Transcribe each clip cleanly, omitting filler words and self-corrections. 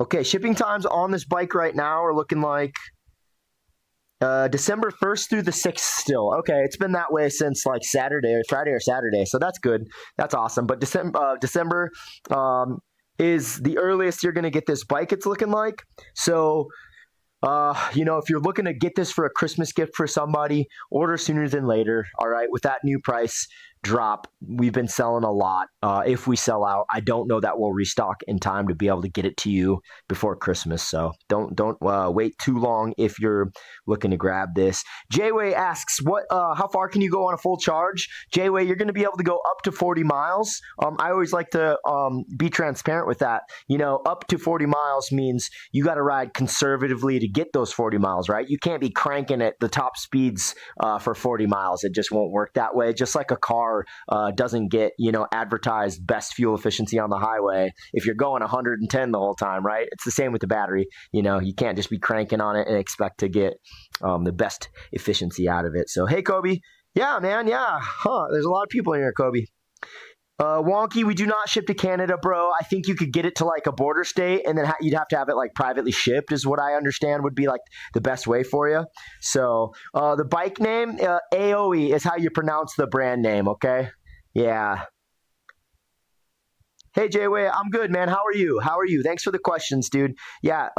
Okay, shipping times on this bike right now are looking like December 1st through the 6th still. Okay, it's been that way since like Saturday or Friday or Saturday, so that's good. That's awesome. But December is the earliest you're going to get this bike, it's looking like. So, you know, if you're looking to get this for a Christmas gift for somebody, order sooner than later. All right, with that new price drop, we've been selling a lot. If we sell out, I don't know that we'll restock in time to be able to get it to you before Christmas. So don't wait too long if you're looking to grab this. Jayway asks, how far can you go on a full charge? Jayway, you're going to be able to go up to 40 miles. I always like to be transparent with that. You know, up to 40 miles means you got to ride conservatively to get those 40 miles, right? You can't be cranking at the top speeds for 40 miles. It just won't work that way. Just like a car doesn't get, you know, advertised best fuel efficiency on the highway if you're going 110 the whole time, right? It's the same with the battery. You know, you can't just be cranking on it and expect to get the best efficiency out of it. So, hey, Kobe. Yeah, man. Yeah. There's a lot of people in here, Kobe. Wonky, we do not ship to Canada, bro. I think you could get it to like a border state, and then you'd have to have it like privately shipped is what I understand would be like the best way for you. So the bike name, aoeei is how you pronounce the brand name, okay? Yeah. Hey, Jayway, I'm good, man. How are you? How are you? Thanks for the questions, dude. Yeah,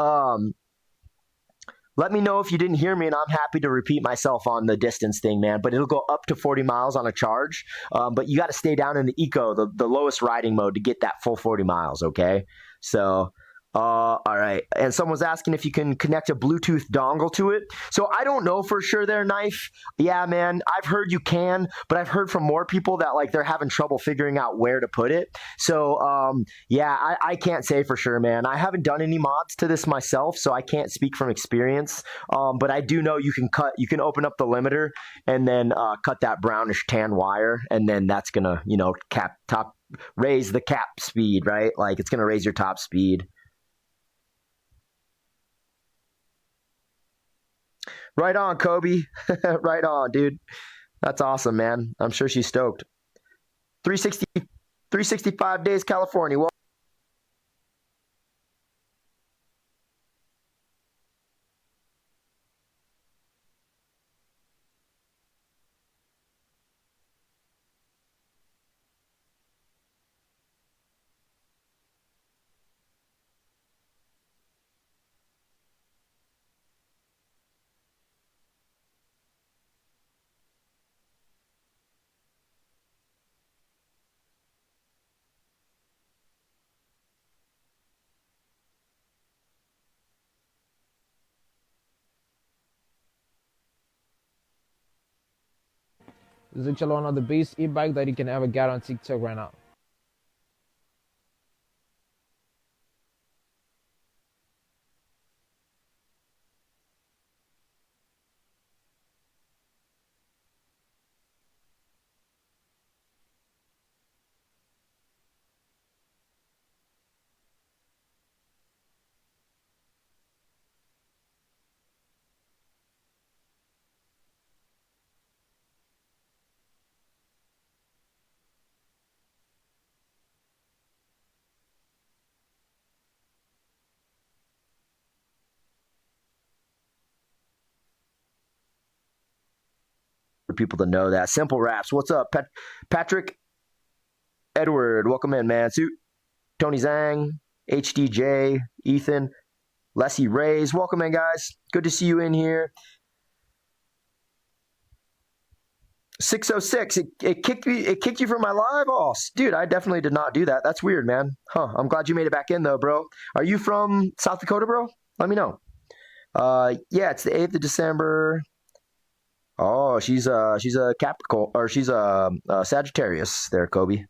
let me know if you didn't hear me, and I'm happy to repeat myself on the distance thing, man. But it'll go up to 40 miles on a charge. But you got to stay down in the eco, the lowest riding mode, to get that full 40 miles, okay? So, all right. And someone's asking if you can connect a Bluetooth dongle to it. So I don't know for sure there, Knife. Yeah, man, I've heard you can, but I've heard from more people that like they're having trouble figuring out where to put it. So, yeah, I can't say for sure, man. I haven't done any mods to this myself, so I can't speak from experience. But I do know you can open up the limiter and then cut that brownish tan wire, and then that's gonna, you know, raise the cap speed, right? Like it's gonna raise your top speed. Right on, Kobe. Right on, dude. That's awesome, man. I'm sure she's stoked. 365 days, California. Well, This is actually one of the best e-bike that you can ever get on TikTok right now. for people to know that. Simple Raps. What's up, Patrick Edward? Welcome in, man. Tony Zhang, HDJ, Ethan, Leslie Rays. Welcome in, guys. Good to see you in here. 606. It kicked you from my live. Oh, dude, I definitely did not do that. That's weird, man. I'm glad you made it back in though, bro. Are you from South Dakota, bro? Let me know. Yeah, it's the 8th of December. Oh, she's a Capricorn, or she's a Sagittarius there, Kobe.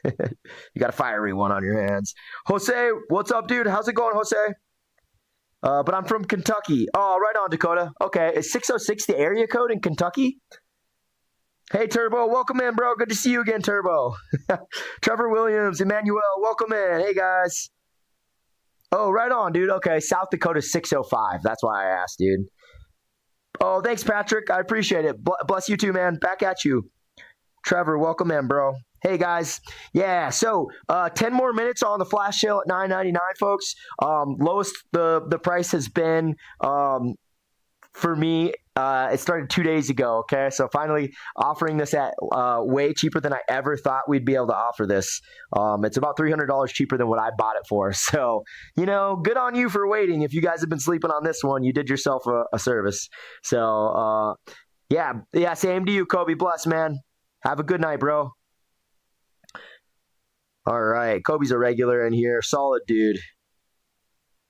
You got a fiery one on your hands. Jose, what's up, dude? How's it going, Jose? But I'm from Kentucky. Oh, right on, Dakota. Okay, is 606 the area code in Kentucky? Hey, Turbo, welcome in, bro. Good to see you again, Turbo. Trevor Williams, Emmanuel, welcome in. Hey, guys. Oh, right on, dude. Okay, South Dakota 605. That's why I asked, dude. Oh, thanks, Patrick. I appreciate it. Bless you too, man. Back at you. Trevor, welcome in, bro. Hey guys, yeah. So 10 more minutes on the flash sale at $9.99, folks. Lowest the price has been for me. It started 2 days ago. Okay, so finally offering this at way cheaper than I ever thought we'd be able to offer this. It's about $300 cheaper than what I bought it for. So good on you for waiting. If you guys have been sleeping on this one, you did yourself a service. So yeah. Same to you, Kobe. Bless, man. Have a good night, bro. All right, Kobe's a regular in here. Solid dude.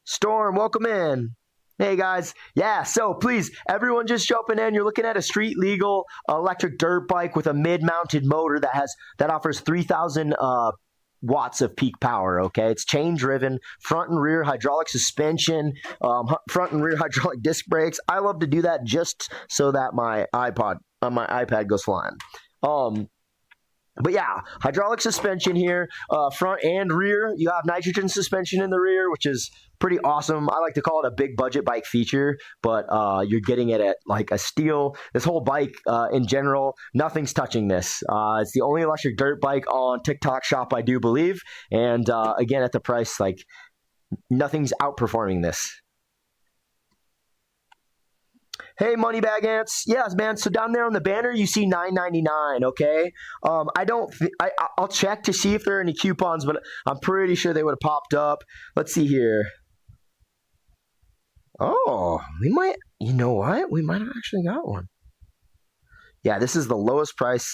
Storm, welcome in. Hey guys, yeah, so please, everyone just jumping in. You're looking at a street legal electric dirt bike with a mid-mounted motor that offers 3,000 watts of peak power. Okay, it's chain driven, front and rear hydraulic suspension, front and rear hydraulic disc brakes. I love to do that just so that my iPad goes flying. But yeah, hydraulic suspension here, front and rear. You have nitrogen suspension in the rear, which is pretty awesome. I like to call it a big budget bike feature, but you're getting it at like a steal. This whole bike in general, nothing's touching this. It's the only electric dirt bike on TikTok Shop, I do believe. And again, at the price, like nothing's outperforming this. Hey, Moneybag Ants. Yes, man. So down there on the banner, you see $9.99. Okay. I'll check to see if there are any coupons, but I'm pretty sure they would have popped up. Let's see here. Oh, we might. You know what? We might have actually got one. Yeah, this is the lowest price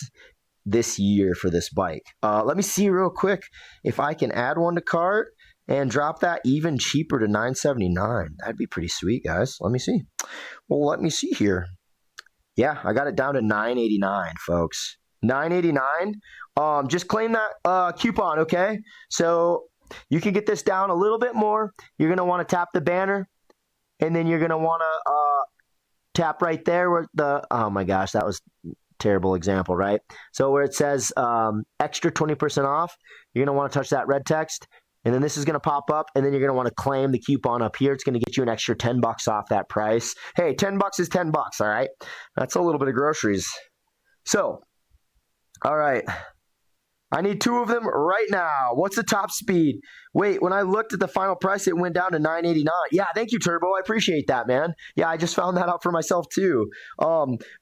this year for this bike. Let me see real quick if I can add one to cart and drop that even cheaper to $9.79. That'd be pretty sweet, guys. Let me see. Well, let me see here. Yeah, I got it down to $9.89, folks. $9.89. Just claim that coupon, okay? So you can get this down a little bit more. You're going to want to tap the banner, and then you're going to want to tap right there where oh my gosh, that was a terrible example, right? So where it says extra 20% off, you're going to want to touch that red text. And then this is going to pop up, and then you're going to want to claim the coupon up here. It's going to get you an extra $10 off that price. Hey, $10 is $10, all right? That's a little bit of groceries. So, all right. I need 2 of them right now. What's the top speed? Wait, when I looked at the final price, it went down to $9.89. Yeah, thank you, Turbo. I appreciate that, man. Yeah, I just found that out for myself, too.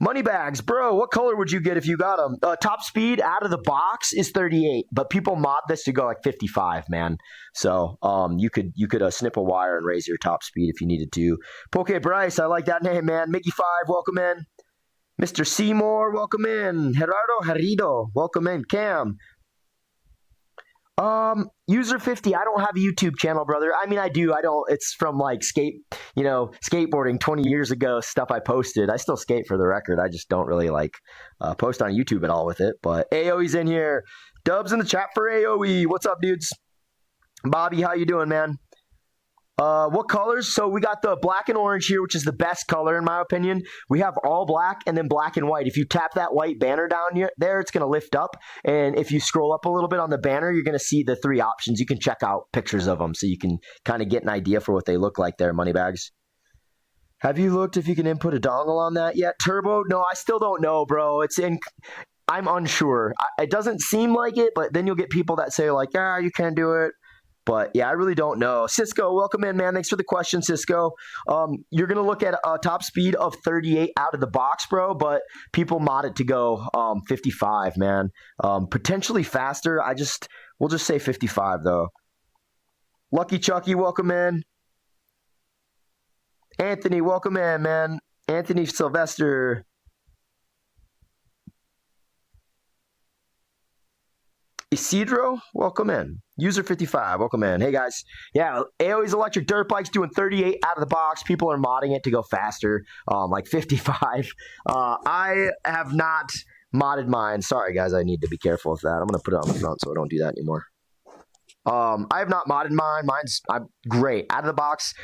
Moneybags, bro, what color would you get if you got them? Top speed out of the box is 38, but people mod this to go like 55, man. So you could snip a wire and raise your top speed if you needed to. Poke Bryce, I like that name, man. Mickey5, welcome in. Mr. Seymour, welcome in. Gerardo Herido, welcome in. Cam. User 50, I don't have a YouTube channel, brother. I mean, I do. It's from like skateboarding 20 years ago, stuff I posted. I still skate for the record. I just don't really like post on YouTube at all with it. But aoeei's in here. Dubs in the chat for aoeei. What's up, dudes? Bobby, how you doing, man? What colors? So we got the black and orange here, which is the best color in my opinion. We have all black and then black and white. If you tap that white banner down here, there, it's going to lift up. And if you scroll up a little bit on the banner, you're going to see the 3 options. You can check out pictures of them so you can kind of get an idea for what they look like there, Moneybags. Have you looked if you can input a dongle on that yet? Turbo? No, I still don't know, bro. I'm unsure. It doesn't seem like it, but then you'll get people that say like, yeah, you can do it. But yeah, I really don't know. Cisco, welcome in, man. Thanks for the question, Cisco. You're going to look at a top speed of 38 out of the box, bro, but people mod it to go 55, man. Potentially faster. We'll just say 55, though. Lucky Chucky, welcome in. Anthony, welcome in, man. Anthony Sylvester. Isidro, welcome in. User 55, welcome in. Hey guys, yeah, aoeei's electric dirt bikes doing 38 out of the box. People are modding it to go faster, like 55. I have not modded mine. Sorry guys, I need to be careful with that. I'm gonna put it on the front so I don't do that anymore. I have not modded mine. I'm great out of the box.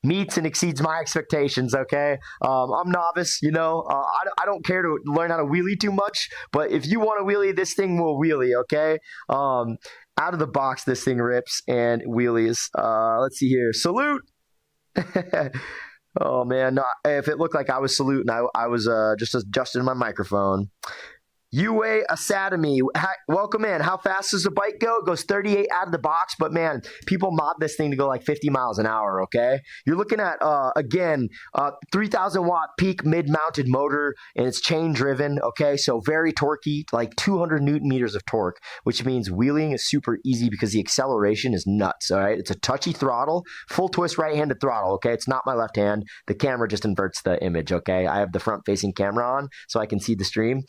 Meets and exceeds my expectations, okay? I'm novice, I don't care to learn how to wheelie too much, but if you want to wheelie, this thing will wheelie, okay? Out of the box, this thing rips and wheelies. Let's see here. Salute! Oh, man. No, if it looked like I was saluting, I was just adjusting my microphone. UA Academy, welcome in. How fast does the bike go? It goes 38 out of the box, but man, people mod this thing to go like 50 miles an hour, okay? You're looking at, again, 3,000 watt peak mid-mounted motor, and it's chain driven, okay? So very torquey, like 200 Newton meters of torque, which means wheeling is super easy because the acceleration is nuts, all right? It's a touchy throttle, full twist right-handed throttle, okay? It's not my left hand. The camera just inverts the image, okay? I have the front-facing camera on so I can see the stream.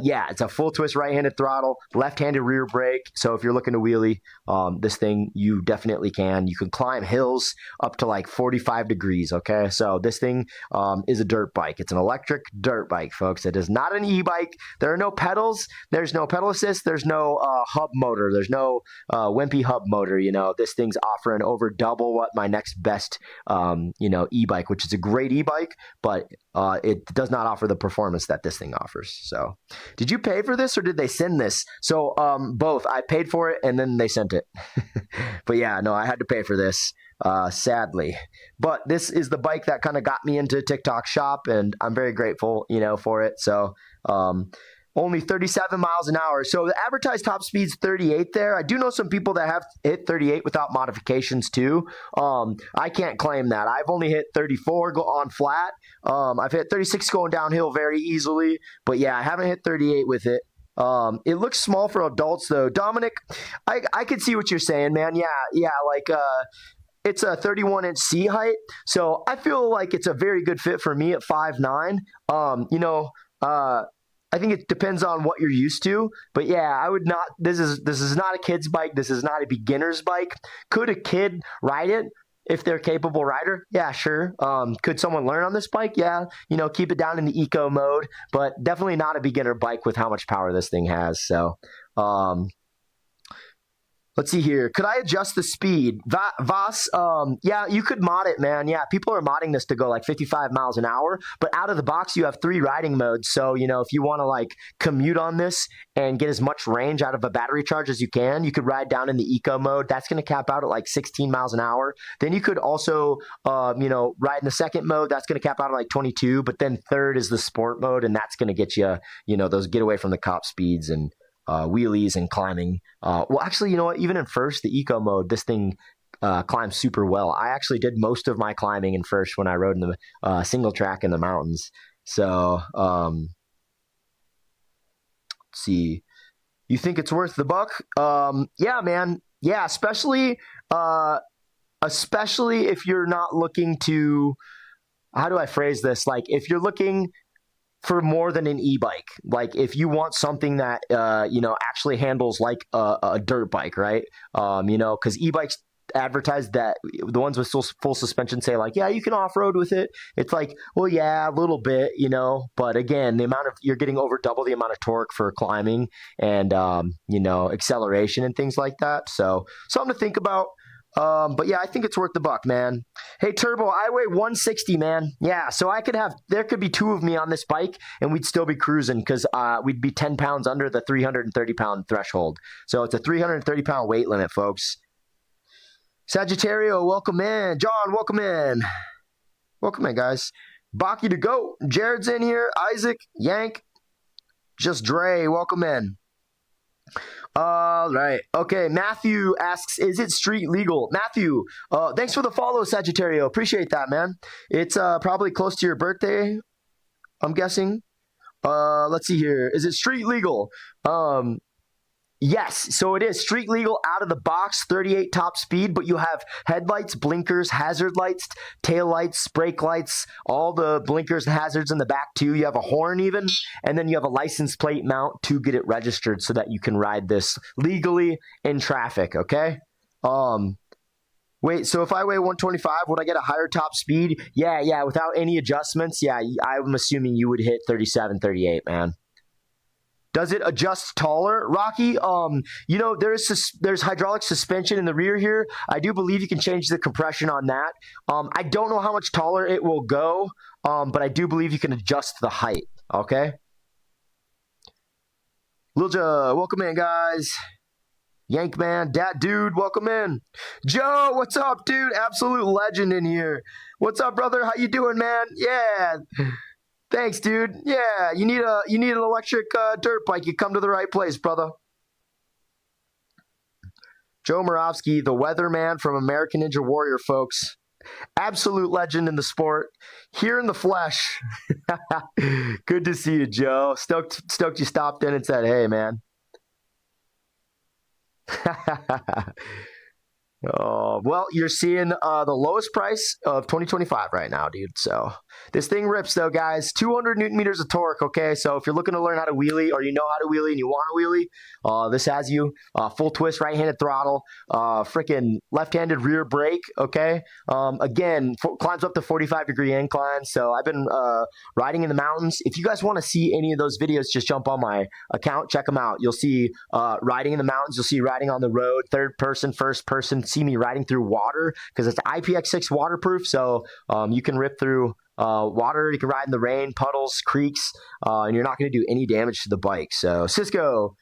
Yeah, it's a full twist right-handed throttle, left-handed rear brake. So if you're looking to wheelie, this thing, you definitely can. You can climb hills up to like 45 degrees, okay? So this thing is a dirt bike. It's an electric dirt bike, folks. It is not an e-bike. There are no pedals. There's no pedal assist. There's no hub motor. There's no wimpy hub motor. You know, this thing's offering over double what my next best, e-bike, which is a great e-bike, but it does not offer the performance that this thing offers. So did you pay for this or did they send this? So both. I paid for it and then they sent it. But yeah, no, I had to pay for this, sadly. But this is the bike that kind of got me into TikTok Shop, and I'm very grateful, for it. So only 37 miles an hour. So the advertised top speed's 38 there. I do know some people that have hit 38 without modifications too. I can't claim that. I've only hit 34 go on flat. I've hit 36 going downhill very easily. But yeah, I haven't hit 38 with it. It looks small for adults though. Dominic, I could see what you're saying, man. Yeah, like it's a 31-inch C height. So I feel like it's a very good fit for me at 5'9". I think it depends on what you're used to, but yeah, I would not. This is not a kid's bike. This is not a beginner's bike. Could a kid ride it if they're a capable rider? Yeah, sure. Could someone learn on this bike? Yeah, keep it down in the eco mode, but definitely not a beginner bike with how much power this thing has. So, let's see here. Could I adjust the speed? Voss, yeah, you could mod it, man. Yeah, people are modding this to go like 55 miles an hour, but out of the box, you have 3 riding modes. So, if you want to like commute on this and get as much range out of a battery charge as you can, you could ride down in the eco mode. That's going to cap out at like 16 miles an hour. Then you could also, ride in the second mode. That's going to cap out at like 22. But then third is the sport mode, and that's going to get you, those get away from the cop speeds and wheelies and climbing. Well, actually, you know what? Even in first, the eco mode, this thing climbs super well. I actually did most of my climbing in first when I rode in the single track in the mountains. So, let's see. You think it's worth the buck? Yeah, man. Yeah, especially if you're not looking to. How do I phrase this? Like, if you're looking for more than an e-bike, like if you want something that actually handles like a dirt bike, right? Because e-bikes advertise that the ones with full suspension say like, yeah, you can off-road with it. It's like, well, yeah, a little bit, but again, you're getting over double the amount of torque for climbing and acceleration and things like that. So something to think about. But yeah, I think it's worth the buck, man. Hey, Turbo, I weigh 160, man. Yeah, so there could be 2 of me on this bike and we'd still be cruising because we'd be 10 pounds under the 330-pound threshold. So it's a 330-pound weight limit, folks. Sagittario, welcome in. John, welcome in. Welcome in, guys. Baki to go. Jared's in here. Isaac, Yank, just Dre, welcome in. All right. Okay. Matthew asks, is it street legal? Matthew, thanks for the follow, Sagittario. Appreciate that, man. It's probably close to your birthday, I'm guessing. Let's see here. Is it street legal? Yes, so it is street legal out of the box, 38 top speed, but you have headlights, blinkers, hazard lights, tail lights, brake lights, all the blinkers and hazards in the back too. You have a horn even, and then you have a license plate mount to get it registered so that you can ride this legally in traffic, okay? Wait, so if I weigh 125, would I get a higher top speed? Yeah, without any adjustments, yeah, I'm assuming you would hit 37, 38, man. Does it adjust taller, Rocky? There's hydraulic suspension in the rear here. I do believe you can change the compression on that. I don't know how much taller it will go, but I do believe you can adjust the height, okay? Lilja, welcome in, guys. Yankman, Dat Dude, welcome in. Joe, what's up, dude? Absolute legend in here. What's up, brother? How you doing, man? Yeah. Thanks, dude. Yeah, you need an electric dirt bike. You come to the right place, brother. Joe Moravsky, the weatherman from American Ninja Warrior, folks. Absolute legend in the sport. Here in the flesh. Good to see you, Joe. Stoked you stopped in and said, hey, man. Oh, well, you're seeing the lowest price of 2025 right now, dude. So this thing rips, though, guys. 200 Newton meters of torque, okay? So if you're looking to learn how to wheelie or you know how to wheelie and you want to wheelie, this has you. Full twist, right-handed throttle, freaking left-handed rear brake, okay? Again, climbs up to 45-degree incline. So I've been riding in the mountains. If you guys want to see any of those videos, just jump on my account. Check them out. You'll see riding in the mountains. You'll see riding on the road, third person, first person. See me riding through water because it's IPX6 waterproof, so you can rip through water. You can ride in the rain, puddles, creeks, and you're not going to do any damage to the bike. So Cisco,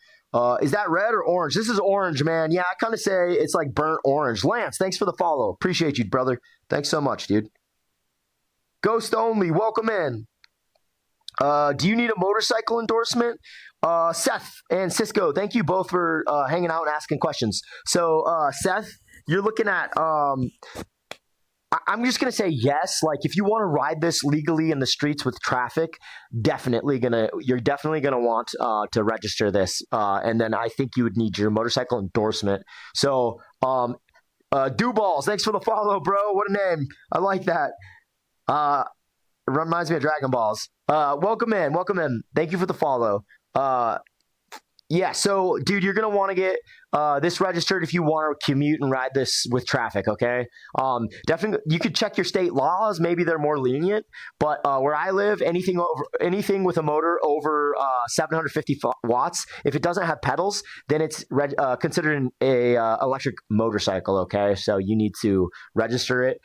is that red or orange? This is orange, man. Yeah, I kind of say it's like burnt orange. Lance, thanks for the follow. Appreciate you, brother. Thanks so much, dude. Ghost only, welcome in. Do you need a motorcycle endorsement? Seth and Cisco, thank you both for hanging out and asking questions. So Seth, you're looking at, I'm just going to say yes. Like if you want to ride this legally in the streets with traffic, you're definitely going to want to register this. And then I think you would need your motorcycle endorsement. So Dewballs, thanks for the follow, bro. What a name. I like that. Reminds me of Dragon Balls. Welcome in. Thank you for the follow. Yeah, so, dude, you're going to want to get this registered if you want to commute and ride this with traffic, okay? Definitely, you could check your state laws. Maybe they're more lenient. But where I live, anything with a motor over 750 watts, if it doesn't have pedals, then it's considered a electric motorcycle, okay? So you need to register it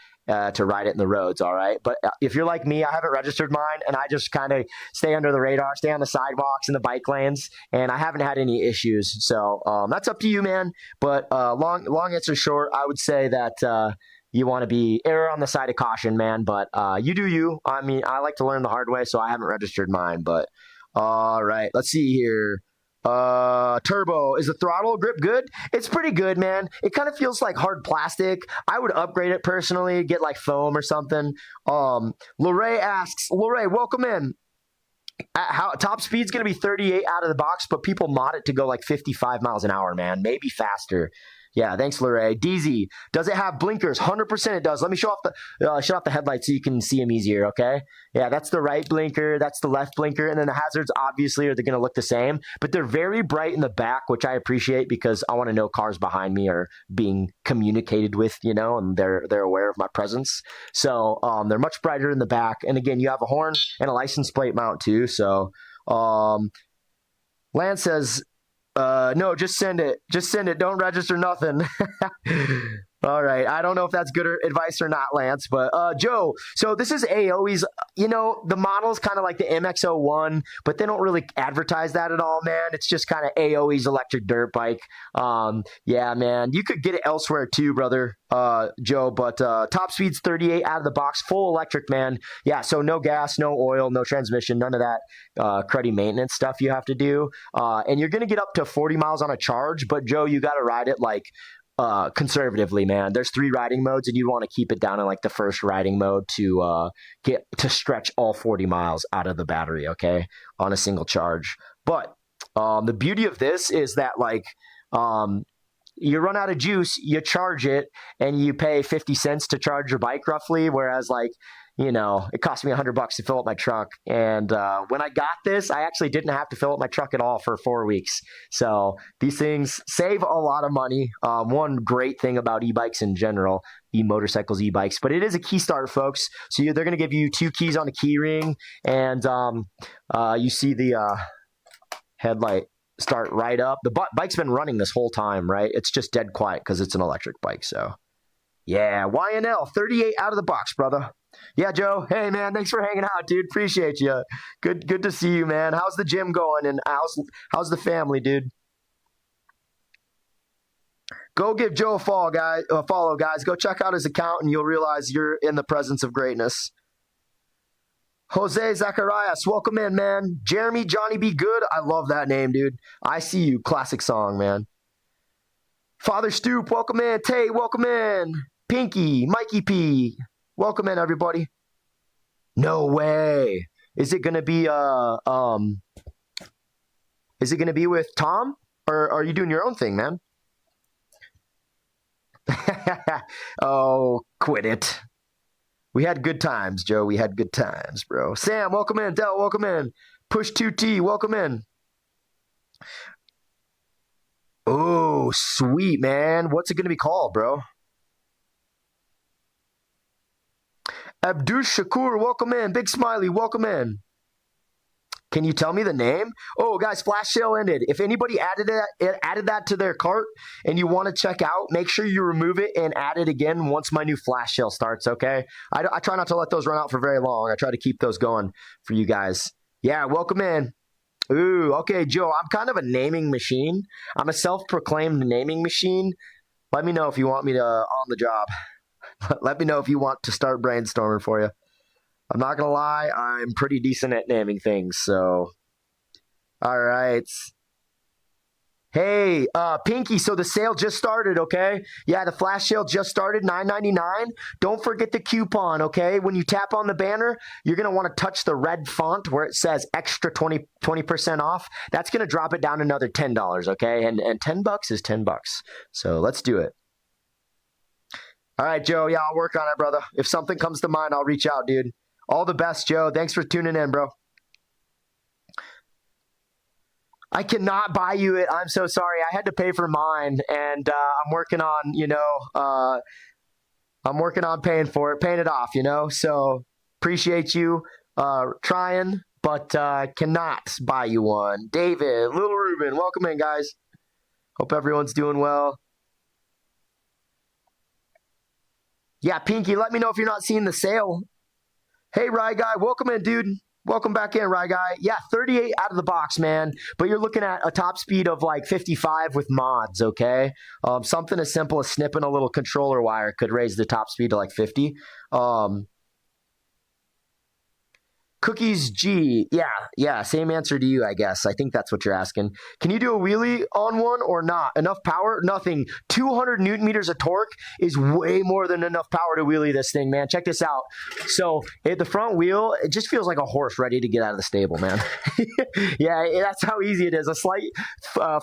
to ride it in the roads, all right? But if you're like me, I haven't registered mine, and I just kind of stay under the radar, stay on the sidewalks and the bike lanes, and I haven't had any issues. So that's up to you, man. But long answer short, I would say that you want to be err on the side of caution, man. But you do you. I mean, I like to learn the hard way, so I haven't registered mine. But all right, let's see here. Turbo, is the throttle grip good? It's pretty good, man. It kind of feels like hard plastic. I would upgrade it personally, get like foam or something. Lorray asks, Lorray, welcome in. How top speed's going to be 38 out of the box, but people mod it to go like 55 miles an hour, man. Maybe faster. Yeah, thanks, Lorray. DZ, does it have blinkers? 100% it does. Let me show off the headlights so you can see them easier, okay? Yeah, that's the right blinker. That's the left blinker. And then the hazards, obviously, are they going to look the same. But they're very bright in the back, which I appreciate because I want to know cars behind me are being communicated with, you know, and they're aware of my presence. So they're much brighter in the back. And again, you have a horn and a license plate mount too. So Lance says, no, just send it. Just send it. Don't register nothing. All right. I don't know if that's good advice or not, Lance, but Joe, so this is aoei's, you know, the model's kind of like the MX-01, but they don't really advertise that at all, man. It's just kind of aoei's electric dirt bike. Yeah, man, you could get it elsewhere too, brother, Joe, but top speed's 38 out of the box, full electric, man. Yeah, so no gas, no oil, no transmission, none of that cruddy maintenance stuff you have to do. And you're going to get up to 40 miles on a charge, but Joe, you got to ride it like conservatively, man. There's 3 riding modes, and you want to keep it down in like the first riding mode to get to stretch all 40 miles out of the battery, okay, on a single charge. But the beauty of this is that like you run out of juice, you charge it, and you pay 50 cents to charge your bike roughly, whereas like, you know, it cost me $100 to fill up my truck. And when I got this, I actually didn't have to fill up my truck at all for 4 weeks. So these things save a lot of money. One great thing about e-bikes in general, e-motorcycles, e-bikes, but it is a key start, folks. So they're going to give you 2 keys on the key ring, and you see the headlight start right up. The bike's been running this whole time, right? It's just dead quiet because it's an electric bike. So yeah, YNL, 38 out of the box, brother. Yeah, Joe. Hey, man. Thanks for hanging out, dude. Appreciate you. Good to see you, man. How's the gym going? And how's the family, dude? Go give Joe a follow, guys. Go check out his account, and you'll realize you're in the presence of greatness. Jose Zacharias, welcome in, man. Jeremy, Johnny Be Good. I love that name, dude. I See You, classic song, man. Father Stoop, welcome in. Tay, welcome in. Pinky, Mikey P, welcome in, everybody. No way. Is it gonna be with Tom? Or are you doing your own thing, man? Oh, quit it. We had good times, Joe. We had good times, bro. Sam, welcome in. Del, welcome in. Push 2T, welcome in. Oh, sweet, man. What's it going to be called, bro? Abdul Shakur, welcome in. Big Smiley, welcome in. Can you tell me the name? Oh, guys, flash sale ended. If anybody added that to their cart and you want to check out, make sure you remove it and add it again once my new flash sale starts, okay? I try not to let those run out for very long. I try to keep those going for you guys. Yeah, welcome in. Ooh, okay, Joe, I'm kind of a naming machine. I'm a self-proclaimed naming machine. Let me know if you want me to on the job. Let me know if you want to start brainstorming for you. I'm not going to lie, I'm pretty decent at naming things, so. All right. Hey, Pinky, so the sale just started, okay? Yeah, the flash sale just started, $9.99. Don't forget the coupon, okay? When you tap on the banner, you're going to want to touch the red font where it says extra 20% off. That's going to drop it down another $10, okay? And $10 is $10. So let's do it. All right, Joe. Yeah, I'll work on it, brother. If something comes to mind, I'll reach out, dude. All the best, Joe. Thanks for tuning in, bro. I cannot buy you it. I'm so sorry. I had to pay for mine, and I'm working on, I'm working on paying for it, paying it off, So appreciate you trying, but cannot buy you one. David, Little Ruben, welcome in, guys. Hope everyone's doing well. Yeah, Pinky, let me know if you're not seeing the sale. Hey, Rye Guy, welcome in, dude. Welcome back in, Rye Guy. Yeah, 38 out of the box, man. But you're looking at a top speed of like 55 with mods, okay? Something as simple as snipping a little controller wire could raise the top speed to like 50. Cookies G. Yeah, same answer to you, I guess. I think that's what you're asking. Can you do a wheelie on one or not? Enough power? Nothing. 200 Newton meters of torque is way more than enough power to wheelie this thing, man. Check this out. So the front wheel, it just feels like a horse ready to get out of the stable, man. Yeah, that's how easy it is. A slight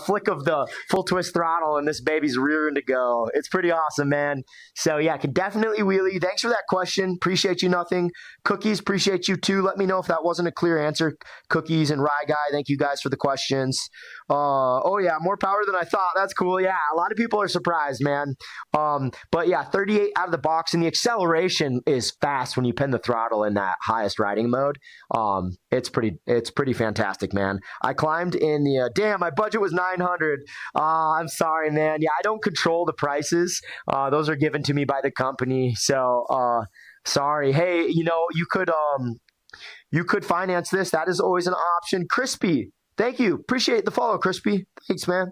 flick of the full twist throttle and this baby's rearing to go. It's pretty awesome, man. So yeah, can definitely wheelie. Thanks for that question. Appreciate you, Nothing. Cookies, appreciate you too. Let me know if that wasn't a clear answer. Cookies and Rye Guy, thank you guys for the questions. Oh yeah, more power than I thought. That's cool. Yeah, a lot of people are surprised, man. But yeah, 38 out of the box, and the acceleration is fast when you pin the throttle in that highest riding mode. It's pretty fantastic, man. I climbed in the damn. My budget was 900. I'm sorry, man. Yeah, I don't control the prices. Those are given to me by the company. So sorry. Hey, you could finance this. That is always an option. Crispy, thank you. Appreciate the follow, Crispy. Thanks, man.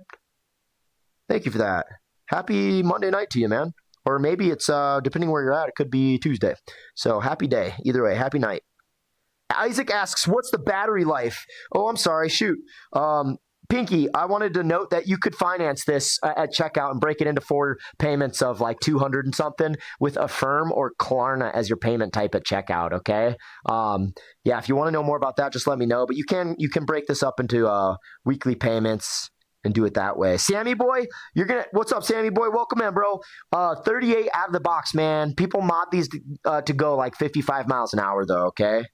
Thank you for that. Happy Monday night to you, man. Or maybe it's, depending where you're at, it could be Tuesday. So happy day. Either way, happy night. Isaac asks, what's the battery life? Oh, I'm sorry. Shoot. Pinky, I wanted to note that you could finance this at checkout and break it into 4 payments of like 200 and something with Affirm or Klarna as your payment type at checkout. Okay. Yeah, if you want to know more about that, just let me know. But you can break this up into weekly payments and do it that way. Sammy boy, what's up, Sammy boy? Welcome in, bro. 38 out of the box, man. People mod these to go like 55 miles an hour though. Okay.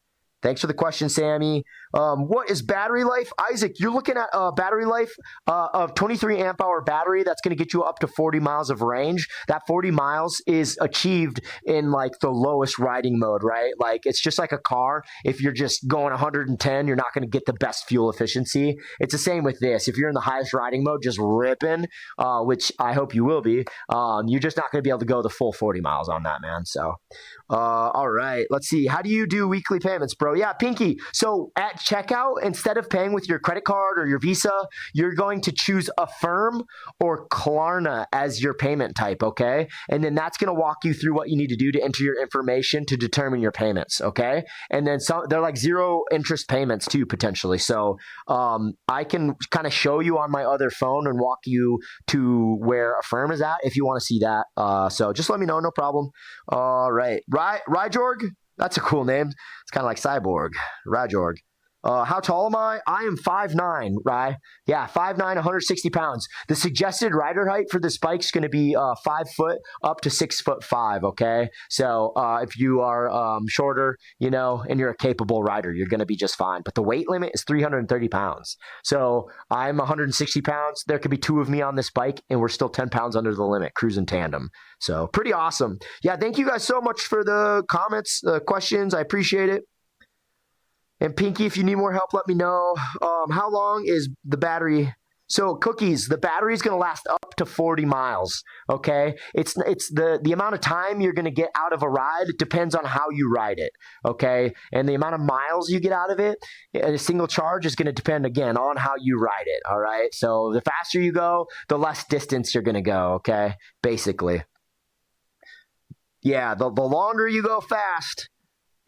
Thanks for the question, Sammy. What is battery life? Isaac, you're looking at a battery life of 23 amp hour battery. That's going to get you up to 40 miles of range. That 40 miles is achieved in like the lowest riding mode, right? Like it's just like a car. If you're just going 110, you're not going to get the best fuel efficiency. It's the same with this. If you're in the highest riding mode, just ripping, which I hope you will be, you're just not going to be able to go the full 40 miles on that, man. So, all right, let's see. How do you do weekly payments, bro? bro. Yeah, Pinky. So at checkout, instead of paying with your credit card or your Visa, you're going to choose Affirm or Klarna as your payment type, okay? And then that's going to walk you through what you need to do to enter your information to determine your payments, okay? And then they're like zero interest payments too, potentially. So I can kind of show you on my other phone and walk you to where Affirm is at if you want to see that. So just let me know, no problem. All right. Ryjorg? That's a cool name. It's kind of like Cyborg. Rajorg. How tall am I? I am 5'9", Rye. Yeah, 5'9", 160 pounds. The suggested rider height for this bike is going to be 5 foot up to 6'5", okay? So if you are shorter, you know, and you're a capable rider, you're going to be just fine. But the weight limit is 330 pounds. So I'm 160 pounds. There could be 2 of me on this bike, and we're still 10 pounds under the limit, cruising tandem. So pretty awesome. Yeah, thank you guys so much for the comments, questions. I appreciate it. And Pinky, if you need more help, let me know. How long is the battery? So Cookies, the battery is going to last up to 40 miles, okay? It's the amount of time you're going to get out of a ride. It depends on how you ride it, okay? And the amount of miles you get out of it, a single charge is going to depend, again, on how you ride it, all right? So the faster you go, the less distance you're going to go, okay? Basically. Yeah, the longer you go fast,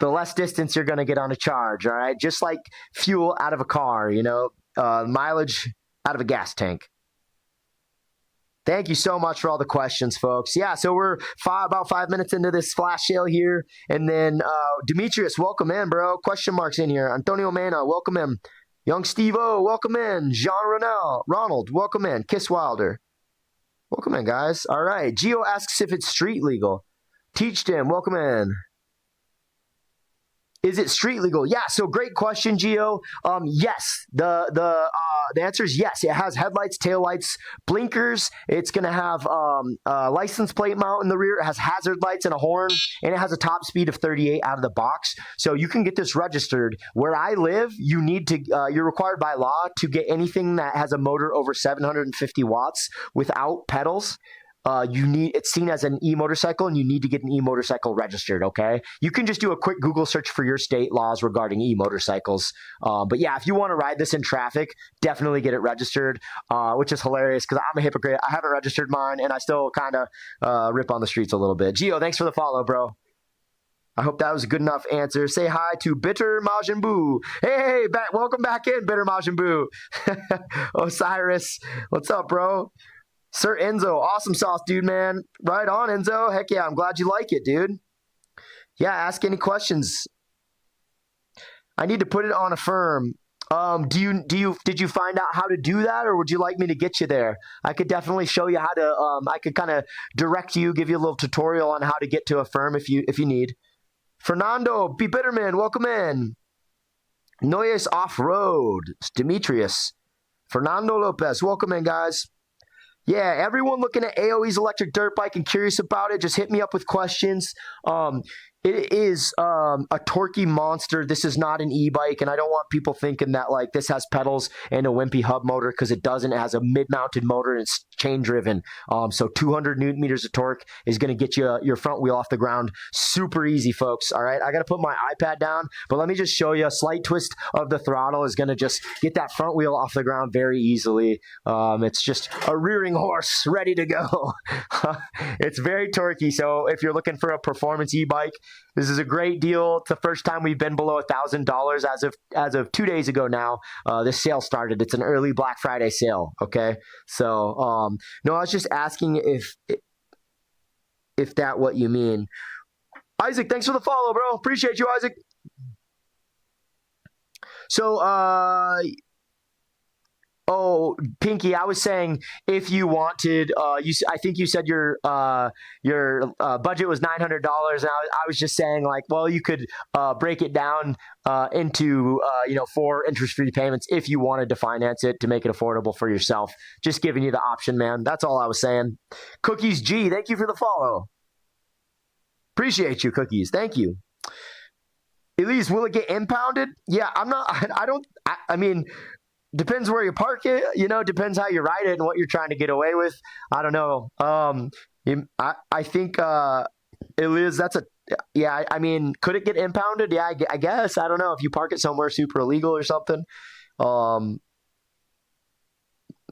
the less distance you're going to get on a charge, all right? Just like fuel out of a car, you know, mileage out of a gas tank. Thank you so much for all the questions, folks. Yeah, so we're about 5 minutes into this flash sale here. And then Demetrius, welcome in, bro. Question marks in here. Antonio Mena, welcome in. Young Steve-O, welcome in. Ronald, welcome in. Kiss Wilder. Welcome in, guys. All right. Gio asks if it's street legal. Teach Tim, welcome in. Is it street legal? Yeah, so great question, Gio. Yes, the answer is yes. It has headlights, taillights, blinkers. It's going to have a license plate mount in the rear. It has hazard lights and a horn, and it has a top speed of 38 out of the box. So you can get this registered. Where I live, you're required by law to get anything that has a motor over 750 watts without pedals. It's seen as an e-motorcycle, and you need to get an e-motorcycle registered, okay? You can just do a quick Google search for your state laws regarding e-motorcycles. But yeah, if you want to ride this in traffic, definitely get it registered, which is hilarious because I'm a hypocrite. I haven't registered mine, and I still kind of rip on the streets a little bit. Gio, thanks for the follow, bro. I hope that was a good enough answer. Say hi to Bitter Majin Buu. Hey, welcome back in, Bitter Majin Buu. Osiris, what's up, bro? Sir Enzo, awesome sauce, dude, man. Right on, Enzo. Heck yeah, I'm glad you like it, dude. Yeah, ask any questions. I need to put it on Affirm. Did you find out how to do that, or would you like me to get you there? I could definitely show you how to. I could kind of direct you, give you a little tutorial on how to get to Affirm if you need. Fernando, Be Bitterman, welcome in. Noyes Off Road, Demetrius, Fernando Lopez, welcome in, guys. Yeah, everyone looking at aoei's electric dirt bike and curious about it, just hit me up with questions. It is a torquey monster. This is not an e-bike, and I don't want people thinking that like this has pedals and a wimpy hub motor, because it doesn't. It has a mid-mounted motor and it's chain-driven. So 200 newton meters of torque is going to get you your front wheel off the ground super easy, folks. All right, I got to put my iPad down, but let me just show you. A slight twist of the throttle is going to just get that front wheel off the ground very easily. It's just a rearing horse ready to go. It's very torquey, so if you're looking for a performance e-bike, this is a great deal. It's the first time we've been below $1,000 as of 2 days ago now. This sale started. It's an early Black Friday sale. Okay, so no, I was just asking if that what you mean. Isaac, thanks for the follow, bro. Appreciate you, Isaac. So oh, Pinky, I was saying if you wanted, I think you said your budget was $900, and I was just saying like, well, you could break it down into 4 interest-free payments if you wanted to finance it to make it affordable for yourself. Just giving you the option, man. That's all I was saying. Cookies G, thank you for the follow. Appreciate you, Cookies. Thank you. Elise, will it get impounded? Yeah, I mean, depends where you park it, depends how you ride it and what you're trying to get away with. I don't know. I think, Elias, Yeah, I mean, could it get impounded? Yeah, I guess. I don't know if you park it somewhere super illegal or something. Um,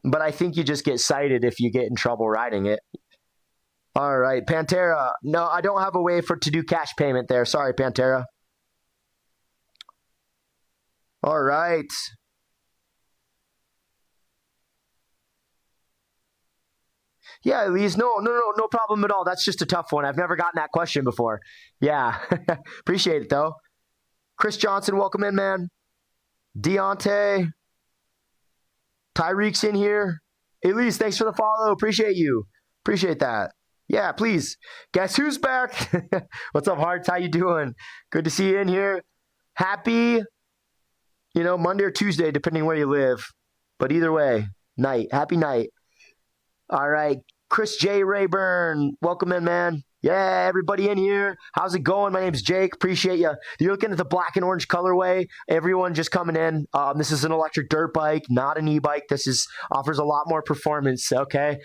but I think you just get cited if you get in trouble riding it. All right, Pantera. No, I don't have a way to do cash payment there. Sorry, Pantera. All right. Yeah, Elise. No problem at all. That's just a tough one. I've never gotten that question before. Yeah, appreciate it though. Chris Johnson, welcome in, man. Deontay, Tyreek's in here. Elise, thanks for the follow. Appreciate you. Appreciate that. Yeah, please. Guess who's back? What's up, Hearts? How you doing? Good to see you in here. Happy, Monday or Tuesday, depending where you live. But either way, night. Happy night. All right. Chris J. Rayburn, welcome in, man. Yeah, everybody in here. How's it going? My name's Jake. Appreciate you. You're looking at the black and orange colorway. Everyone just coming in. This is an electric dirt bike, not an e-bike. Offers a lot more performance. Okay.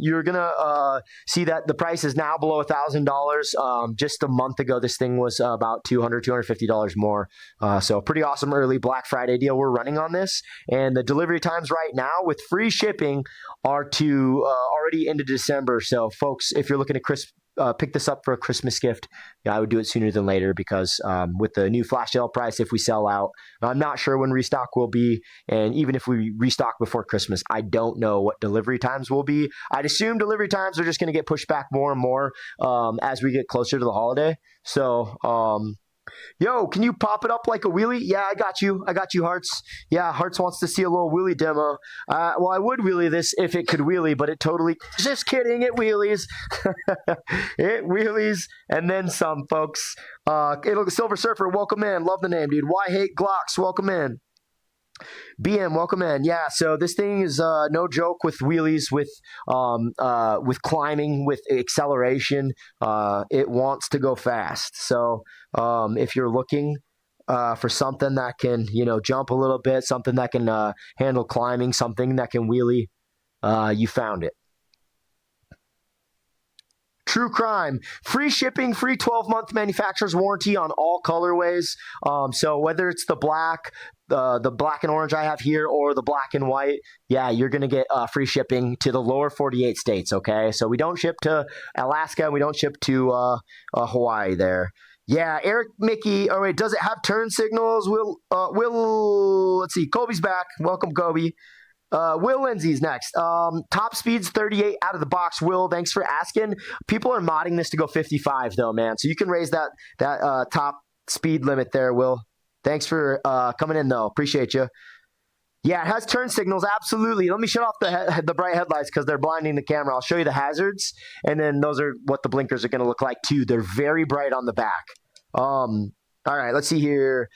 You're gonna see that the price is now below $1,000. Just a month ago, this thing was about $250 more. So pretty awesome early Black Friday deal we're running on this. And the delivery times right now with free shipping are to already into December. So folks, if you're looking to pick this up for a Christmas gift, I would do it sooner than later because with the new flash sale price, if we sell out, I'm not sure when restock will be. And even if we restock before Christmas, I don't know what delivery times will be. I'd assume delivery times are just going to get pushed back more and more as we get closer to the holiday. So, yo, can you pop it up like a wheelie? Yeah, I got you, Hearts. Yeah, Hearts wants to see a little wheelie demo. Well, I would wheelie this if it could wheelie, but it totally, just kidding, it wheelies. It wheelies and then some, folks. Silver Surfer, welcome in. Love the name, dude. Why Hate Glocks, welcome in. BM, welcome in. Yeah, so this thing is no joke with wheelies, with climbing, with acceleration. It wants to go fast. So if you're looking for something that can, jump a little bit, something that can handle climbing, something that can wheelie, you found it. True Crime, free shipping, free 12-month manufacturer's warranty on all colorways. So whether it's the black and orange I have here or the black and white, yeah, you're going to get free shipping to the lower 48 states, okay? So we don't ship to Alaska. We don't ship to Hawaii there. Yeah, Eric Mickey. Oh, wait, does it have turn signals? Let's see. Kobe's back. Welcome, Kobe. Will Lindsay's next. Top speed's 38 out of the box. Will, thanks for asking. People are modding this to go 55 though, man. So you can raise that top speed limit there, Will. Thanks for coming in though. Appreciate you. Yeah, it has turn signals. Absolutely. Let me shut off the bright headlights because they're blinding the camera. I'll show you the hazards, and then those are what the blinkers are going to look like too. They're very bright on the back. All right, let's see here.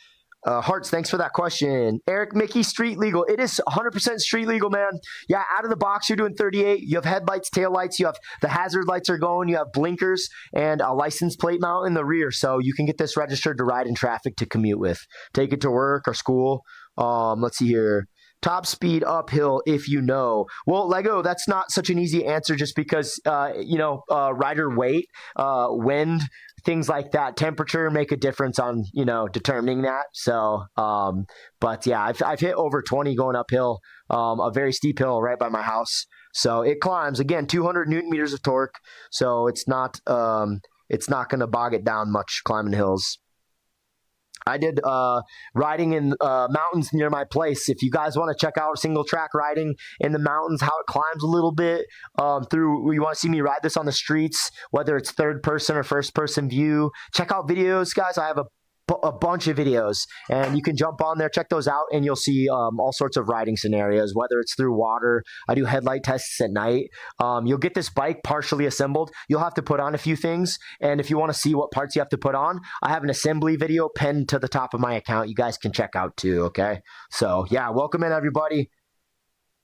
Hearts, thanks for that question. Eric Mickey, street legal. It is 100% street legal, man. Yeah, out of the box, you're doing 38. You have headlights, taillights. You have the hazard lights are going. You have blinkers and a license plate mount in the rear. So you can get this registered to ride in traffic to commute with. Take it to work or school. Let's see here. Top speed uphill if you know. Well, Lego, that's not such an easy answer just because, rider weight, wind, things like that, temperature make a difference on, determining that. So, but yeah, I've hit over 20 going uphill, a very steep hill right by my house. So it climbs, again, 200 Newton meters of torque. So it's not going to bog it down much climbing hills. I did riding in mountains near my place. If you guys want to check out single track riding in the mountains, how it climbs a little bit you want to see me ride this on the streets, whether it's third person or first person view, check out videos, guys. I have a bunch of videos and you can jump on there, check those out, and you'll see all sorts of riding scenarios, whether it's through water. I do headlight tests at night. You'll get this bike partially assembled. You'll have to put on a few things, and if you want to see what parts you have to put on, I have an assembly video pinned to the top of my account you guys can check out too. Okay, so yeah, welcome in everybody.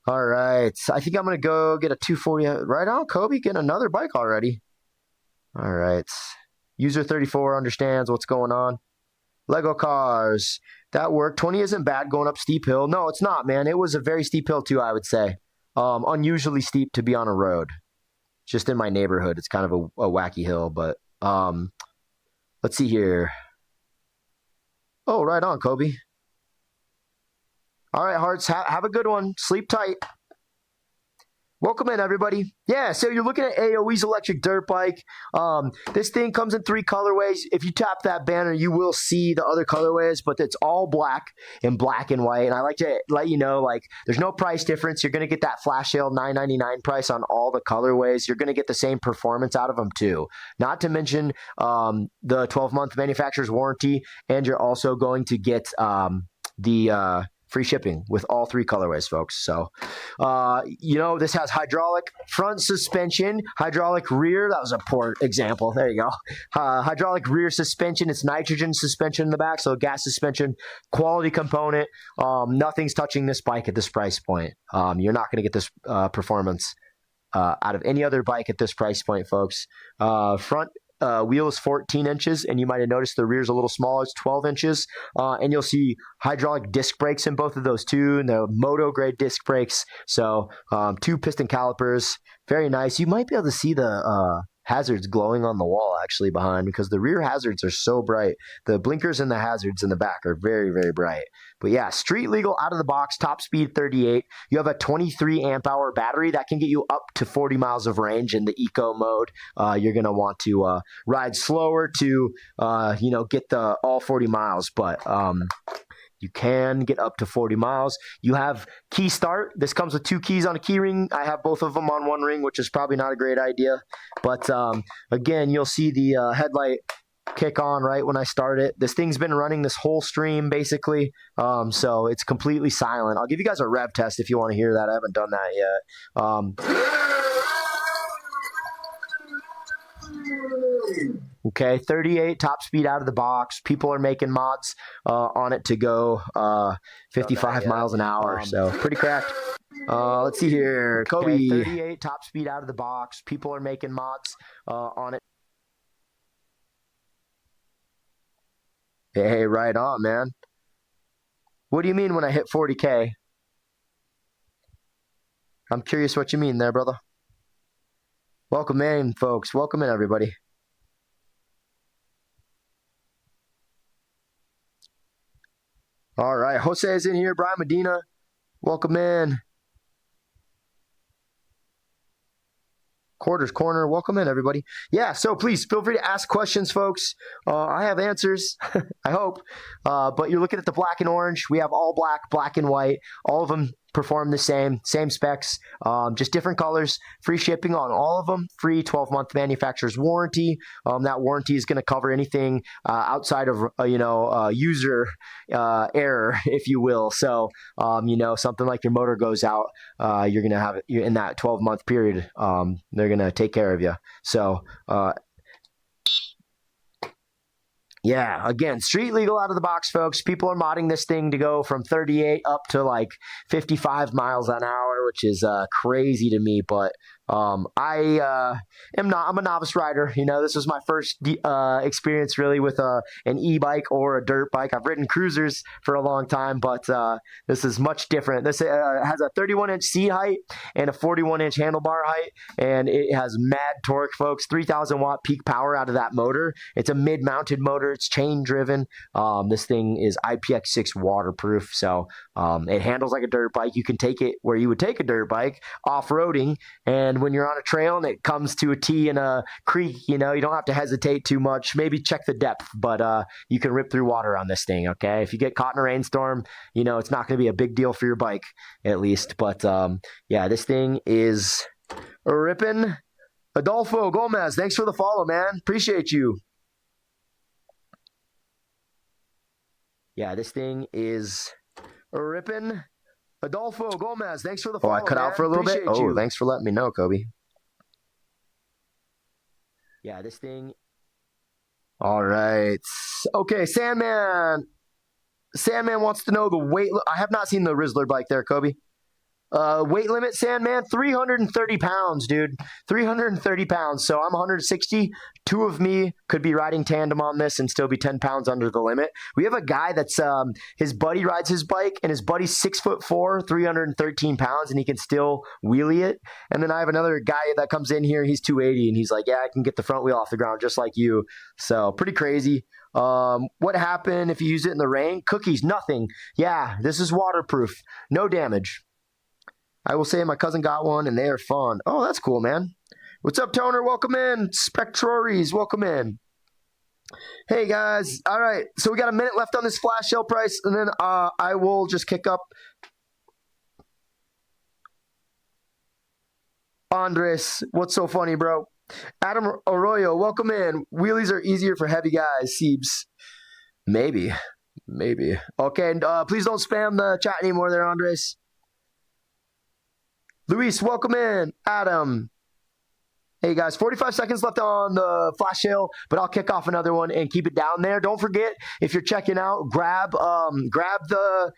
All right, I think I'm gonna go get a 240 right on. Kobe getting another bike already. All right, user 34 understands what's going on. Lego cars, that worked. 20 isn't bad going up steep hill. No, it's not, man. It was a very steep hill too, I would say. Unusually steep to be on a road. Just in my neighborhood, it's kind of a wacky hill, but Let's see here. Oh, right on, Kobe. All right, Hearts, have a good one. Sleep tight. Welcome in, everybody. Yeah, so you're looking at aoei's electric dirt bike. This thing comes in 3 colorways. If you tap that banner, you will see the other colorways, but it's all black and white. And I like to let you know, like, there's no price difference. You're going to get that flash sale $9.99 price on all the colorways. You're going to get the same performance out of them, too. Not to mention the 12-month manufacturer's warranty, and you're also going to get the free shipping with all 3 colorways, folks. So, this has hydraulic front suspension, hydraulic rear. That was a poor example. There you go. Hydraulic rear suspension. It's nitrogen suspension in the back, so gas suspension, quality component. Nothing's touching this bike at this price point. You're not going to get this performance out of any other bike at this price point, folks. Front wheel is 14 inches, and you might have noticed the rear's a little smaller. It's 12 inches, and you'll see hydraulic disc brakes in both of those too, and the Moto grade disc brakes. So 2 piston calipers, very nice. You might be able to see the hazards glowing on the wall actually behind, because the rear hazards are so bright. The blinkers and the hazards in the back are very, very bright. But yeah, street legal out of the box, top speed 38. You have a 23 amp hour battery that can get you up to 40 miles of range in the eco mode. You're going to want to ride slower to, get the all 40 miles, but you can get up to 40 miles. You have key start. This comes with 2 keys on a key ring. I have both of them on 1 ring, which is probably not a great idea. But again, you'll see the headlight kick on right when I start it. This thing's been running this whole stream basically, so it's completely silent. I'll give you guys a rev test if you want to hear that. I haven't done that yet. Okay, 38 top speed out of the box. People are making mods on it to go 55 miles an hour, so pretty cracked. Let's see here, Kobe. Okay, 38 top speed out of the box. People are making mods on it. Hey, right on, man. What do you mean when I hit 40K? I'm curious what you mean there, brother. Welcome in, folks. Welcome in, everybody. All right, Jose is in here. Brian Medina, welcome in. Quarters Corner, welcome in, everybody. Yeah, so please feel free to ask questions, folks. I have answers, I hope. But you're looking at the black and orange. We have all black and white. All of them perform the same specs, just different colors. Free shipping on all of them. Free 12-month manufacturer's warranty. That warranty is going to cover anything outside of user error, if you will. So something like your motor goes out, you're going to have it in that 12-month period. They're going to take care of you. So yeah, again, street legal out of the box, folks. People are modding this thing to go from 38 up to like 55 miles an hour, which is crazy to me. But I'm a novice rider. This was my first experience really with an e-bike or a dirt bike. I've ridden cruisers for a long time, but this is much different. This has a 31-inch seat height and a 41-inch handlebar height, and it has mad torque, folks. 3,000 watt peak power out of that motor. It's a mid-mounted motor. It's chain driven. This thing is IPX6 waterproof, so it handles like a dirt bike. You can take it where you would take a dirt bike off-roading, and when you're on a trail and it comes to a T in a creek, you don't have to hesitate too much. Maybe check the depth, but you can rip through water on this thing, okay? If you get caught in a rainstorm, it's not going to be a big deal for your bike, at least. But yeah, this thing is ripping. Adolfo Gomez, thanks for the follow, man. Appreciate you. Yeah, this thing is ripping. Adolfo Gomez, thanks for the follow, I cut out for a little bit? Oh, thanks for letting me know, Kobe. Yeah, this thing. All right. Okay, Sandman. Sandman wants to know the weight. I have not seen the Rizzler bike there, Kobe. Weight limit, Sandman, 330 pounds, dude. 330 pounds. So I'm 160. Two of me could be riding tandem on this and still be 10 pounds under the limit. We have a guy that's his buddy rides his bike, and his buddy's 6'4", 313 pounds, and he can still wheelie it. And then I have another guy that comes in here. He's 280, and he's like, yeah, I can get the front wheel off the ground just like you. So pretty crazy. What happened if you use it in the rain? Cookies, nothing. Yeah, this is waterproof. No damage. I will say my cousin got one, and they are fun. Oh, that's cool, man. What's up, Toner? Welcome in. Spectrories, welcome in. Hey, guys. All right, so we got a minute left on this flash sale price, and then I will just kick up. Andres, what's so funny, bro? Adam Arroyo, welcome in. Wheelies are easier for heavy guys, Siebes. Maybe. Okay, and please don't spam the chat anymore there, Andres. Luis, welcome in. Adam. Hey, guys, 45 seconds left on the flash sale, but I'll kick off another one and keep it down there. Don't forget, if you're checking out, grab the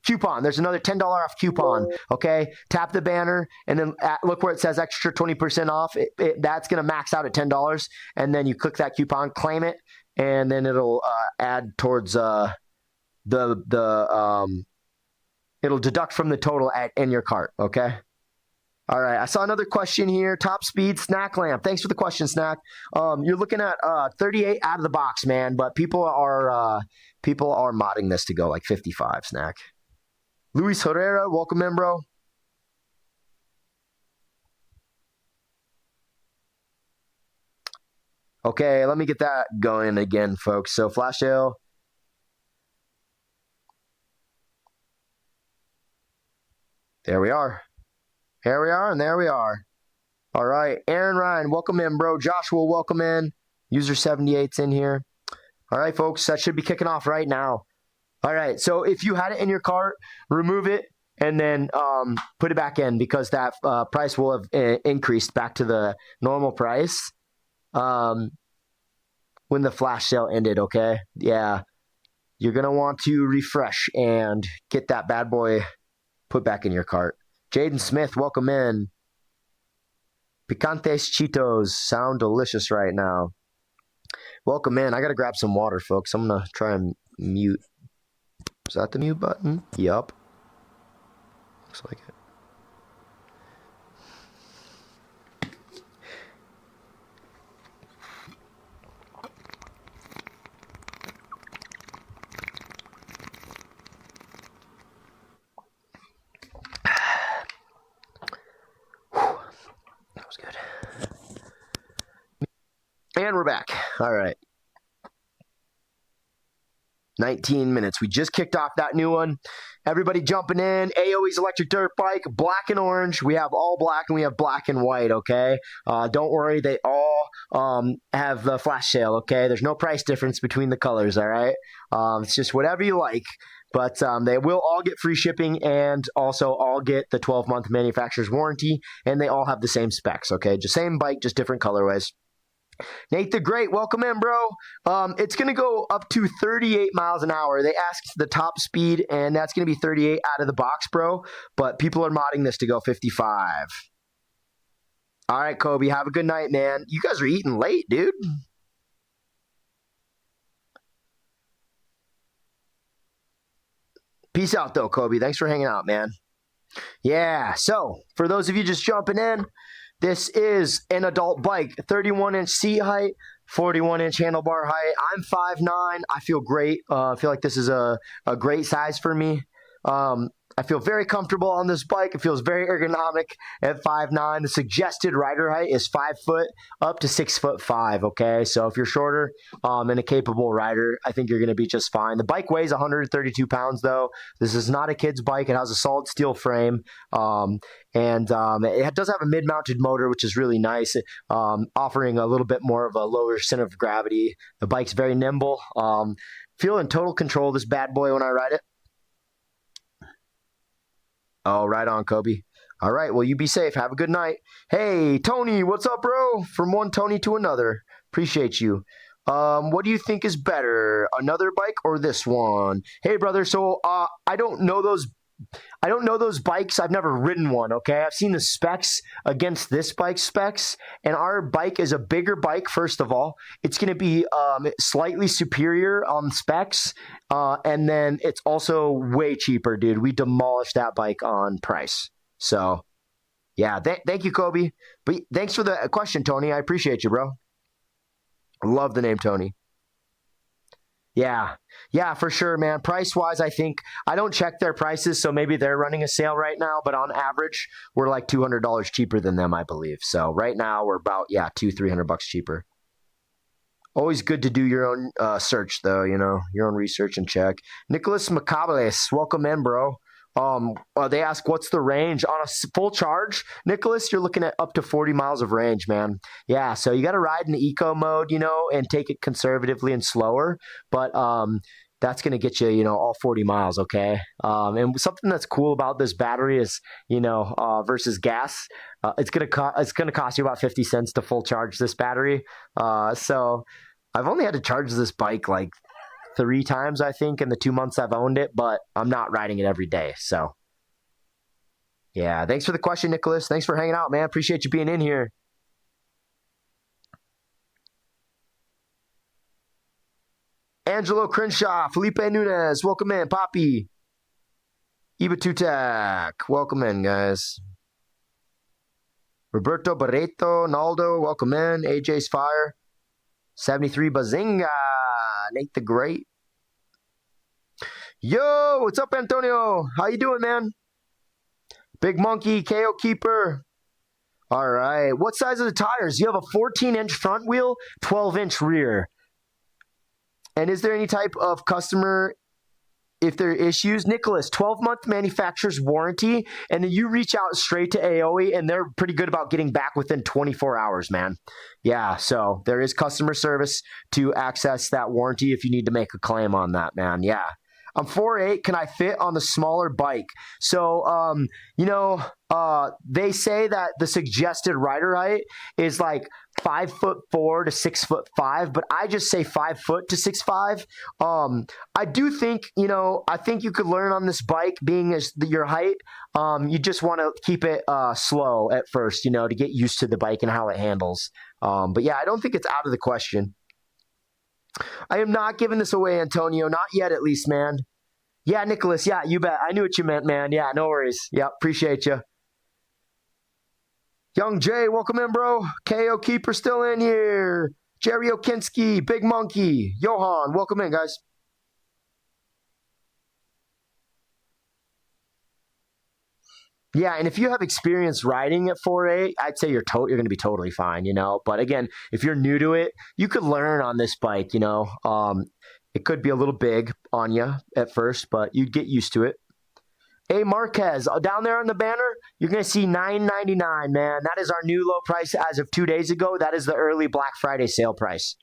coupon. There's another $10 off coupon, okay? Tap the banner, and then look where it says extra 20% off. That's going to max out at $10, and then you click that coupon, claim it, and then it'll add towards it'll deduct from the total in your cart, okay? All right, I saw another question here. Top speed snack lamp. Thanks for the question, Snack. You're looking at 38 out of the box, man, but people are modding this to go like 55, Snack. Luis Herrera, welcome in, bro. Okay, let me get that going again, folks. So flash sale. There we are. Here we are, and there we are. All right, Aaron Ryan, welcome in, bro. Joshua, welcome in. User 78's in here. All right, folks, that should be kicking off right now. All right, so if you had it in your cart, remove it and then put it back in, because that price will have increased back to the normal price when the flash sale ended, okay? Yeah, you're going to want to refresh and get that bad boy put back in your cart. Jaden Smith, welcome in. Picantes Cheetos sound delicious right now. Welcome in. I got to grab some water, folks. I'm going to try and mute. Is that the mute button? Yup. Looks like it. That was good. And we're back. All right. 19 minutes. We just kicked off that new one. Everybody jumping in. aoeei's electric dirt bike, black and orange. We have all black and we have black and white, okay? Don't worry. They all have the flash sale, okay? There's no price difference between the colors, all right? It's just whatever you like. But they will all get free shipping and also all get the 12-month manufacturer's warranty, and they all have the same specs, okay? Just same bike, just different colorways. Nate the Great, welcome in, bro. It's going to go up to 38 miles an hour. They asked the top speed, and that's going to be 38 out of the box, bro. But people are modding this to go 55. All right, Kobe, have a good night, man. You guys are eating late, dude. Peace out, though, Kobe. Thanks for hanging out, man. Yeah, so for those of you just jumping in, this is an adult bike, 31-inch seat height, 41-inch handlebar height. I'm 5'9". I feel great. I feel like this is a great size for me. I feel very comfortable on this bike. It feels very ergonomic at 5'9". The suggested rider height is 5 foot up to 6'5", okay? So if you're shorter and a capable rider, I think you're going to be just fine. The bike weighs 132 pounds, though. This is not a kid's bike. It has a solid steel frame, and it does have a mid-mounted motor, which is really nice, offering a little bit more of a lower center of gravity. The bike's very nimble. Feel in total control of this bad boy when I ride it. Oh, right on, Kobe. All right, well, you be safe. Have a good night. Hey, Tony, what's up, bro? From one Tony to another. Appreciate you. What do you think is better, another bike or this one? Hey, brother, so I don't know those I don't know those bikes. I've never ridden one, okay? I've seen the specs against this bike's specs, and our bike is a bigger bike, first of all. It's going to be slightly superior on specs, and then it's also way cheaper, dude. We demolished that bike on price. So, yeah, thank you, Kobe. But thanks for the question, Tony. I appreciate you, bro. I love the name Tony. Yeah, for sure, man. Price-wise, I think I don't check their prices, so maybe they're running a sale right now, but on average, we're like $200 cheaper than them, I believe. So right now, we're about, $200-300 cheaper. Always good to do your own search, though, your own research and check. Nicholas Macabeles, welcome in, bro. They ask, what's the range on a full charge? Nicholas, you're looking at up to 40 miles of range, man. Yeah, so you got to ride in eco mode, and take it conservatively and slower. But that's going to get you, all 40 miles, okay? And something that's cool about this battery is, versus gas, it's going to cost you about 50 cents to full charge this battery. So I've only had to charge this bike like 3 times, I think, in the 2 months I've owned it, but I'm not riding it every day. So, yeah, thanks for the question, Nicholas. Thanks for hanging out, man. Appreciate you being in here. Angelo Crenshaw, Felipe Nunez, welcome in. Poppy, Iba Tutak, welcome in, guys. Roberto Barreto, Naldo, welcome in. AJ's Fire, 73 Bazinga. Nate the Great. Yo, what's up, Antonio? How you doing, man? Big Monkey, KO Keeper. All right. What size are the tires? You have a 14-inch front wheel, 12-inch rear. And is there any type of customer, if there are issues? Nicholas, 12-month manufacturer's warranty, and then you reach out straight to aoeei, and they're pretty good about getting back within 24 hours, man. Yeah, so there is customer service to access that warranty if you need to make a claim on that, man. Yeah. I'm 4'8". Can I fit on the smaller bike? So, they say that the suggested rider height is like 5'4" to 6'5", but I just say 5 foot to 6'5". I do think, I think you could learn on this bike being as your height. You just want to keep it slow at first, to get used to the bike and how it handles. But yeah, I don't think it's out of the question. I am not giving this away, Antonio. Not yet, at least, man. Yeah, Nicholas. Yeah, you bet. I knew what you meant, man. Yeah, no worries. Yeah, appreciate you. Young Jay, welcome in, bro. KO Keeper still in here. Jerry Okinski, Big Monkey. Johan, welcome in, guys. Yeah, and if you have experience riding at 4'8", I'd say you're going to be totally fine, But again, if you're new to it, you could learn on this bike, It could be a little big on you at first, but you'd get used to it. Hey, Marquez, down there on the banner, you're going to see $9.99, man. That is our new low price as of 2 days ago. That is the early Black Friday sale price.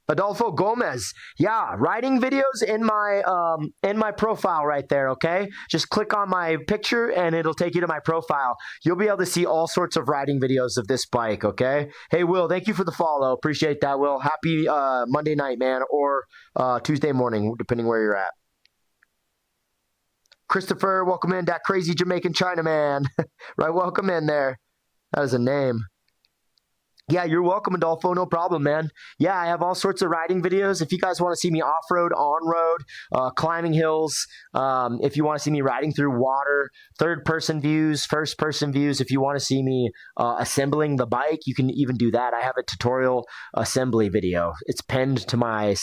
Adolfo Gomez. Yeah, riding videos in my profile right there, okay? Just click on my picture and it'll take you to my profile. You'll be able to see all sorts of riding videos of this bike, okay? Hey, Will, thank you for the follow. Appreciate that, Will. Happy Monday night, man, or Tuesday morning, depending where you're at. Christopher, welcome in. That crazy Jamaican Chinaman. Right, welcome in there. That is a name. Yeah, you're welcome, Adolfo. No problem, man. Yeah, I have all sorts of riding videos. If you guys want to see me off-road, on-road, climbing hills, if you want to see me riding through water, third-person views, first-person views, if you want to see me assembling the bike, you can even do that. I have a tutorial assembly video. It's pinned to my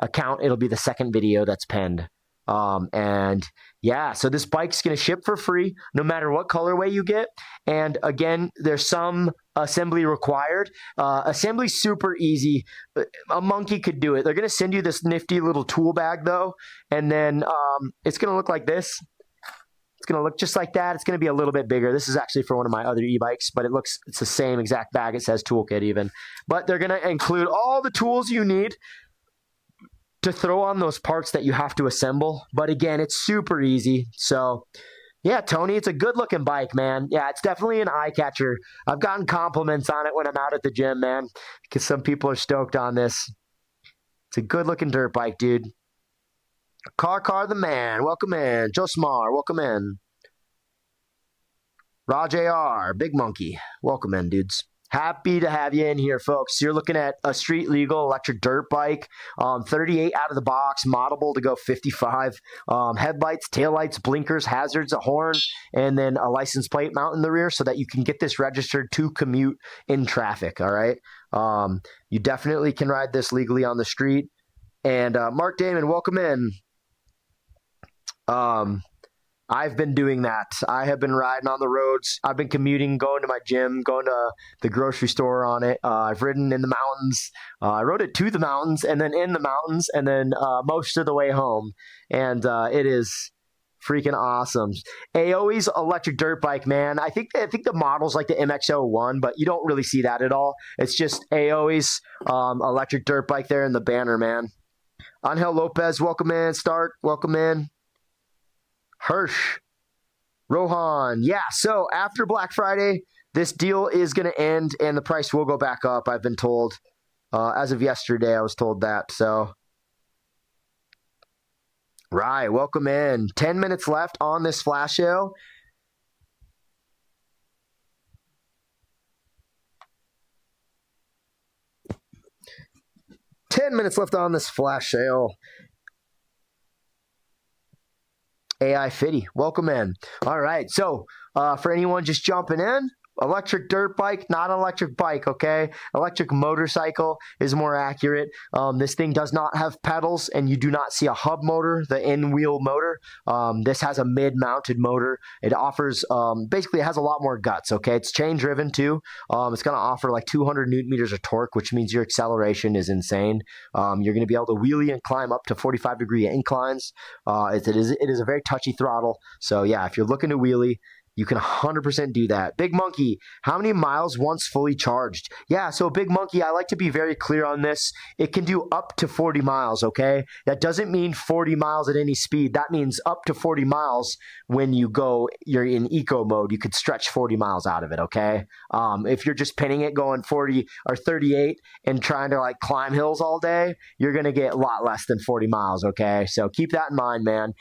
account. It'll be the second video that's pinned. And yeah, so this bike's going to ship for free no matter what colorway you get. And again, there's some assembly required. Assembly's super easy. A monkey could do it. They're going to send you this nifty little tool bag though. And then it's going to look like this. It's going to look just like that. It's going to be a little bit bigger. This is actually for one of my other e-bikes, but it's the same exact bag. It says toolkit even. But they're going to include all the tools you need to throw on those parts that you have to assemble. But again, it's super easy. So Yeah, Tony, it's a good-looking bike, man. Yeah, it's definitely an eye catcher. I've gotten compliments on it when I'm out at the gym, man, because some people are stoked on this. It's a good-looking dirt bike, dude. Car the man, welcome in. Josmar, welcome in. Raj AR, Big Monkey, welcome in, dudes. Happy to have you in here, folks. You're looking at a street legal electric dirt bike, 38 out of the box, moddable to go 55. Headlights, taillights, blinkers, hazards, a horn, and then a license plate mount in the rear so that you can get this registered to commute in traffic. All right. You definitely can ride this legally on the street. And Mark Damon, welcome in. I've been doing that. I have been riding on the roads. I've been commuting, going to my gym, going to the grocery store on it. I've ridden in the mountains. I rode it to the mountains and then in the mountains and then most of the way home. And it is freaking awesome. aoei's electric dirt bike, man. I think the model's like the MX-01, but you don't really see that at all. It's just aoei's electric dirt bike there in the banner, man. Angel Lopez, welcome in. Stark, welcome in. Hirsch, Rohan. Yeah, so after Black Friday, this deal is going to end and the price will go back up, I've been told. As of yesterday, I was told that. So, right, welcome in. 10 minutes left on this flash sale. AI Fitty, welcome in. All right, so for anyone just jumping in, electric dirt bike, not an electric bike, okay? Electric motorcycle is more accurate. This thing does not have pedals, and you do not see a hub motor, the in-wheel motor. This has a mid-mounted motor. It offers, basically, it has a lot more guts, okay? It's chain-driven, too. It's going to offer like 200 newton meters of torque, which means your acceleration is insane. You're going to be able to wheelie and climb up to 45-degree inclines. It is a very touchy throttle. So, yeah, if you're looking to wheelie, you can 100% do that. Big Monkey, how many miles once fully charged? Yeah, so Big Monkey, I like to be very clear on this. It can do up to 40 miles, okay? That doesn't mean 40 miles at any speed. That means up to 40 miles when you're in eco mode. You could stretch 40 miles out of it, okay? If you're just pinning it going 40 or 38 and trying to like climb hills all day, you're going to get a lot less than 40 miles, okay? So keep that in mind, man.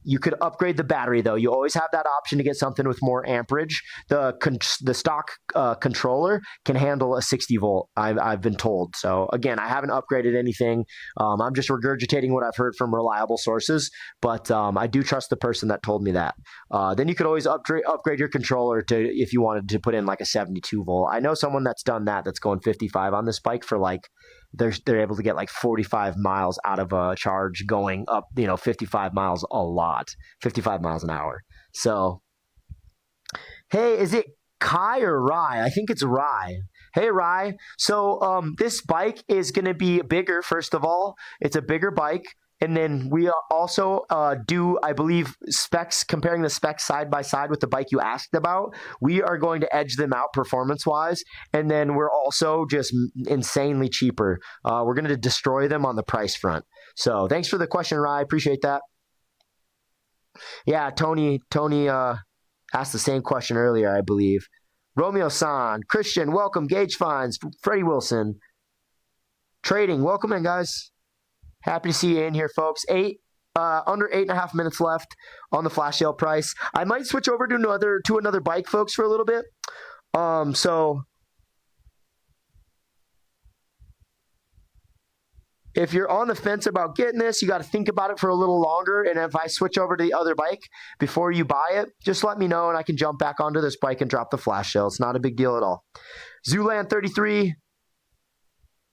You could upgrade the battery, though. You always have that option to get something with more amperage. The stock controller can handle a 60 volt, I've been told. So, again, I haven't upgraded anything. I'm just regurgitating what I've heard from reliable sources, but I do trust the person that told me that. Then you could always upgrade your controller to if you wanted to put in like a 72 volt. I know someone that's done that, that's going 55 on this bike for like, they're able to get like 45 miles out of a charge going up, 55 miles a lot, 55 miles an hour. So, hey, is it Kai or Rye? I think it's Rye. Hey, Rye. So this bike is going to be bigger, first of all. It's a bigger bike. And then we also do, I believe, specs, comparing the specs side by side with the bike you asked about. We are going to edge them out performance-wise. And then we're also just insanely cheaper. We're going to destroy them on the price front. So thanks for the question, Rye. Appreciate that. Yeah, Tony asked the same question earlier, I believe. Romeo-san, Christian, welcome. Gage Fines, Freddie Wilson. Trading, welcome in, guys. Happy to see you in here, folks. Under 8.5 minutes left on the flash sale price. I might switch over to another bike, folks, for a little bit. So if you're on the fence about getting this, you got to think about it for a little longer. And if I switch over to the other bike before you buy it, just let me know and I can jump back onto this bike and drop the flash sale. It's not a big deal at all. Zooland 33.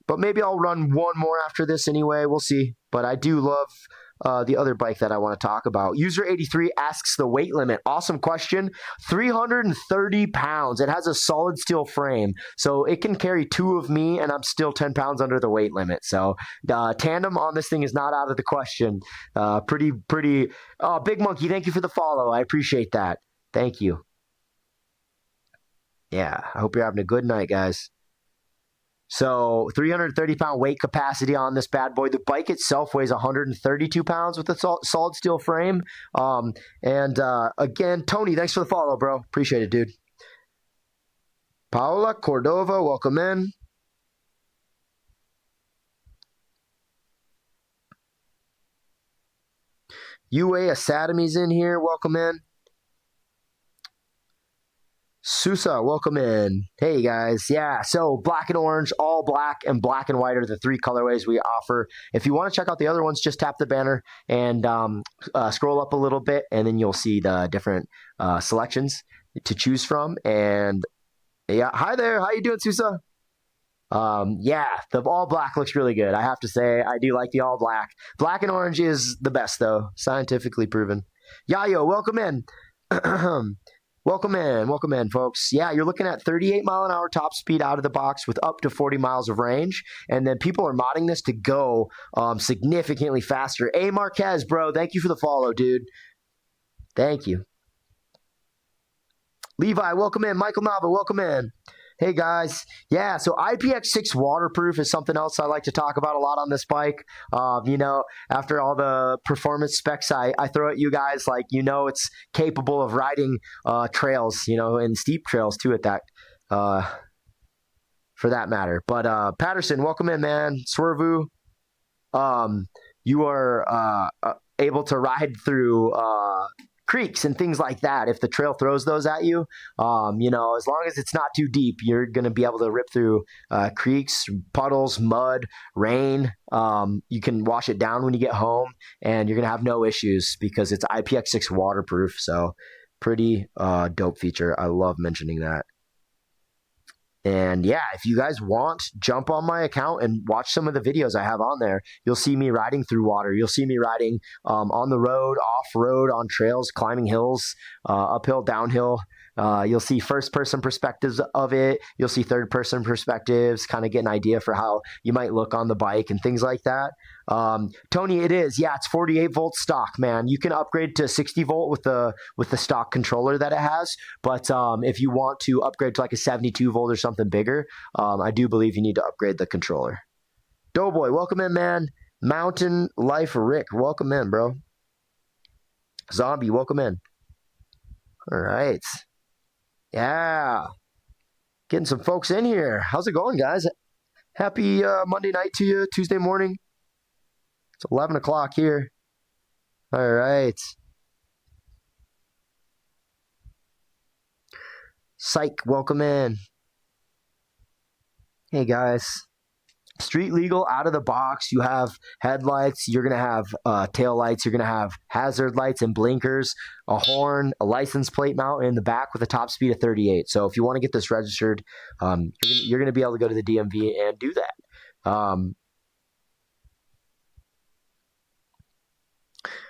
But maybe I'll run one more after this anyway. We'll see. But I do love the other bike that I want to talk about. User 83 asks the weight limit. Awesome question. 330 pounds. It has a solid steel frame. So it can carry two of me, and I'm still 10 pounds under the weight limit. So tandem on this thing is not out of the question. Pretty. Oh, Big Monkey, thank you for the follow. I appreciate that. Thank you. Yeah, I hope you're having a good night, guys. So 330-pound weight capacity on this bad boy. The bike itself weighs 132 pounds with a solid steel frame. Again, Tony, thanks for the follow, bro. Appreciate it, dude. Paola Cordova, welcome in. UA Academy's in here. Welcome in. Susa, welcome in. Hey, guys. Yeah, so black and orange, all black, and black and white are the 3 colorways we offer. If you want to check out the other ones, just tap the banner and scroll up a little bit, and then you'll see the different selections to choose from. And yeah, hi there. How you doing, Susa? Yeah, the all black looks really good. I have to say, I do like the all black. Black and orange is the best, though, scientifically proven. Yayo, welcome in. Welcome in, folks. Yeah, you're looking at 38-mile-an-hour top speed out of the box with up to 40 miles of range. And then people are modding this to go significantly faster. A Marquez, bro, thank you for the follow, dude. Thank you. Levi, welcome in. Michael Nava, welcome in. Hey, guys. Yeah, so IPX6 waterproof is something else I like to talk about a lot on this bike. You know, after all the performance specs I throw at you guys, like, you know, it's capable of riding trails, you know, and steep trails, too, at that, for that matter. But Patterson, welcome in, man. Swervu, you are able to ride through creeks and things like that. If the trail throws those at you, you know, as long as it's not too deep, you're going to be able to rip through creeks, puddles, mud, rain. You can wash it down when you get home, and you're going to have no issues because it's IPX6 waterproof. So pretty dope feature. I love mentioning that. And yeah, if you guys want, jump on my account and watch some of the videos I have on there. You'll see me riding through water. You'll see me riding on the road, off-road, on trails, climbing hills, uphill, downhill. You'll see first-person perspectives of it. You'll see third-person perspectives, kind of get an idea for how you might look on the bike and things like that. Tony, it is. Yeah, it's 48-volt stock, man. You can upgrade to 60-volt with the stock controller that it has. But if you want to upgrade to like a 72-volt or something bigger, I do believe you need to upgrade the controller. Doughboy, welcome in, man. Mountain Life Rick, welcome in, bro. Zombie, welcome in. All right. Yeah. Getting some folks in here. How's it going, guys? Happy Monday night to you, Tuesday morning. It's 11 o'clock here. All right. Psych, welcome in. Hey, guys. Street legal, out of the box. You have headlights. You're going to have tail lights. You're going to have hazard lights and blinkers, a horn, a license plate mount in the back with a top speed of 38. So if you want to get this registered, you're going to be able to go to the DMV and do that.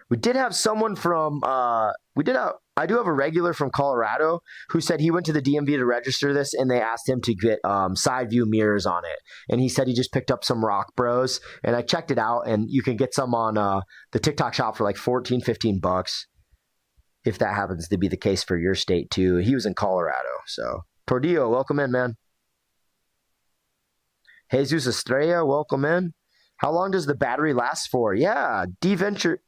We did have someone from, I do have a regular from Colorado who said he went to the DMV to register this, and they asked him to get side view mirrors on it. And he said he just picked up some Rock Bros, and I checked it out, and you can get some on the TikTok shop for like $14-15 if that happens to be the case for your state too. He was in Colorado. So Tordillo, welcome in, man. Jesus Estrella, welcome in. How long does the battery last for? Yeah, D-Ventures?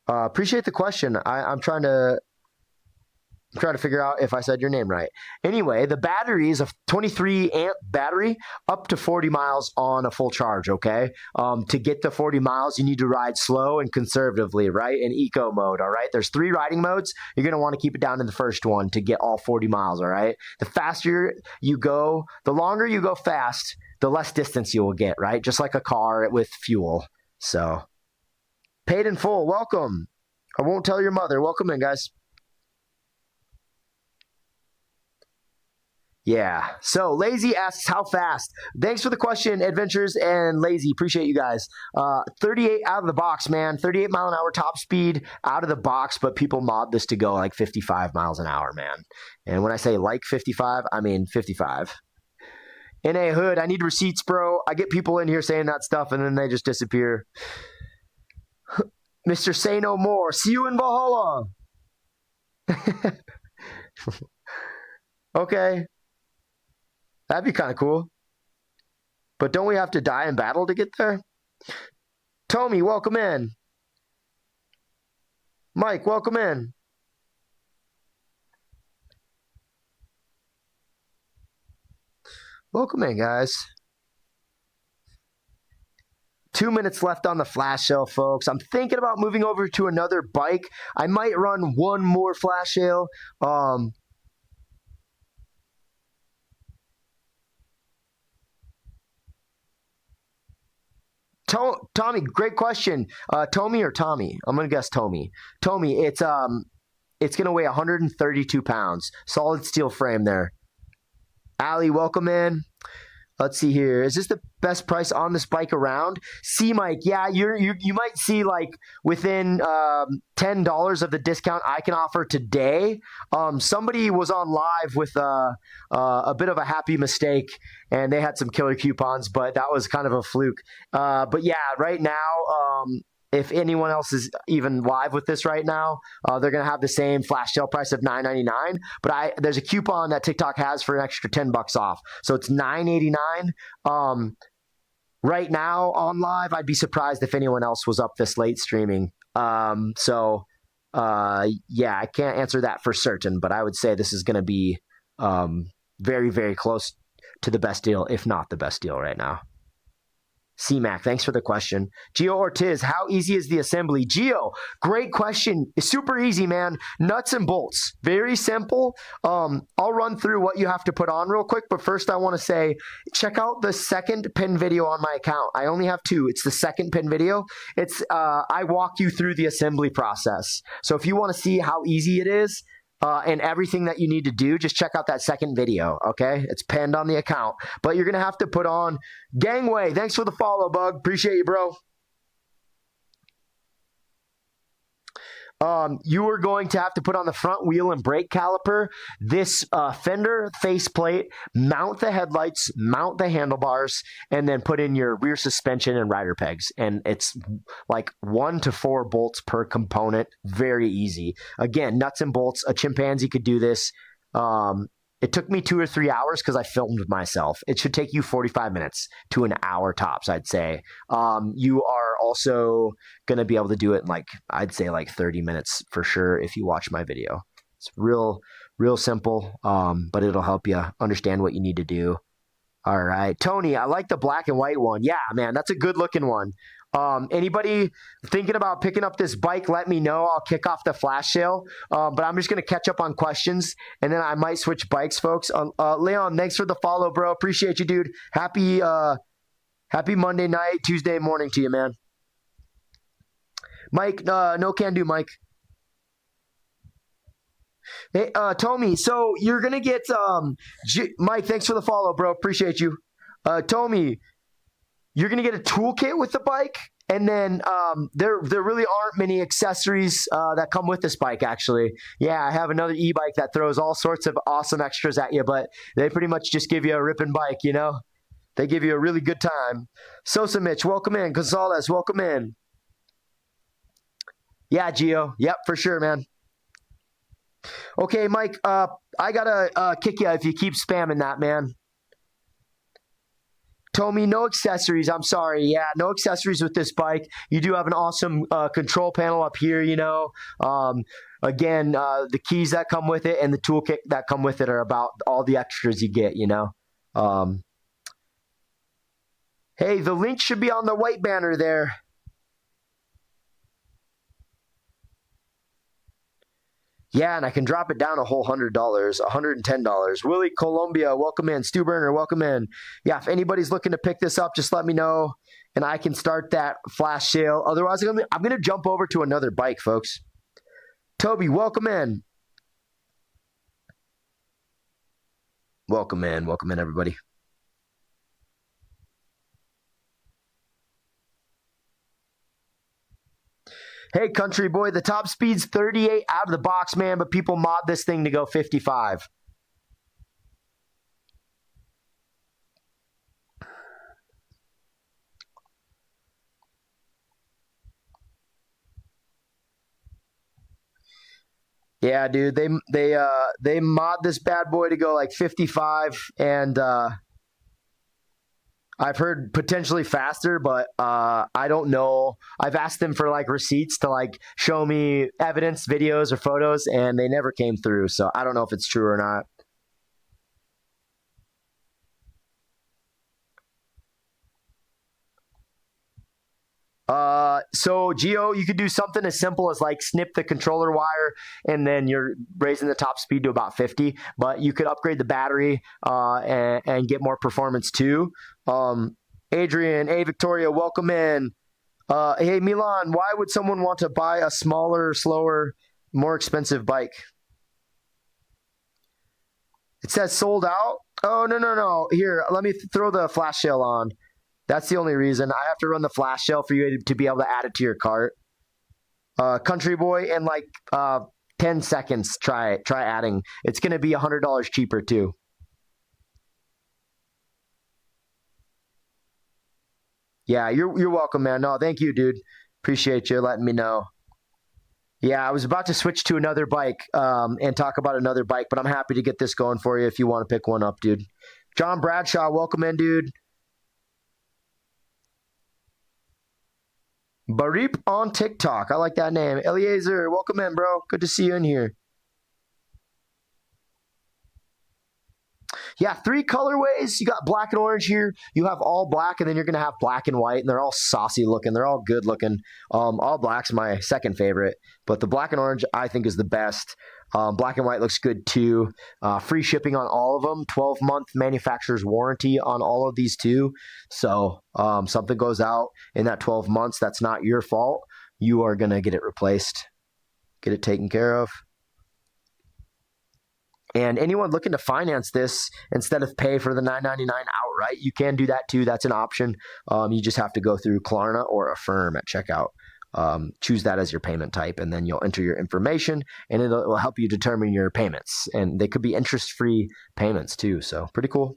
Appreciate the question. I'm trying to figure out if I said your name right. Anyway, the battery is a 23 amp battery up to 40 miles on a full charge, okay? To get the 40 miles, you need to ride slow and conservatively, right? In eco mode, all right? There's 3 riding modes. You're going to want to keep it down to the first one to get all 40 miles, all right? The faster you go, the longer you go fast, the less distance you will get, right? Just like a car with fuel. So, paid in full, welcome. I won't tell your mother. Welcome in, guys. Yeah. So Lazy asks how fast. Thanks for the question, Adventures and Lazy. Appreciate you guys. 38 out of the box, man. 38 mile an hour top speed out of the box, but people mod this to go like 55 miles an hour, man. And when I say like 55, I mean 55. NA Hood, I need receipts, bro. I get people in here saying that stuff and then they just disappear. Mr. Say No More. See you in Valhalla. Okay. That'd be kind of cool. But don't we have to die in battle to get there? Tommy, welcome in. Mike, welcome in. Welcome in, guys. 2 minutes left on the flash sale, folks. I'm thinking about moving over to another bike. I might run one more flash sale. Tommy, great question. Tommy or Tommy? I'm gonna guess Tommy. Tommy, it's gonna weigh 132 pounds. Solid steel frame there. Ali, welcome in. Let's see here. Is this the best price on this bike around? See, Mike, yeah, you might see like within $10 of the discount I can offer today. Somebody was on live with a bit of a happy mistake, and they had some killer coupons, but that was kind of a fluke. But yeah, right now, if anyone else is even live with this right now, they're going to have the same flash sale price of $9.99. But there's a coupon that TikTok has for an extra $10 off. So it's $9.89. Right now on live, I'd be surprised if anyone else was up this late streaming. Yeah, I can't answer that for certain, but I would say this is going to be very, very close to the best deal, if not the best deal right now. C-Mac, thanks for the question. Gio Ortiz, how easy is the assembly? Gio, great question. It's super easy, man. Nuts and bolts. Very simple. I'll run through what you have to put on real quick, but first I want to say, check out the second pin video on my account. I only have two. It's the second pin video. It's I walk you through the assembly process. So if you want to see how easy it is, and everything that you need to do, just check out that second video, okay? It's pinned on the account. But you're going to have to put on Gangway. Thanks for the follow, Bug. Appreciate you, bro. You are going to have to put on the front wheel and brake caliper, this fender faceplate, mount the headlights, mount the handlebars, and then put in your rear suspension and rider pegs. And it's like 1 to 4 bolts per component. Very easy. Again, nuts and bolts. A chimpanzee could do this. It took me 2 or 3 hours because I filmed myself. It should take you 45 minutes to an hour tops, I'd say. You are also going to be able to do it in I'd say 30 minutes for sure if you watch my video. It's real simple, but it'll help you understand what you need to do. All right. Tony, I like the black and white one. Yeah, man, that's a good looking one. Anybody thinking about picking up this bike, let me know. I'll kick off the flash sale. But I'm just going to catch up on questions, and then I might switch bikes, folks. Leon, thanks for the follow, bro. Appreciate you, dude. Happy Monday night, Tuesday morning to you, man. Mike, no can do, Mike. Hey, Tommy, so you're going to get, Mike, thanks for the follow, bro. Appreciate you. Tommy, you're going to get a toolkit with the bike, and then there really aren't many accessories that come with this bike, actually. Yeah, I have another e-bike that throws all sorts of awesome extras at you, but they pretty much just give you a ripping bike, you know? They give you a really good time. Sosa Mitch, welcome in. Gonzalez, welcome in. Yeah, Gio. Yep, for sure, man. Okay, Mike, I got to kick you if you keep spamming that, man. Tommy, no accessories. I'm sorry. Yeah, no accessories with this bike. You do have an awesome control panel up here, you know. Again, the keys that come with it and the toolkit that come with it are about all the extras you get, you know. Hey, the link should be on the white banner there. Yeah, and I can drop it down a whole $100, $110. Willie Colombia, welcome in. Stu Burner, welcome in. Yeah, if anybody's looking to pick this up, just let me know, and I can start that flash sale. Otherwise, I'm gonna jump over to another bike, folks. Toby, welcome in. Welcome in, everybody. Hey, country boy, the top speed's 38 out of the box, man, but people mod this thing to go 55. Yeah, dude. They mod this bad boy to go like 55, and I've heard potentially faster, but I don't know. I've asked them for like receipts to like show me evidence, videos, or photos, and they never came through. So I don't know if it's true or not. So Geo, you could do something as simple as like snip the controller wire and then you're raising the top speed to about 50, but you could upgrade the battery and get more performance too. Adrian, hey Victoria, welcome in. Hey Milan, why would someone want to buy a smaller, slower, more expensive bike? It says sold out. Oh, no. Here, let me throw the flash sale on. That's the only reason. I have to run the flash sale for you to be able to add it to your cart. Country boy, in like 10 seconds, try adding. It's going to be $100 cheaper too. Yeah, you're welcome, man. No, thank you, dude. Appreciate you letting me know. Yeah, I was about to switch to another bike and talk about another bike, but I'm happy to get this going for you if you want to pick one up, dude. John Bradshaw, welcome in, dude. Barip on TikTok. I like that name. Eliezer, welcome in, bro. Good to see you in here. Yeah, 3 colorways. You got black and orange here. You have all black, and then you're going to have black and white, and they're all saucy looking. They're all good looking. All black's my second favorite, but the black and orange I think is the best. Black and white looks good too. Free shipping on all of them. 12-month manufacturer's warranty on all of these too. So something goes out in that 12 months, that's not your fault. You are going to get it replaced, get it taken care of. And anyone looking to finance this instead of pay for the $9.99 outright, you can do that too. That's an option. You just have to go through Klarna or Affirm at checkout. Choose that as your payment type, and then you'll enter your information, and it will help you determine your payments. And they could be interest-free payments too. So pretty cool.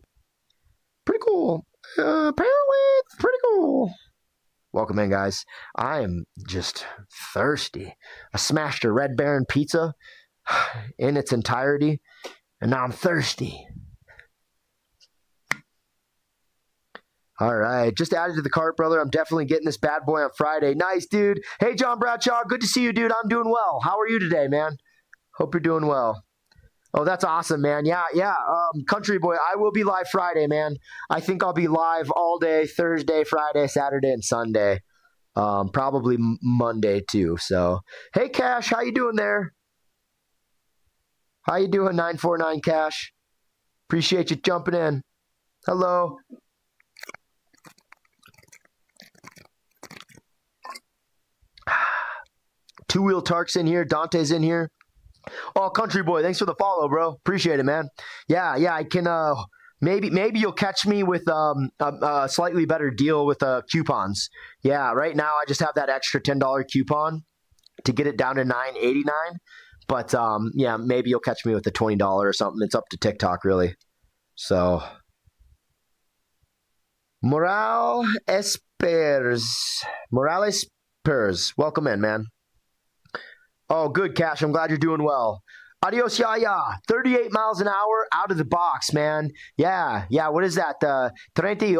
Pretty cool. Apparently, it's pretty cool. Welcome in, guys. I am just thirsty. I smashed a Red Baron pizza in its entirety, and now I'm thirsty. All right, just added to the cart, brother. I'm definitely getting this bad boy on Friday. Nice, dude. Hey, John Bradshaw, good to see you, dude. I'm doing well. How are you today, man? Hope you're doing well. Oh, that's awesome, man. Yeah. Country boy, I will be live Friday, man. I think I'll be live all day, Thursday, Friday, Saturday, and Sunday. Probably Monday too. So, hey, Cash, how you doing there? How you doing, 949 Cash? Appreciate you jumping in. Hello. Two Wheel Tark's in here. Dante's in here. Oh, Country Boy, thanks for the follow, bro. Appreciate it, man. Yeah, I can. Maybe you'll catch me with a slightly better deal with coupons. Yeah, right now I just have that extra $10 coupon to get it down to $9.89. But yeah, maybe you'll catch me with the $20 or something. It's up to TikTok, really. So, Morales Pers, welcome in, man. Oh, good, Cash. I'm glad you're doing well. Adios, Yaya. 38 miles an hour out of the box, man. Yeah. What is that? 38?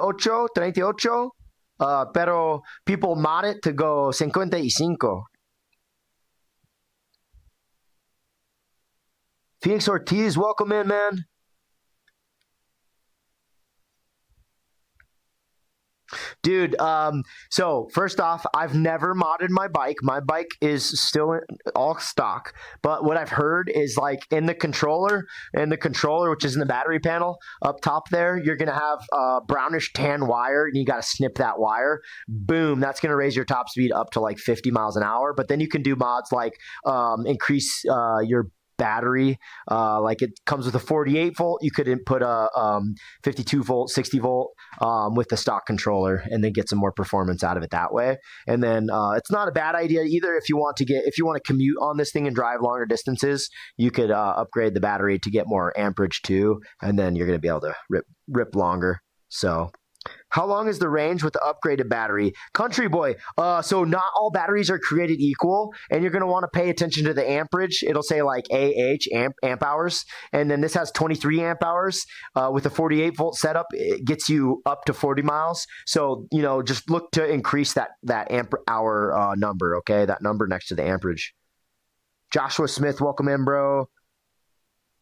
Pero people mod it to go 55. Phoenix Ortiz, welcome in, man. Dude, so first off, I've never modded my bike. My bike is still all stock. But what I've heard is like in the controller, which is in the battery panel up top there, you're going to have brownish tan wire, and you got to snip that wire. Boom, that's going to raise your top speed up to like 50 miles an hour. But then you can do mods like increase your battery, like it comes with a 48 volt. You could input a 52 volt, 60 volt with the stock controller, and then get some more performance out of it that way. And then it's not a bad idea either if you want to commute on this thing and drive longer distances. You could upgrade the battery to get more amperage too, and then you're going to be able to rip longer. So How long is the range with the upgraded battery? Country boy, so not all batteries are created equal, and you're going to want to pay attention to the amperage. It'll say like amp hours, and then this has 23 amp hours. With a 48 volt setup, it gets you up to 40 miles. So, you know, just look to increase that amp hour number, okay? That number next to the amperage. Joshua Smith, welcome in, bro.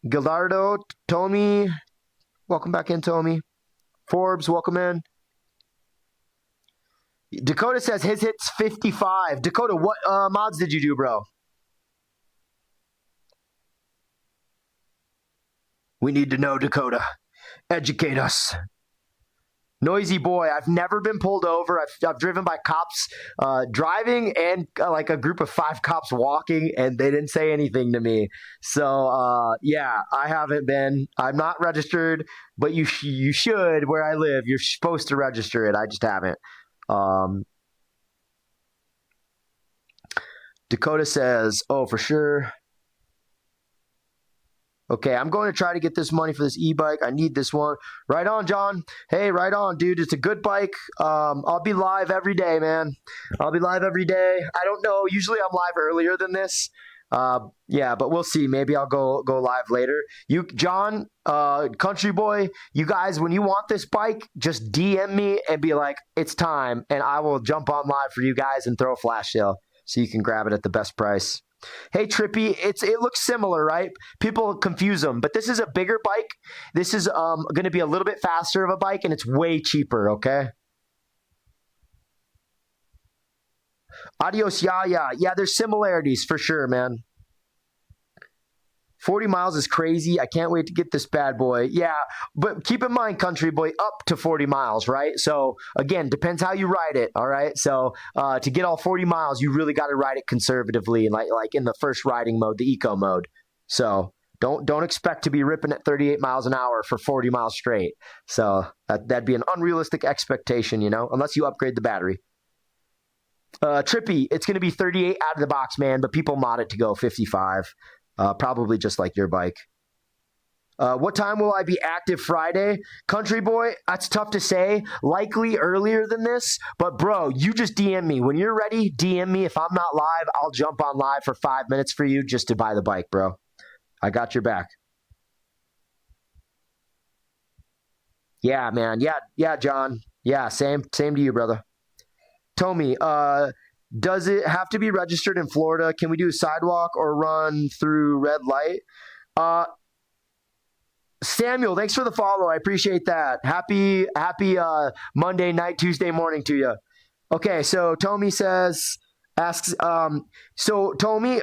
Gildardo, Tommy, welcome back in, Tommy. Forbes, welcome in. Dakota says his hit's 55. Dakota, what mods did you do, bro? We need to know, Dakota. Educate us. Noisy boy, I've never been pulled over. I've driven by cops driving and like a group of 5 cops walking, and they didn't say anything to me. So, yeah, I haven't been. I'm not registered, but you should where I live. You're supposed to register it. I just haven't. Dakota says, oh, for sure. Okay, I'm going to try to get this money for this e-bike. I need this one. Right on, John. Hey, right on, dude. It's a good bike. I'll be live every day, man. I'll be live every day. I don't know. Usually I'm live earlier than this. Yeah, but we'll see. Maybe I'll go live later. You, John, Country Boy, you guys, when you want this bike, just DM me and be like, it's time. And I will jump on live for you guys and throw a flash sale so you can grab it at the best price. Hey, Trippy, it looks similar, right? People confuse them, but this is a bigger bike. This is going to be a little bit faster of a bike, and it's way cheaper, okay? Adios, yeah. Yeah, there's similarities for sure, man. 40 miles is crazy. I can't wait to get this bad boy. Yeah, but keep in mind, Country Boy, up to 40 miles, right? So, again, depends how you ride it, all right? So, to get all 40 miles, you really got to ride it conservatively, like in the first riding mode, the eco mode. So, don't expect to be ripping at 38 miles an hour for 40 miles straight. So, that'd be an unrealistic expectation, you know, unless you upgrade the battery. Trippy, it's going to be 38 out of the box, man, but people mod it to go 55. Probably just like your bike. What time will I be active Friday? Country Boy, that's tough to say. Likely earlier than this. But, bro, you just DM me. When you're ready, DM me. If I'm not live, I'll jump on live for 5 minutes for you just to buy the bike, bro. I got your back. Yeah, man. Yeah, John. Yeah, same to you, brother. Tommy, does it have to be registered in Florida? Can we do a sidewalk or run through red light? Samuel, thanks for the follow. I appreciate that. Happy Monday night, Tuesday morning to you. Okay, so Tommy asks, Tommy,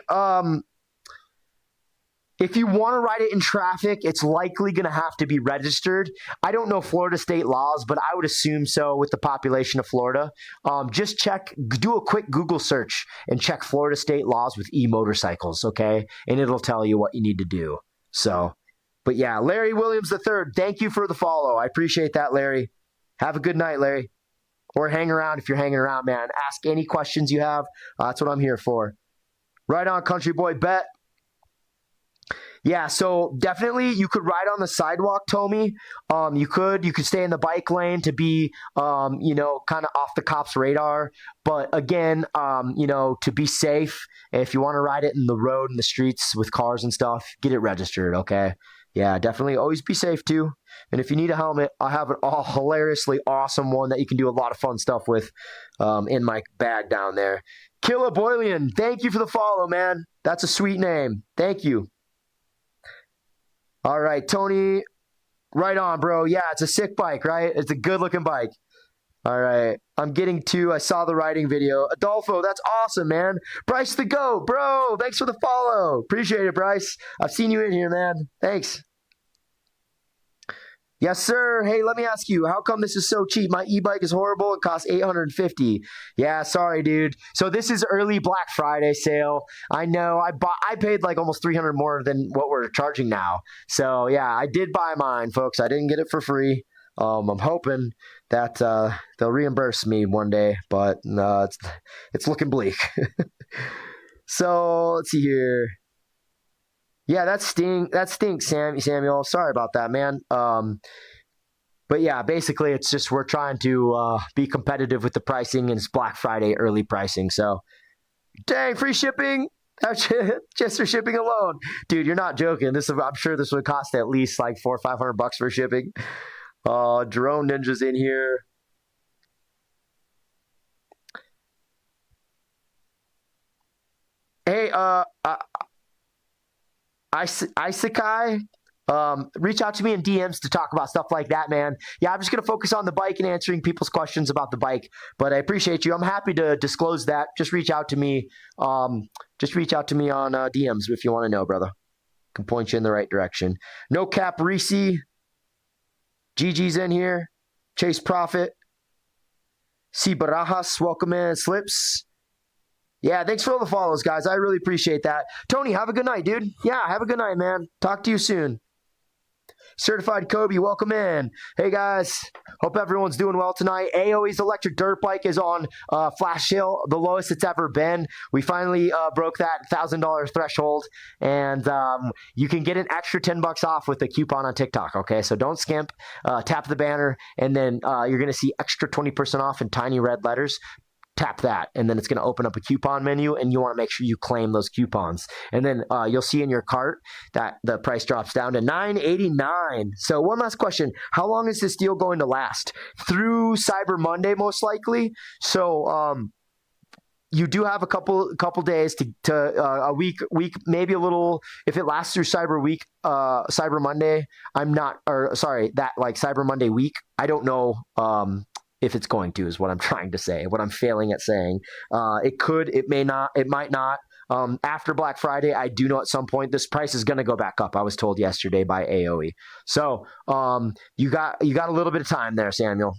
if you want to ride it in traffic, it's likely going to have to be registered. I don't know Florida state laws, but I would assume so with the population of Florida. Just do a quick Google search and check Florida state laws with e-motorcycles, okay? And it'll tell you what you need to do. So, but yeah, Larry Williams III, thank you for the follow. I appreciate that, Larry. Have a good night, Larry. Or hang around if you're hanging around, man. Ask any questions you have. That's what I'm here for. Right on, Country Boy, bet. Yeah, so definitely you could ride on the sidewalk, Tommy. You could stay in the bike lane to be, kind of off the cops' radar. But again, to be safe, if you want to ride it in the road and the streets with cars and stuff, get it registered, okay? Yeah, definitely always be safe too. And if you need a helmet, I have an hilariously awesome one that you can do a lot of fun stuff with in my bag down there. Killa Boylian, thank you for the follow, man. That's a sweet name. Thank you. All right, Tony, right on, bro. Yeah, it's a sick bike, right? It's a good-looking bike. All right, I saw the riding video. Adolfo, that's awesome, man. Bryce the GOAT, bro, thanks for the follow. Appreciate it, Bryce. I've seen you in here, man. Thanks. Yes, sir. Hey, let me ask you, how come this is so cheap? My e-bike is horrible. It costs $850. Yeah, sorry, dude. So this is early Black Friday sale. I know. I paid like almost $300 more than what we're charging now. So yeah, I did buy mine, folks. I didn't get it for free. I'm hoping that they'll reimburse me one day, but it's looking bleak. So let's see here. Yeah, that stinks, Samuel. Sorry about that, man. But yeah, basically it's just we're trying to be competitive with the pricing, and it's Black Friday early pricing. So dang, free shipping. Just for shipping alone, dude. You're not joking. I'm sure this would cost at least like $400 or $500 for shipping. Drone Ninja's in here. Hey, Isakai, reach out to me in DMs to talk about stuff like that, man. Yeah, I'm just going to focus on the bike and answering people's questions about the bike, but I appreciate you. I'm happy to disclose that. Just reach out to me. Just reach out to me on DMs if you want to know, brother. Can point you in the right direction. No Cap Reese. Gigi's in here. Chase Profit. C. Barajas, welcome in. Slips. Yeah, thanks for all the follows, guys. I really appreciate that. Tony, have a good night, dude. Yeah, have a good night, man. Talk to you soon. Certified Kobe, welcome in. Hey, guys. Hope everyone's doing well tonight. aoeei's electric dirt bike is on flash sale, the lowest it's ever been. We finally broke that $1,000 threshold, and you can get an extra $10 off with a coupon on TikTok, okay? So don't skimp. Tap the banner, and then you're going to see extra 20% off in tiny red letters. Tap that, and then it's going to open up a coupon menu, and you want to make sure you claim those coupons. And then you'll see in your cart that the price drops down to $9.89. So one last question. How long is this deal going to last? Through Cyber Monday, most likely. So you do have a couple days to a week, maybe a little. If it lasts through Cyber Monday, that like Cyber Monday week, I don't know if it's going to, is what I'm trying to say, what I'm failing at saying. It could, it may not, it might not. After Black Friday, I do know at some point this price is going to go back up. I was told yesterday by aoeei. So you got a little bit of time there, Samuel.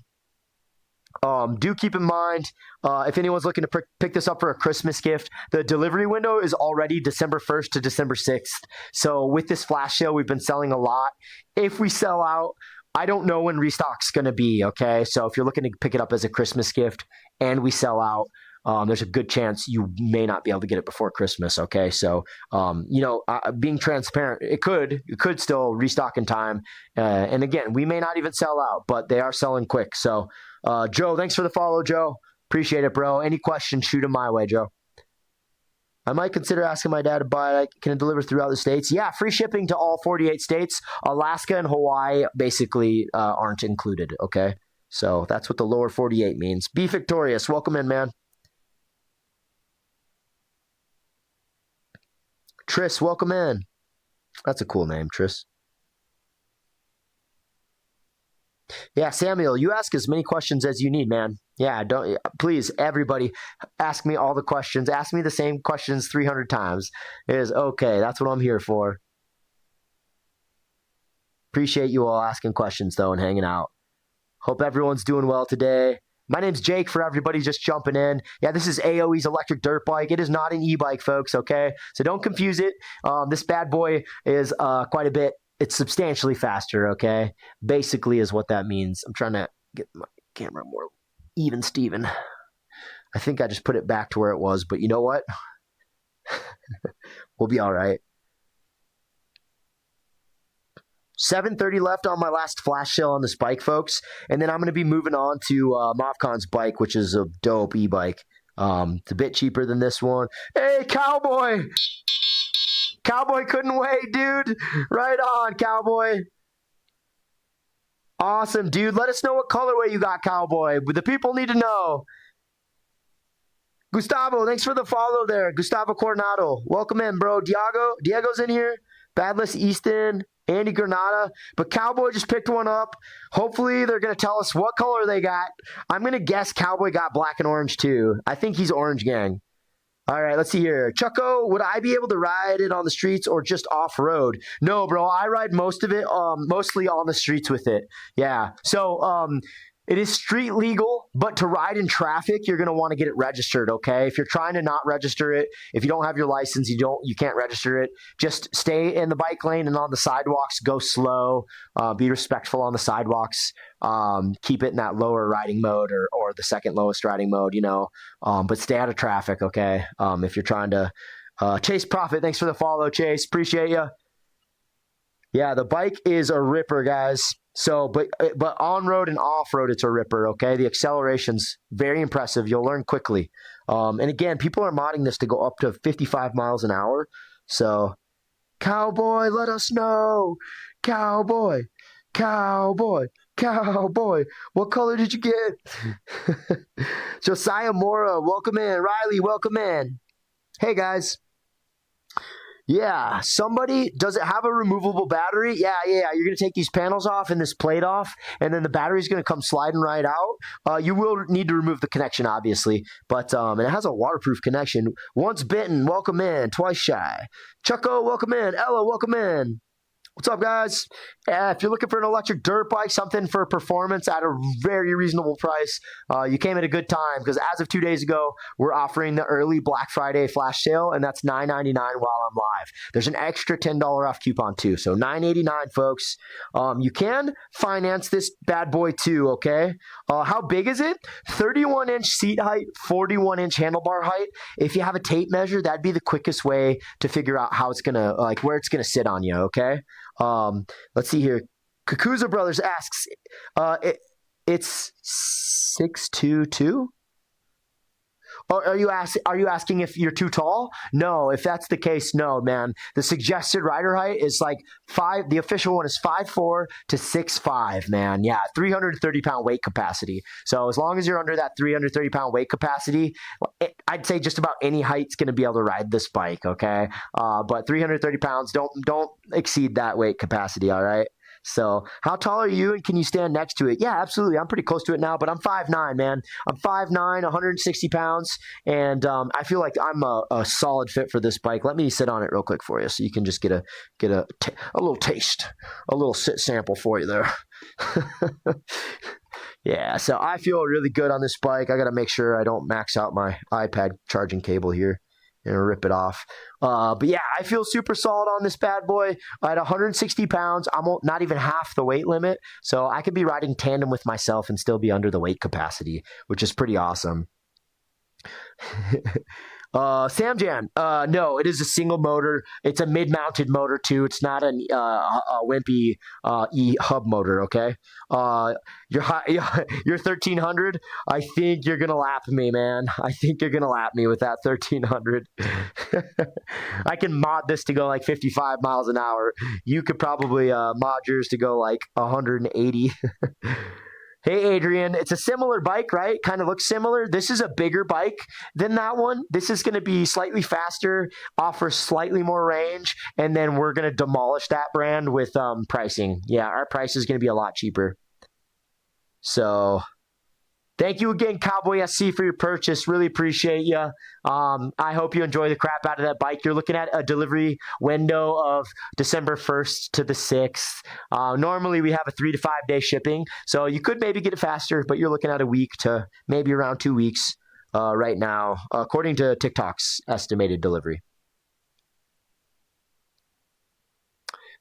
Do keep in mind, if anyone's looking to pick this up for a Christmas gift, the delivery window is already December 1st to December 6th. So with this flash sale, we've been selling a lot. If we sell out, I don't know when restock's going to be, okay? So if you're looking to pick it up as a Christmas gift and we sell out, there's a good chance you may not be able to get it before Christmas, okay? So, being transparent, it could still restock in time. And again, we may not even sell out, but they are selling quick. So, Joe, thanks for the follow, Joe. Appreciate it, bro. Any questions, shoot them my way, Joe. I might consider asking my dad to buy it. Can it deliver throughout the states? Yeah, free shipping to all 48 states. Alaska and Hawaii basically aren't included, okay? So that's what the lower 48 means. Be victorious. Welcome in, man. Tris, welcome in. That's a cool name, Tris. Yeah, Samuel, you ask as many questions as you need, man. Yeah, please, everybody, ask me all the questions. Ask me the same questions 300 times. It is okay. That's what I'm here for. Appreciate you all asking questions, though, and hanging out. Hope everyone's doing well today. My name's Jake, for everybody just jumping in. Yeah, this is aoeei's electric dirt bike. It is not an e-bike, folks, okay? So don't confuse it. This bad boy is quite a bit. It's substantially faster, okay? Basically is what that means. I'm trying to get my camera more even, Steven. I think I just put it back to where it was, but you know what? We'll be all right. 7:30 left on my last flash sale on this bike, folks. And then I'm going to be moving on to Movcan's bike, which is a dope e-bike. It's a bit cheaper than this one. Hey, Cowboy! Cowboy couldn't wait, dude. Right on, Cowboy. Awesome, dude. Let us know what colorway you got, Cowboy. The people need to know. Gustavo, thanks for the follow there. Gustavo Coronado. Welcome in, bro. Diego's in here. Badless Easton. Andy Granada. But Cowboy just picked one up. Hopefully they're going to tell us what color they got. I'm going to guess Cowboy got black and orange too. I think he's orange gang. All right, let's see here. Chucko, would I be able to ride it on the streets or just off-road? No, bro. I ride most of it, mostly on the streets with it. Yeah. So it is street legal, but to ride in traffic, you're going to want to get it registered, okay? If you're trying to not register it, if you don't have your license, you can't register it. Just stay in the bike lane and on the sidewalks. Go slow. Be respectful on the sidewalks. Keep it in that lower riding mode or the second lowest riding mode, but stay out of traffic, okay? If you're trying to Chase Profit, thanks for the follow, Chase. Appreciate you. Yeah, the bike is a ripper, guys. So, but on road and off road, it's a ripper. Okay, the acceleration's very impressive. You'll learn quickly. And again, people are modding this to go up to 55 miles an hour. So, cowboy, let us know. Cowboy, cowboy, cowboy. What color did you get? Josiah Mora, welcome in. Riley, welcome in. Hey guys. Yeah, somebody, does it have a removable battery? Yeah. You're going to take these panels off and this plate off, and then the battery's going to come sliding right out. You will need to remove the connection, obviously, but and it has a waterproof connection. Once bitten, welcome in. Twice shy. Chucko, welcome in. Ella, welcome in. What's up, guys? If you're looking for an electric dirt bike, something for performance at a very reasonable price, you came at a good time, because as of 2 days ago, we're offering the early Black Friday flash sale, and that's $9.99 while I'm live. There's an extra $10 off coupon too, so $9.89, folks. You can finance this bad boy too, okay? How big is it? 31-inch seat height, 41-inch handlebar height. If you have a tape measure, that'd be the quickest way to figure out how it's gonna, like, where it's gonna sit on you, okay? Let's see here. Kakuza Brothers asks, it's 622? Or are you asking if you're too tall? No, if that's the case, no, man. The suggested rider height is like 5. The official one is 5'4" to 6'5", man. Yeah, 330-pound weight capacity. So as long as you're under that 330-pound weight capacity, I'd say just about any height's going to be able to ride this bike, okay? But 330 pounds, don't exceed that weight capacity, all right? So how tall are you, and can you stand next to it? Yeah, absolutely. I'm pretty close to it now, but I'm 5'9", man. I'm 5'9", 160 pounds, and I feel like I'm a solid fit for this bike. Let me sit on it real quick for you, so you can just get a little taste, a little sit sample for you there. Yeah, so I feel really good on this bike. I got to make sure I don't max out my iPad charging cable here and rip it off. But yeah, I feel super solid on this bad boy. At 160 pounds, I'm not even half the weight limit. So I could be riding tandem with myself and still be under the weight capacity, which is pretty awesome. Samjan, no, it is a single motor. It's a mid-mounted motor too. It's not a wimpy e-hub motor. Okay. You're 1300. I think you're gonna lap me, man. I think you're gonna lap me with that 1300. I can mod this to go like 55 miles an hour. You could probably mod yours to go like 180. Hey, Adrian, it's a similar bike, right? Kind of looks similar. This is a bigger bike than that one. This is going to be slightly faster, offer slightly more range, and then we're going to demolish that brand with pricing. Yeah, our price is going to be a lot cheaper. So thank you again, Cowboy SC, for your purchase. Really appreciate you. I hope you enjoy the crap out of that bike. You're looking at a delivery window of December 1st to the 6th. Normally, we have a 3 to 5 day shipping, so you could maybe get it faster, but you're looking at a week to maybe around 2 weeks right now, according to TikTok's estimated delivery.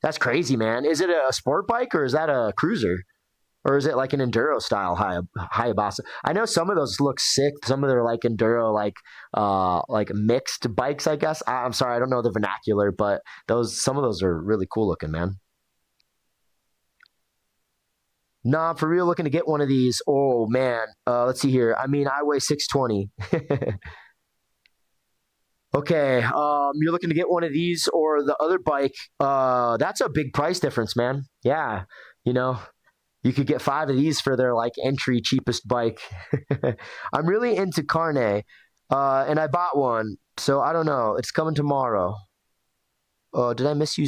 That's crazy, man. Is it a sport bike or is that a cruiser? Or is it like an enduro style Hayabusa? I know some of those look sick. Some of them are like enduro, like mixed bikes, I guess. I'm sorry, I don't know the vernacular, but some of those are really cool looking, man. Nah, I'm for real looking to get one of these. Oh man, let's see here. I mean, I weigh 620. Okay, you're looking to get one of these or the other bike. That's a big price difference, man. Yeah, you know. You could get 5 of these for their like entry cheapest bike. I'm really into Carne, and I bought one, so I don't know. It's coming tomorrow. Did I miss you?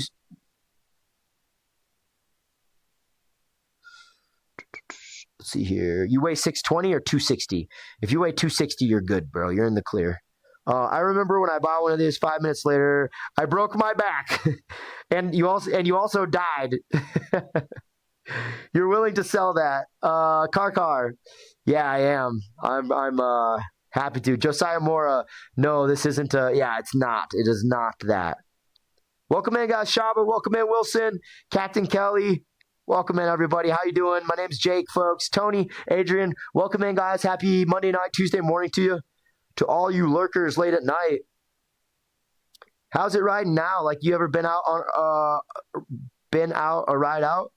Let's see here. You weigh 620 or 260? If you weigh 260, you're good, bro. You're in the clear. I remember when I bought one of these, 5 minutes later, I broke my back, and you also died. You're willing to sell that, car. Yeah, I am. I'm happy to. Josiah Mora. No, this isn't. Yeah, it's not. It is not that. Welcome in, guys. Shaba. Welcome in, Wilson. Captain Kelly. Welcome in, everybody. How you doing? My name's Jake, folks. Tony, Adrian. Welcome in, guys. Happy Monday night, Tuesday morning to you. To all you lurkers late at night. How's it riding now? Like, you ever been out a ride out?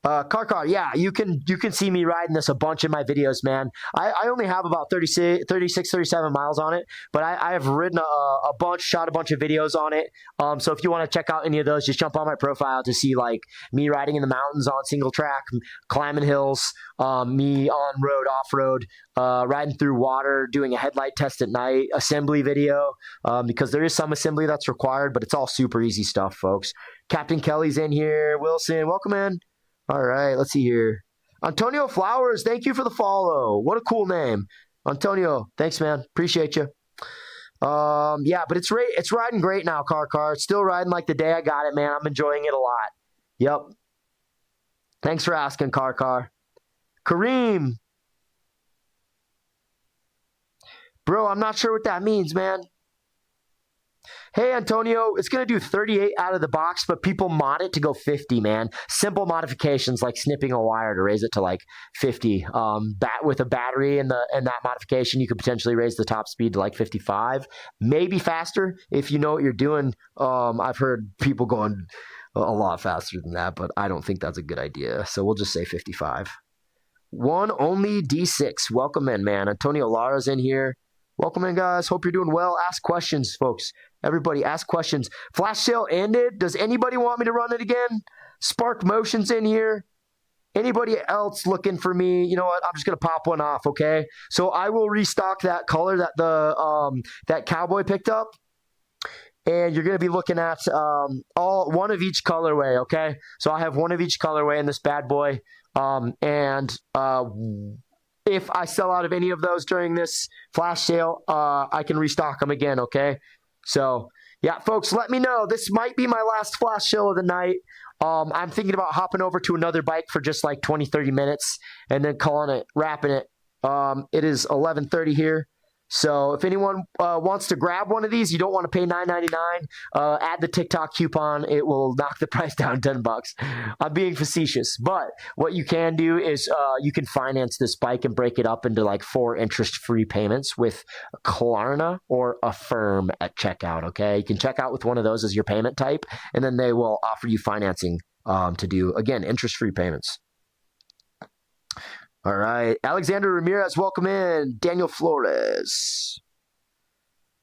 Car, yeah, you can see me riding this a bunch in my videos, man. I only have about 36, 37 miles on it, but I have ridden a bunch, shot a bunch of videos on it. So if you want to check out any of those, just jump on my profile to see like me riding in the mountains on single track, climbing hills, me on road, off road, riding through water, doing a headlight test at night, assembly video, because there is some assembly that's required, but it's all super easy stuff, folks. Captain Kelly's in here. Wilson, welcome in. All right, let's see here. Antonio Flowers, thank you for the follow. What a cool name. Antonio, thanks, man. Appreciate you. Yeah, but it's riding great now, Car. It's still riding like the day I got it, man. I'm enjoying it a lot. Yep. Thanks for asking, Car. Kareem. Bro, I'm not sure what that means, man. Hey, Antonio, it's going to do 38 out of the box, but people mod it to go 50, man. Simple modifications like snipping a wire to raise it to like 50. With a battery and that modification, you could potentially raise the top speed to like 55, maybe faster if you know what you're doing. I've heard people going a lot faster than that, but I don't think that's a good idea. So we'll just say 55. One only D6. Welcome in, man. Antonio Lara's in here. Welcome in, guys. Hope you're doing well. Ask questions, folks. Everybody, ask questions. Flash sale ended. Does anybody want me to run it again? Spark Motion's in here. Anybody else looking for me? You know what? I'm just going to pop one off, okay? So I will restock that color that that Cowboy picked up. And you're going to be looking at one of each colorway, okay? So I have one of each colorway in this bad boy. If I sell out of any of those during this flash sale, I can restock them again, okay? So, yeah, folks, let me know. This might be my last flash sale of the night. I'm thinking about hopping over to another bike for just like 20, 30 minutes and then wrapping it. It is 11:30 here. So if anyone wants to grab one of these, you don't want to pay $9.99, add the TikTok coupon. It will knock the price down $10. I'm being facetious. But what you can do is you can finance this bike and break it up into like 4 interest-free payments with Klarna or Affirm at checkout, okay? You can check out with one of those as your payment type, and then they will offer you financing to do, again, interest-free payments. All right. Alexander Ramirez, welcome in. Daniel Flores.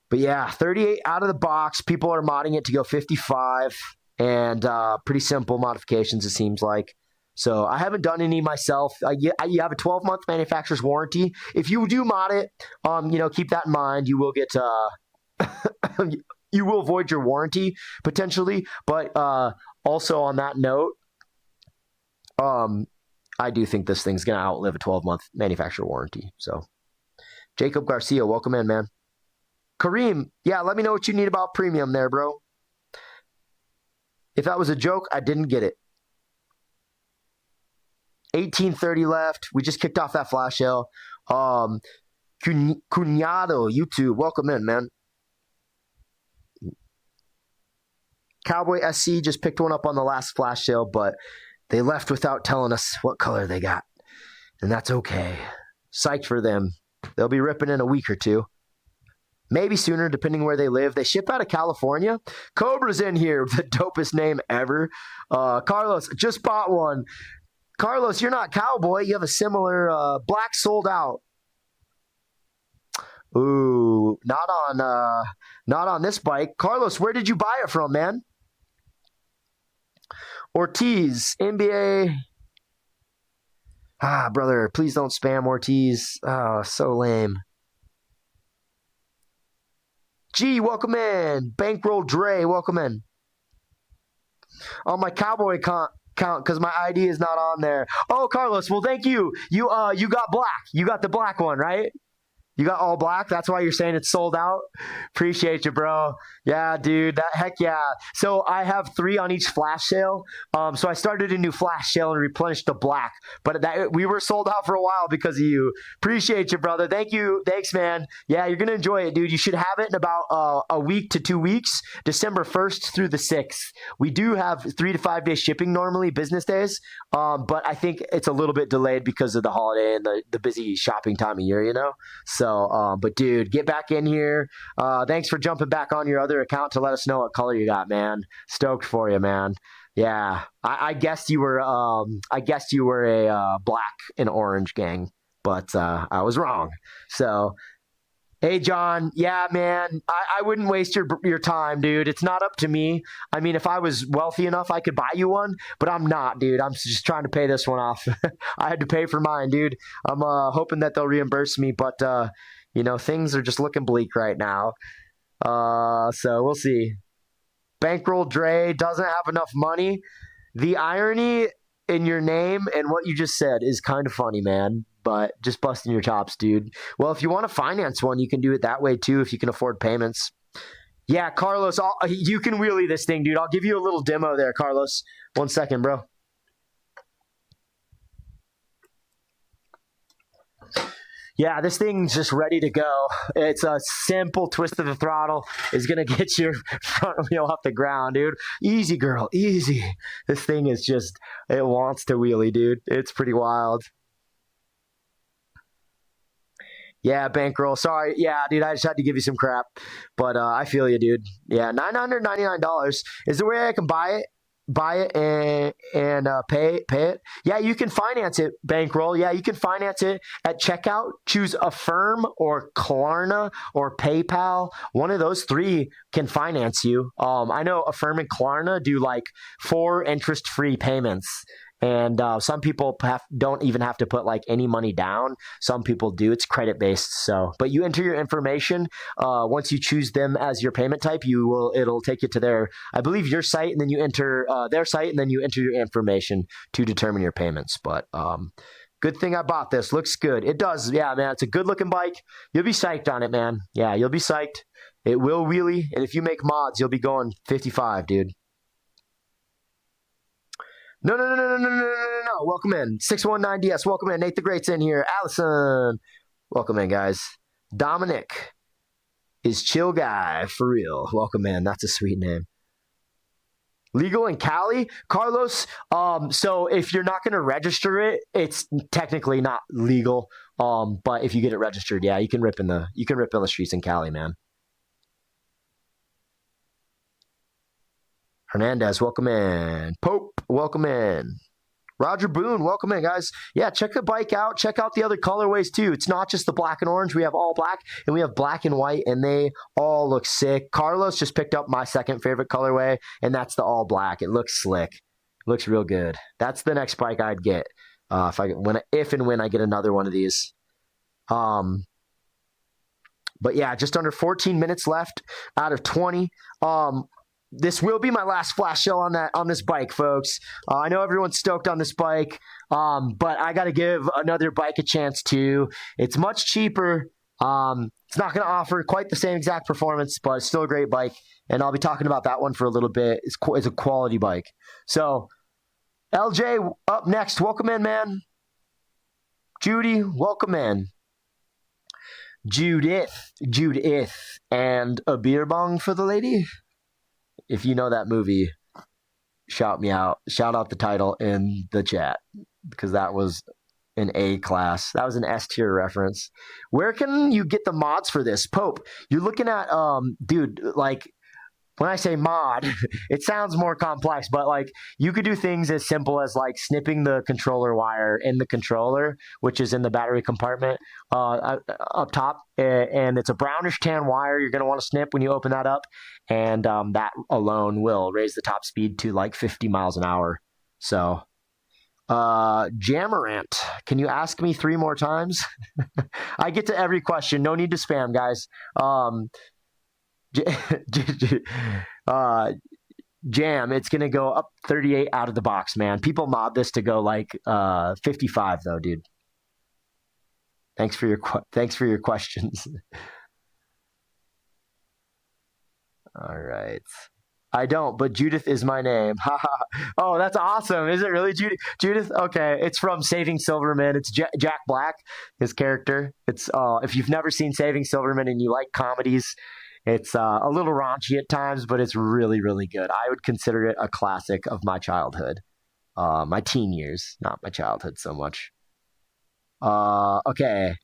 But yeah, 38 out of the box. People are modding it to go 55. And pretty simple modifications, it seems like. So I haven't done any myself. You have a 12-month manufacturer's warranty. If you do mod it, keep that in mind. You will get you will void your warranty potentially. But also on that note, I do think this thing's going to outlive a 12-month manufacturer warranty. So, Jacob Garcia, welcome in, man. Kareem, yeah, let me know what you need about premium there, bro. If that was a joke, I didn't get it. 18:30 left. We just kicked off that flash sale. Cuñado, YouTube, welcome in, man. Cowboy SC just picked one up on the last flash sale, but they left without telling us what color they got. And that's okay. Psyched for them. They'll be ripping in a week or two. Maybe sooner, depending where they live. They ship out of California. Cobra's in here, the dopest name ever. Carlos, just bought one. Carlos, you're not Cowboy. You have a similar black sold out. Ooh, not on this bike. Carlos, where did you buy it from, man? Ortiz, NBA. Brother, please don't spam Ortiz. Oh, so lame. G, welcome in. Bankroll Dre, welcome in. On my Cowboy count, because my ID is not on there. Oh, Carlos, well, thank you. You got black. You got the black one, right? You got all black? That's why you're saying it's sold out? Appreciate you, bro. Yeah, dude. Heck yeah. So I have 3 on each flash sale. So I started a new flash sale and replenished the black. But we were sold out for a while because of you. Appreciate you, brother. Thank you. Thanks, man. Yeah, you're going to enjoy it, dude. You should have it in about a week to 2 weeks, December 1st through the 6th. We do have 3 to 5 day shipping normally, business days. But I think it's a little bit delayed because of the holiday and the busy shopping time of year, So, but dude, get back in here. Thanks for jumping back on your other account to let us know what color you got, man. Stoked for you, man. Yeah, I guessed you were. I guessed you were a black and orange gang, but I was wrong. So, hey, John. Yeah, man, I wouldn't waste your time, dude. It's not up to me. I mean, if I was wealthy enough, I could buy you one, but I'm not, dude. I'm just trying to pay this one off. I had to pay for mine, dude. I'm hoping that they'll reimburse me, but things are just looking bleak right now. So we'll see. Bankroll Dre doesn't have enough money. The irony in your name and what you just said is kind of funny, man, but just busting your chops, dude. Well, if you want to finance one, you can do it that way too if you can afford payments. Yeah, Carlos, you can wheelie this thing, dude. I'll give you a little demo there, Carlos. 1 second, bro. Yeah, this thing's just ready to go. It's a simple twist of the throttle is going to get your front wheel off the ground, dude. Easy, girl, easy. This thing is just, it wants to wheelie, dude. It's pretty wild. Yeah, bankroll. Sorry. Yeah, dude, I just had to give you some crap. But I feel you, dude. Yeah, $999. Is there a way I can buy it and pay it? Yeah, you can finance it, bankroll. Yeah, you can finance it at checkout. Choose Affirm or Klarna or PayPal. One of those three can finance you. I know Affirm and Klarna do like 4 interest-free payments. And some people don't even have to put like any money down. Some people do. It's credit based. So, but you enter your information. Once you choose them as your payment type, it'll take you to I believe your site, and then you enter their site, and then you enter your information to determine your payments. But good thing I bought this. Looks good. It does. Yeah, man. It's a good looking bike. You'll be psyched on it, man. Yeah, you'll be psyched. It will wheelie, and if you make mods, you'll be going 55, dude. No. Welcome in. 619DS. Welcome in. Nate the Great's in here. Allison. Welcome in, guys. Dominic is chill guy for real. Welcome in. That's a sweet name. Legal in Cali, Carlos. So if you're not going to register it, it's technically not legal. But if you get it registered, yeah, you can rip in the streets in Cali, man. Hernandez, welcome in. Pope, welcome in. Roger Boone, welcome in, guys. Yeah, check the bike out. Check out the other colorways, too. It's not just the black and orange. We have all black, and we have black and white, and they all look sick. Carlos just picked up my second favorite colorway, and that's the all black. It looks slick. It looks real good. That's the next bike I'd get if and when I get another one of these. But yeah, just under 14 minutes left out of 20. This will be my last flash sale on this bike, folks. I know everyone's stoked on this bike, but I got to give another bike a chance too. It's much cheaper. It's not going to offer quite the same exact performance, but it's still a great bike, and I'll be talking about that one for a little bit. It's a quality bike. So, LJ up next. Welcome in, man. Judy, welcome in. Judith, and a beer bong for the lady. If you know that movie, shout me out. Shout out the title in the chat, because that was an A class. That was an S tier reference. Where can you get the mods for this? Pope, you're looking at, dude, like, when I say mod, it sounds more complex, but like you could do things as simple as like snipping the controller wire in the controller, which is in the battery compartment up top, and it's a brownish tan wire you're going to want to snip when you open that up, and that alone will raise the top speed to like 50 miles an hour. So, Jamarant, can you ask me 3 more times? I get to every question. No need to spam, guys. Jam, it's gonna go up 38 out of the box, man. People mod this to go like 55 though, dude. Thanks for your questions. All right. I don't, but Judith is my name. Oh, that's awesome. Is it really Judith? Okay. It's from Saving Silverman. It's Jack Black, his character. It's if you've never seen Saving Silverman and you like comedies, it's a little raunchy at times, but it's really, really good. I would consider it a classic of my childhood, my teen years, not my childhood so much. Okay.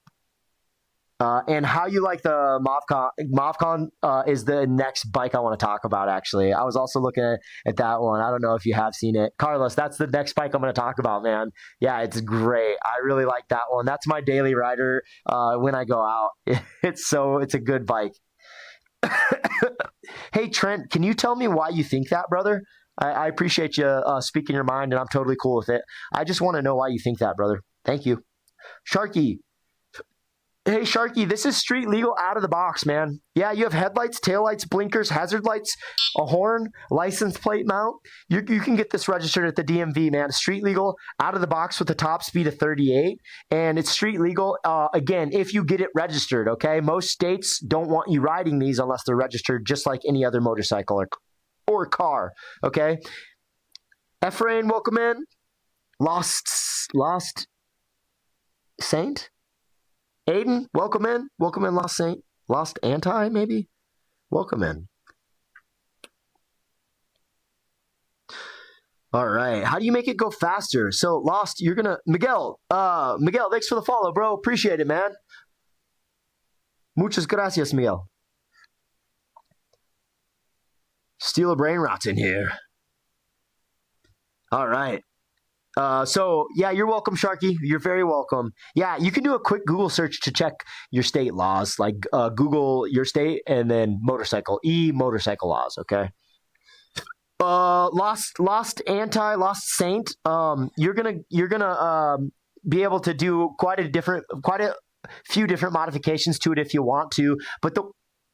And how you like the Movcan. Movcan is the next bike I want to talk about, actually. I was also looking at that one. I don't know if you have seen it. Carlos, that's the next bike I'm going to talk about, man. Yeah, it's great. I really like that one. That's my daily rider when I go out. It's a good bike. Hey, Trent, can you tell me why you think that, brother? I appreciate you speaking your mind, and I'm totally cool with it. I just want to know why you think that, brother. Thank you. Sharky. Hey, Sharky, this is street legal out of the box, man. Yeah, you have headlights, taillights, blinkers, hazard lights, a horn, license plate mount. You can get this registered at the DMV, man. Street legal out of the box with a top speed of 38. And it's street legal, again, if you get it registered, okay? Most states don't want you riding these unless they're registered, just like any other motorcycle or car, okay? Ephraim, welcome in. Lost Saint? Aiden, welcome in. Welcome in, Lost Saint. Lost Anti, maybe? Welcome in. All right. How do you make it go faster? So, Lost, you're going to... Miguel, thanks for the follow, bro. Appreciate it, man. Muchas gracias, Miguel. Steal a brain rot in here. All right. So, yeah, you're welcome, Sharky. You're very welcome. Yeah, you can do a quick Google search to check your state laws, like Google your state and then motorcycle laws, okay? Lost Saint. You're gonna be able to do quite a few different modifications to it if you want to, but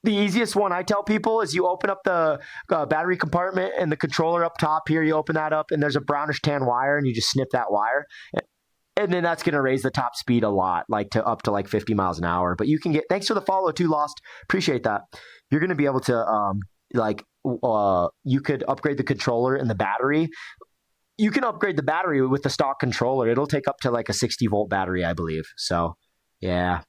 the easiest one I tell people is you open up the battery compartment and the controller up top here. You open that up and there's a brownish tan wire and you just snip that wire. And then that's going to raise the top speed a lot, like up to 50 miles an hour. But you can get, thanks for the follow too, Lost. Appreciate that. You're going to be able to, you could upgrade the controller and the battery. You can upgrade the battery with the stock controller. It'll take up to a 60 volt battery, I believe. So, yeah.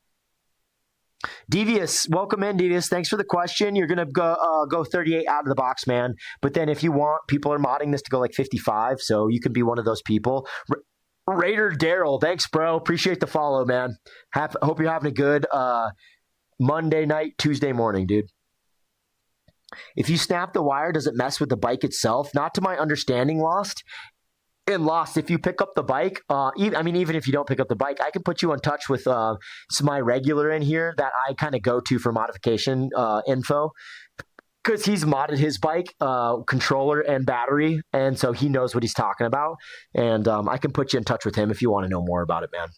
Devious, welcome in, Devious. Thanks for the question. You're going to go 38 out of the box, man. But then if you want, people are modding this to go 55, so you can be one of those people. Raider Daryl, thanks, bro. Appreciate the follow, man. Hope you're having a good Monday night, Tuesday morning, dude. If you snap the wire, does it mess with the bike itself? Not to my understanding, Lost. And Lost, if you pick up the bike, even if you don't pick up the bike, I can put you in touch with my regular in here that I kind of go to for modification info, because he's modded his bike, controller and battery, and so he knows what he's talking about. And I can put you in touch with him if you want to know more about it, man.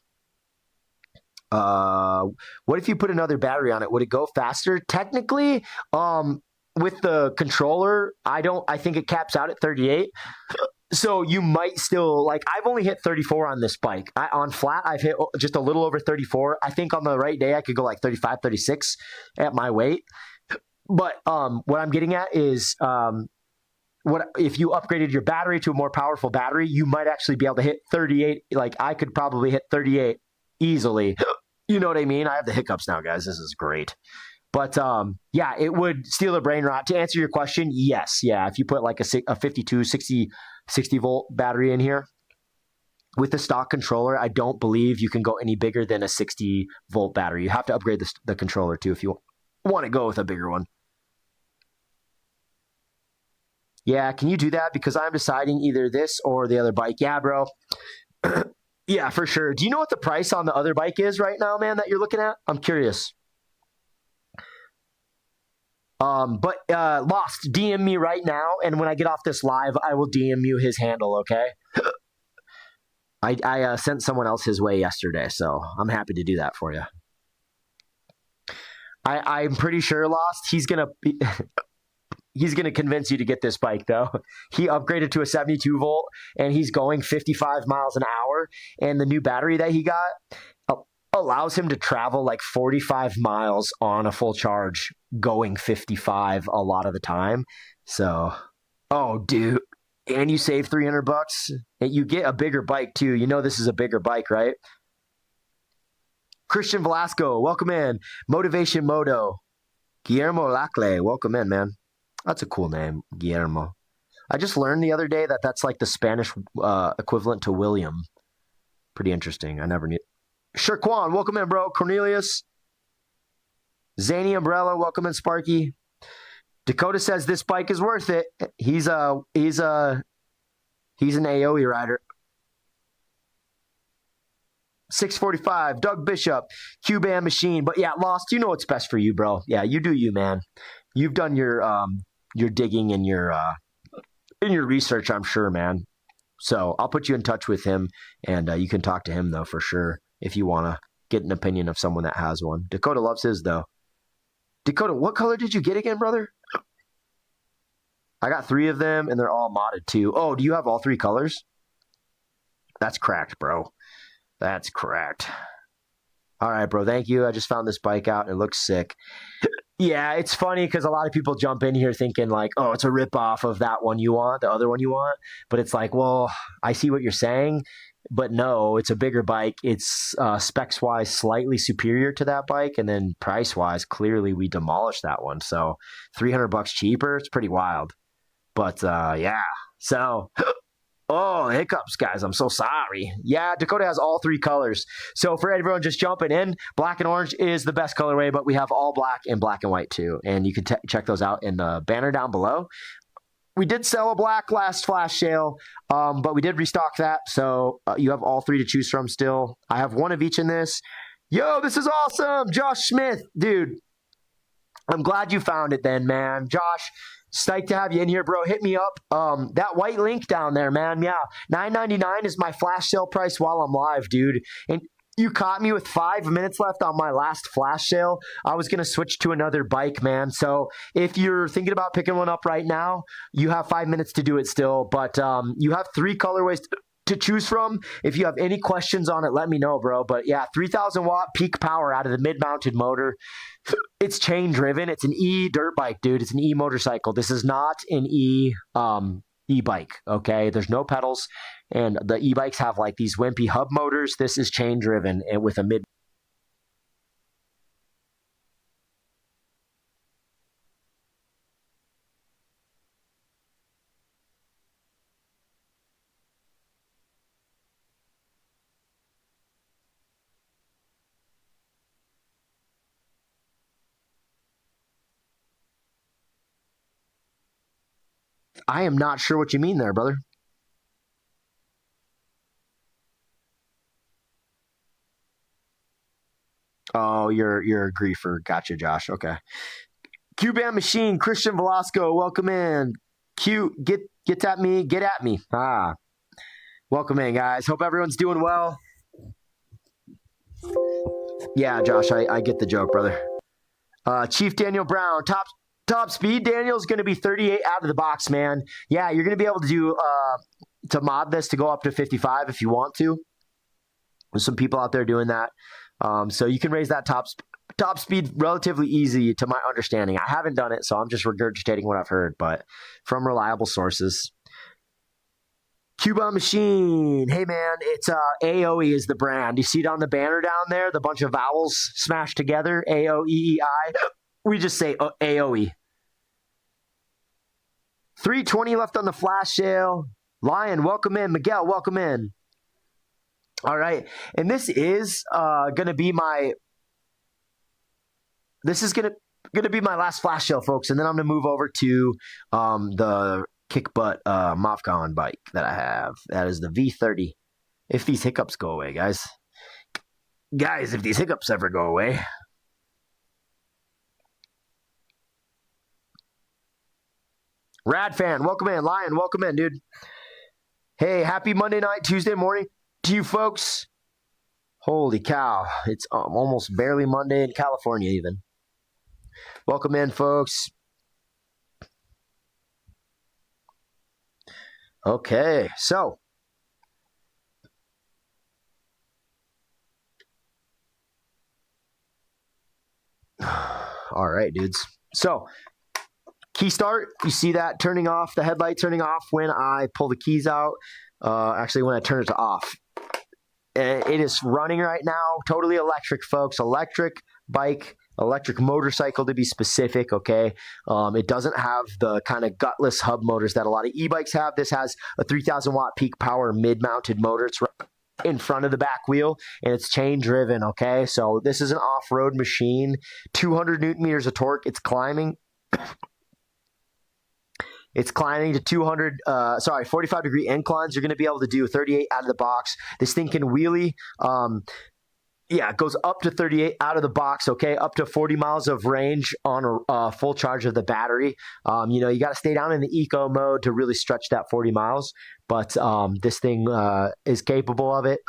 What if you put another battery on it? Would it go faster? Technically, with the controller, I think it caps out at 38. So you might still, I've only hit 34 on this bike. On flat, I've hit just a little over 34. I think on the right day, I could go 35, 36 at my weight. But what I'm getting at is if you upgraded your battery to a more powerful battery, you might actually be able to hit 38. I could probably hit 38 easily. You know what I mean? I have the hiccups now, guys. This is great. But yeah, it would steal a brain rot. To answer your question, yes. Yeah, if you put a 52, 60 volt battery in here with the stock controller, I don't believe you can go any bigger than a 60 volt battery. You have to upgrade the controller too if you want to go with a bigger one. Yeah, can you do that? Because I'm deciding either this or the other bike. Yeah, bro. Yeah, for sure. Do you know what the price on the other bike is right now, man, that you're looking at? I'm curious. But Lost, DM me right now, and when I get off this live, I will DM you his handle, okay? I sent someone else his way yesterday, so I'm happy to do that for you. I'm pretty sure, Lost, he's gonna convince you to get this bike, though. He upgraded to a 72 volt, and he's going 55 miles an hour, and the new battery that he got allows him to travel 45 miles on a full charge, going 55 a lot of the time. So, oh, dude. And you save $300, and you get a bigger bike too. You know this is a bigger bike, right? Christian Velasco, welcome in. Motivation Moto. Guillermo Lacle, welcome in, man. That's a cool name, Guillermo. I just learned the other day that that's the Spanish equivalent to William. Pretty interesting. I never knew. Sherquan, welcome in, bro. Cornelius. Zany Umbrella, welcome in, Sparky. Dakota says this bike is worth it. He's an aoeei rider. 645, Doug Bishop, Q-Band Machine. But yeah, Lost, you know what's best for you, bro. Yeah, you do you, man. You've done your digging and your research, I'm sure, man. So I'll put you in touch with him, and you can talk to him, though, for sure, if you want to get an opinion of someone that has one. Dakota loves his, though. Dakota, what color did you get again, brother? I got 3 of them, and they're all modded, too. Oh, do you have all 3 colors? That's cracked, bro. That's cracked. All right, bro. Thank you. I just found this bike out. It looks sick. Yeah, it's funny because a lot of people jump in here thinking like, oh, it's a ripoff of that one you want, the other one you want. But it's like, well, I see what you're saying. But no, it's a bigger bike. It's specs-wise slightly superior to that bike. And then price-wise, clearly we demolished that one. So $300 cheaper. It's pretty wild. But yeah, so... Oh, hiccups, guys. I'm so sorry. Yeah, Dakota has all 3 colors. So for everyone just jumping in, black and orange is the best colorway, but we have all black and white too. And you can check those out in the banner down below. We did sell a black last flash sale, but we did restock that. So you have all 3 to choose from still. I have 1 of each in this. Yo, this is awesome. Josh Smith, dude. I'm glad you found it then, man. Josh, stoked to have you in here, bro. Hit me up. That white link down there, man. Yeah, $9.99 is my flash sale price while I'm live, dude. And you caught me with 5 minutes left on my last flash sale. I was going to switch to another bike, man. So if you're thinking about picking one up right now, you have 5 minutes to do it still. But you have 3 colorways to choose from. If you have any questions on it, let me know, bro. But yeah, 3,000 watt peak power out of the mid-mounted motor. It's chain driven. It's an e-dirt bike, dude. It's an e-motorcycle. This is not an e-bike, okay? There's no pedals, and the e-bikes have like these wimpy hub motors. This is chain driven and with a mid. I am not sure what you mean there, brother. Oh, you're a griefer. Gotcha, Josh. Okay. Q-Band Machine, Christian Velasco, welcome in. Q, get at me, get at me. Ah, welcome in, guys. Hope everyone's doing well. Yeah, Josh, I get the joke, brother. Chief Daniel Brown, top speed. Daniel's going to be 38 out of the box, man. Yeah, you're going to be able to do to mod this to go up to 55 if you want to. There's some people out there doing that. So you can raise that top speed relatively easy to my understanding. I haven't done it, so I'm just regurgitating what I've heard, but from reliable sources. Cuba Machine. Hey, man, it's aoeei is the brand. You see it on the banner down there, the bunch of vowels smashed together, aoeei. We just say aoeei. 320 left on the flash sale. Lion, welcome in. Miguel, welcome in. All right, and this is going to be my last flash sale, folks, and then I'm going to move over to the kick butt Movcan bike that I have. That is the V30. If these hiccups go away, guys. If these hiccups ever go away. Rad fan, welcome in. Lion, welcome in, dude. Hey, happy Monday night, Tuesday morning to you folks. Holy cow. It's almost barely Monday in California even. Welcome in, folks. Okay, so. All right, dudes. So, key start, you see that turning off, the headlight turning off when I pull the keys out. Actually, when I turn it to off. It is running right now, totally electric, folks. Electric bike, electric motorcycle to be specific, okay? It doesn't have the kind of gutless hub motors that a lot of e-bikes have. This has a 3,000 watt peak power mid-mounted motor. It's in front of the back wheel, and it's chain driven. Okay, so this is an off-road machine, 200 newton meters of torque. It's climbing. It's climbing to 45-degree inclines. You're going to be able to do 38 out of the box. This thing can wheelie. Yeah, it goes up to 38 out of the box, okay, up to 40 miles of range on a full charge of the battery. You know, you got to stay down in the eco mode to really stretch that 40 miles, but this thing is capable of it.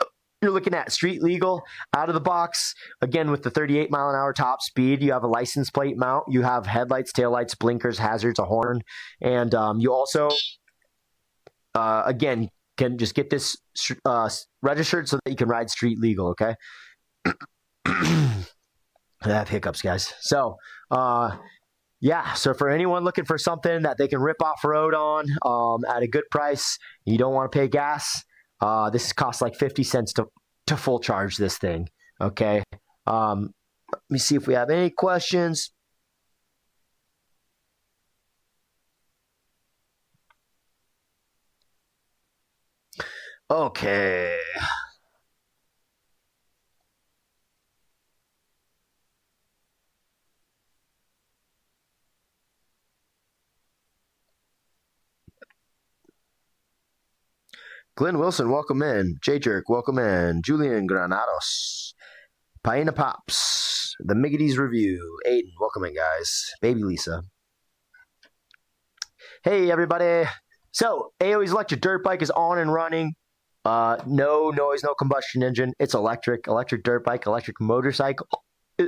You're looking at street legal out of the box. Again, with the 38 mile an hour top speed, you have a license plate mount. You have headlights, taillights, blinkers, hazards, a horn, and you also, again, can just get this registered so that you can ride street legal, okay? I have hiccups, guys. So, yeah. So for anyone looking for something that they can rip off road on at a good price, you don't want to pay gas. This costs like 50 cents to full charge this thing. Okay. Let me see if we have any questions. Okay. Glenn Wilson, welcome in. J Jerk, welcome in. Julian Granados. Paina Pops. The Miggities Review. Aiden, welcome in, guys. Baby Lisa. Hey, everybody. So, aoei's electric dirt bike is on and running. No noise, no combustion engine. It's electric. Electric dirt bike, electric motorcycle.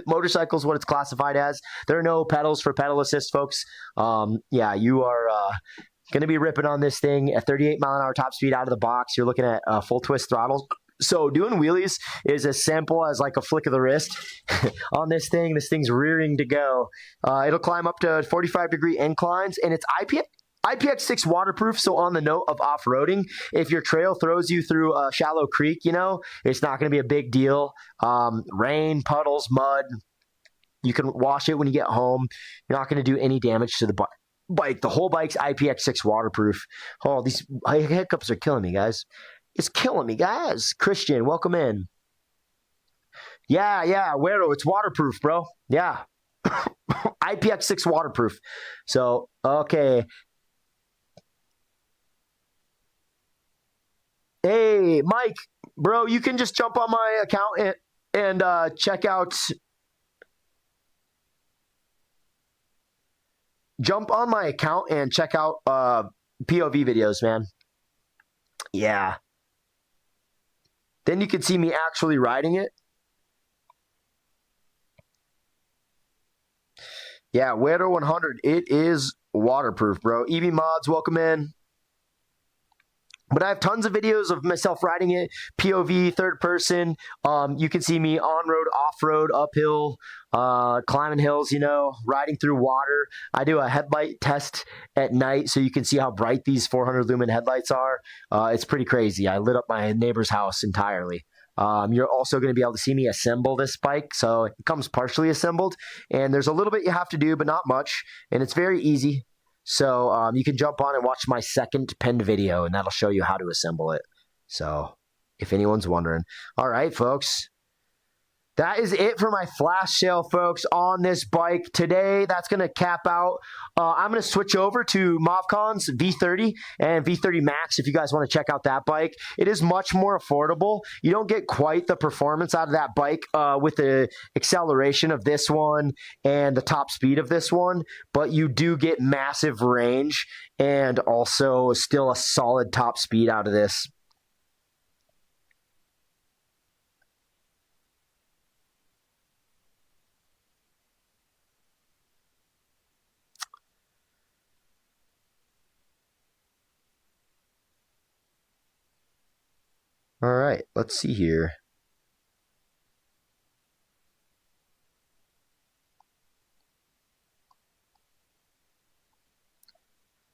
Motorcycle is what it's classified as. There are no pedals for pedal assist, folks. Yeah, you are going to be ripping on this thing at 38 mile an hour top speed out of the box. You're looking at full twist throttles. So doing wheelies is as simple as like a flick of the wrist on this thing. This thing's rearing to go. It'll climb up to 45-degree inclines, and it's IPX6 waterproof. So on the note of off-roading, if your trail throws you through a shallow creek, you know, it's not going to be a big deal. Rain, puddles, mud, you can wash it when you get home. You're not going to do any damage to the bike. The whole bike's IPX6 waterproof. Oh, these hiccups are killing me, guys. It's killing me, guys. Christian, welcome in. Yeah, Wero, it's waterproof, bro. Yeah. IPX6 waterproof. So, okay. Hey, Mike, bro, you can just jump on my account and check out. Jump on my account and check out POV videos, man. Yeah. Then you can see me actually riding it. Yeah, Wero 100. It is waterproof, bro. EV Mods, welcome in. But I have tons of videos of myself riding it, POV, third person. You can see me on-road, off-road, uphill, climbing hills, you know, riding through water. I do a headlight test at night so you can see how bright these 400 lumen headlights are. It's pretty crazy. I lit up my neighbor's house entirely. You're also going to be able to see me assemble this bike. So it comes partially assembled, and there's a little bit you have to do, but not much. And it's very easy. So you can jump on and watch my second pinned video, and that'll show you how to assemble it. So if anyone's wondering. All right, folks. That is it for my flash sale, folks, on this bike today. That's going to cap out. I'm going to switch over to Movcan's V30 and V30 Max if you guys want to check out that bike. It is much more affordable. You don't get quite the performance out of that bike with the acceleration of this one and the top speed of this one, but you do get massive range and also still a solid top speed out of this. All right, let's see here.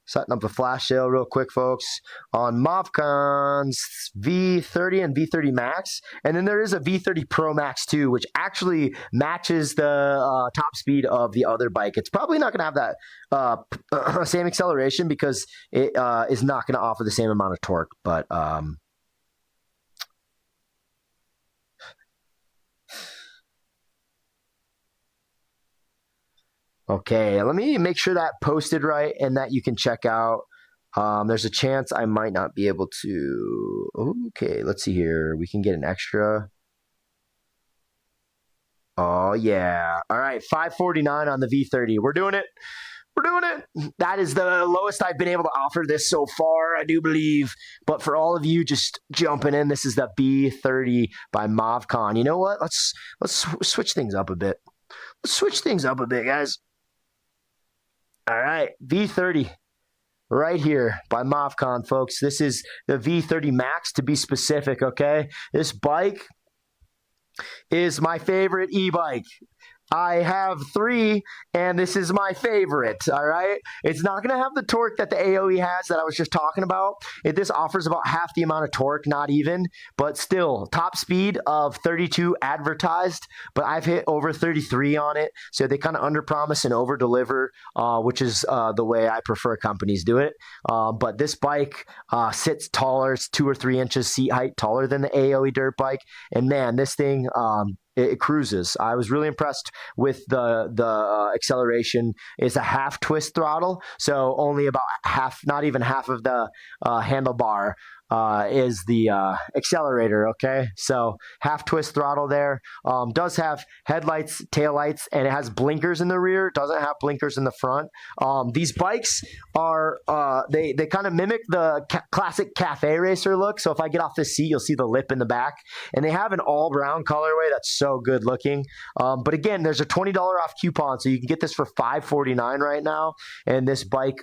Setting up the flash sale real quick, folks, on Movcan's V30 and V30 Max. And then there is a V30 Pro Max too, which actually matches the top speed of the other bike. It's probably not going to have that same acceleration because it is not going to offer the same amount of torque, but Okay, let me make sure that posted right and that you can check out. There's a chance I might not be able to. Okay, let's see here. We can get an extra. Oh, yeah. All right, 549 on the V30. We're doing it. We're doing it. That is the lowest I've been able to offer this so far, I do believe. But for all of you just jumping in, this is the B30 by Movcan. You know what? Let's switch things up a bit. Let's switch things up a bit, guys. All right, V30 right here by Movcan, folks. This is the V30 Max to be specific, okay? This bike is my favorite e-bike. I have 3, and this is my favorite, all right? It's not going to have the torque that the Aoeei has that I was just talking about. This offers about half the amount of torque, not even, but still, top speed of 32 advertised, but I've hit over 33 on it, so they kind of underpromise and overdeliver, which is the way I prefer companies do it. But this bike sits taller. It's 2 or 3 inches seat height taller than the Aoeei dirt bike, and man, this thing... It cruises. I was really impressed with the acceleration. It's a half twist throttle, so only about half, not even half of the handlebar is the accelerator, okay? So half twist throttle there. Does have headlights, taillights, and it has blinkers in the rear. It doesn't have blinkers in the front. These bikes are, they kind of mimic the classic cafe racer look. So if I get off this seat, you'll see the lip in the back. And they have an all brown colorway that's so good looking. But again, there's a $20 off coupon, so you can get this for $549 right now. And this bike,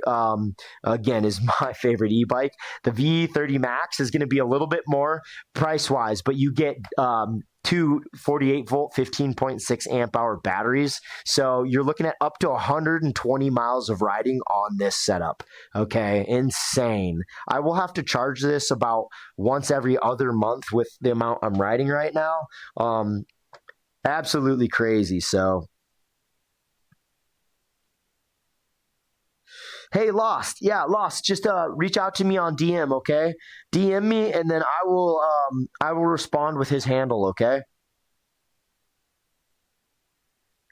again, is my favorite e-bike. The V30 Max is going to be a little bit more price-wise, but you get 2 48-volt, 15.6 amp-hour batteries. So you're looking at up to 120 miles of riding on this setup. Okay, insane. I will have to charge this about once every other month with the amount I'm riding right now. Absolutely crazy. So hey, Lost. Yeah, Lost. Just reach out to me on DM, okay? DM me, and then I will respond with his handle, okay?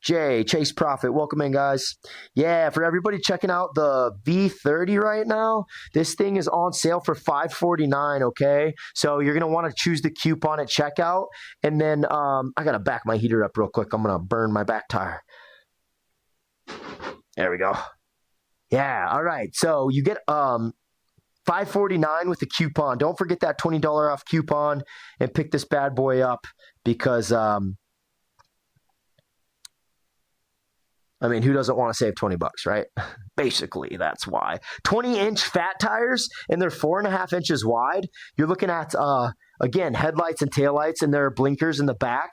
Jay, Chase Profit, welcome in, guys. Yeah, for everybody checking out the V30 right now, this thing is on sale for $549, okay? So you're going to want to choose the coupon at checkout, and then I got to back my heater up real quick. I'm going to burn my back tire. There we go. Yeah, all right. So you get $549 with the coupon. Don't forget that $20 off coupon and pick this bad boy up because I mean, who doesn't want to save 20 bucks, right? Basically, that's why. 20-inch fat tires, and they're 4.5 inches wide. You're looking at, again, headlights and taillights, and there are blinkers in the back.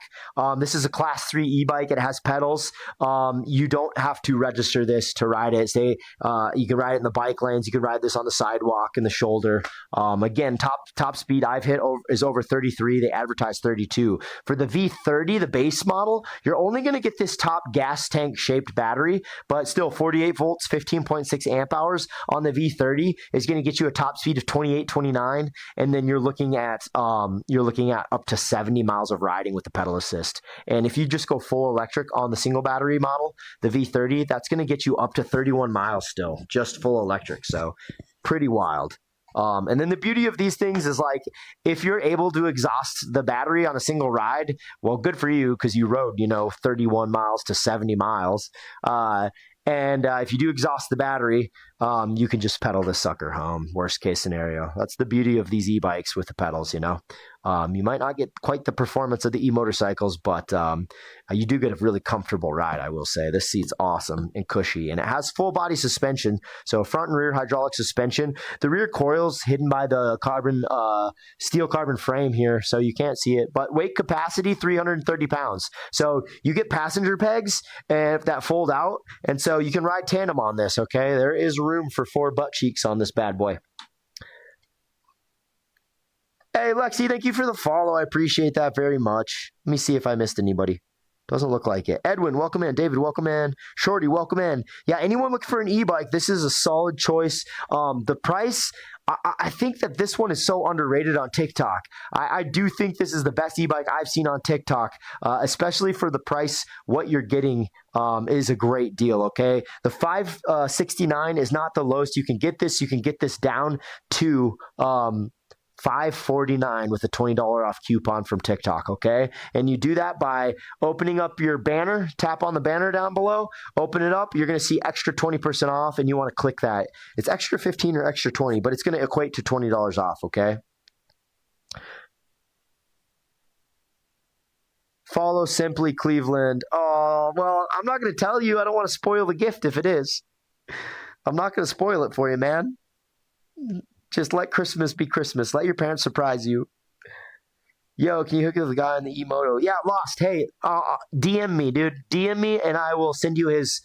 This is a Class 3 e-bike. It has pedals. You don't have to register this to ride it. You can ride it in the bike lanes. You can ride this on the sidewalk and the shoulder. Again, top speed I've hit is over 33. They advertise 32. For the V30, the base model, you're only going to get this top gas tank shaped battery, but still 48 volts, 15.6 amp hours on the V30 is going to get you a top speed of 28, 29, and then you're looking at up to 70 miles of riding with the pedal assist. And if you just go full electric on the single battery model, the V30, that's going to get you up to 31 miles still, just full electric. So pretty wild. And then the beauty of these things is, like, if you're able to exhaust the battery on a single ride, well, good for you because you rode, 31 miles to 70 miles. And if you do exhaust the battery, you can just pedal this sucker home. Worst case scenario. That's the beauty of these e-bikes with the pedals, You might not get quite the performance of the e-motorcycles, but you do get a really comfortable ride, I will say. This seat's awesome and cushy, and it has full body suspension, so front and rear hydraulic suspension. The rear coil's hidden by the steel carbon frame here, so you can't see it, but weight capacity, 330 pounds. So you get passenger pegs that fold out, and so you can ride tandem on this, okay? There is room for 4 butt cheeks on this bad boy. Hey, Lexi, thank you for the follow. I appreciate that very much. Let me see if I missed anybody. Doesn't look like it. Edwin, welcome in. David, welcome in. Shorty, welcome in. Yeah, anyone looking for an e-bike, this is a solid choice. The price, I think that this one is so underrated on TikTok. I do think this is the best e-bike I've seen on TikTok, especially for the price. What you're getting is a great deal, okay? The 569 is not the lowest you can get this. You can get this down to $549 with a $20 off coupon from TikTok, okay? And you do that by opening up your banner, tap on the banner down below, open it up, you're going to see extra 20% off, and you want to click that. It's extra 15 or extra 20, but it's going to equate to $20 off, okay? Follow Simply Cleveland. Oh, well, I'm not going to tell you. I don't want to spoil the gift if it is. I'm not going to spoil it for you, man. Just let Christmas be Christmas. Let your parents surprise you. Yo, can you hook up the guy in the Moto? Yeah, lost. Hey, DM me, dude. DM me, and I will send you his.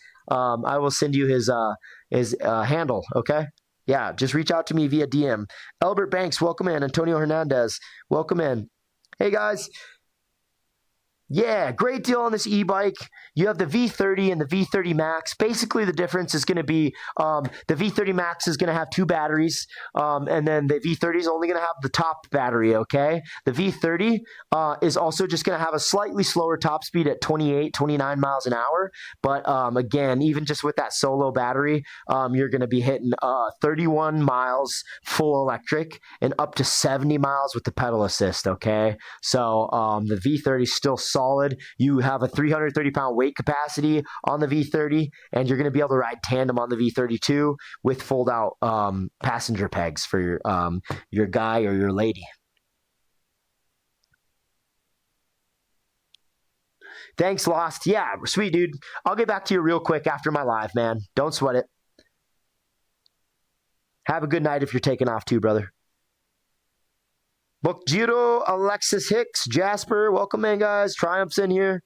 Handle. Okay. Yeah, just reach out to me via DM. Albert Banks, welcome in. Antonio Hernandez, welcome in. Hey guys. Yeah, great deal on this e-bike. You have the V30 and the V30 Max. Basically, the difference is going to be the V30 Max is going to have 2 batteries, and then the V30 is only going to have the top battery, okay? The V30 is also just going to have a slightly slower top speed at 28, 29 miles an hour. But again, even just with that solo battery, you're going to be hitting 31 miles full electric and up to 70 miles with the pedal assist, okay? So the V30 is still solid. You have a 330-pound weight capacity on the V30, and you're going to be able to ride tandem on the V32 with fold-out passenger pegs for your guy or your lady. Thanks, Lost. Yeah, sweet, dude. I'll get back to you real quick after my live, man. Don't sweat it. Have a good night if you're taking off too, brother. Bokjiro, Alexis Hicks, Jasper, welcome in, guys. Triumph's in here.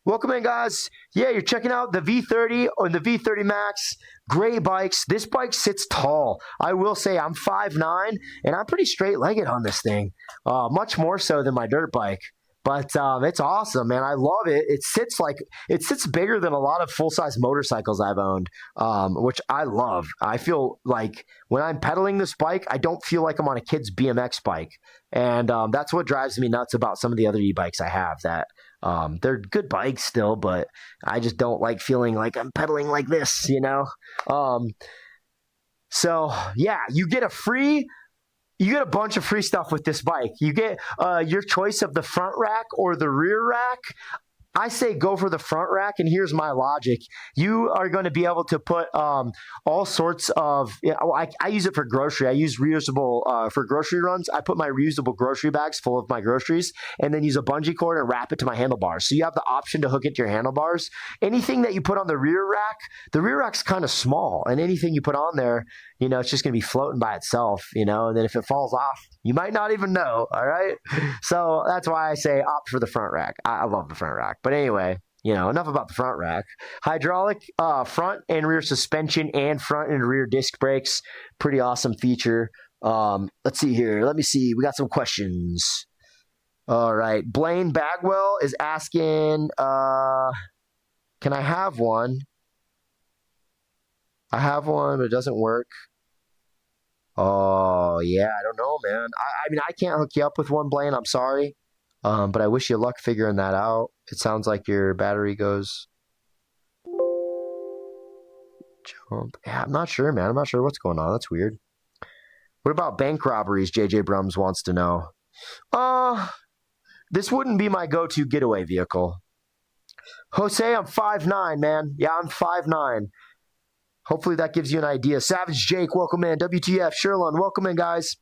Welcome in, guys. Yeah, you're checking out the V30 or the V30 Max. Great bikes. This bike sits tall. I will say I'm 5'9", and I'm pretty straight-legged on this thing. Much more so than my dirt bike. But it's awesome, man. I love it. It sits bigger than a lot of full-size motorcycles I've owned, which I love. I feel like when I'm pedaling this bike, I don't feel like I'm on a kid's BMX bike. And that's what drives me nuts about some of the other e-bikes I have, that they're good bikes still, but I just don't like feeling like I'm pedaling like this, you know? So, yeah, you get a bunch of free stuff with this bike. You get your choice of the front rack or the rear rack. I say go for the front rack, and here's my logic. You are going to be able to put all sorts of, I use it for grocery. I use reusable, for grocery runs, I put my reusable grocery bags full of my groceries and then use a bungee cord and wrap it to my handlebars. So you have the option to hook it to your handlebars. Anything that you put on the rear rack's kind of small, and anything you put on there, you know, it's just going to be floating by itself, you know, and then if it falls off, you might not even know, all right? So that's why I say opt for the front rack. I love the front rack. But anyway, you know, enough about the front rack. Hydraulic front and rear suspension and front and rear disc brakes. Pretty awesome feature. Let's see here. Let me see. We got some questions. All right. Blaine Bagwell is asking, can I have one? I have one, but it doesn't work. Oh, yeah, I don't know, man. I mean, I can't hook you up with one, Blaine. I'm sorry. But I wish you luck figuring that out. It sounds like your battery goes... Jump. Yeah, I'm not sure, man. I'm not sure what's going on. That's weird. What about bank robberies? JJ Brums wants to know. This wouldn't be my go-to getaway vehicle. Jose, I'm 5'9", man. Yeah, I'm 5'9". Hopefully that gives you an idea. Savage Jake, welcome in. WTF, Sherlon, welcome in, guys.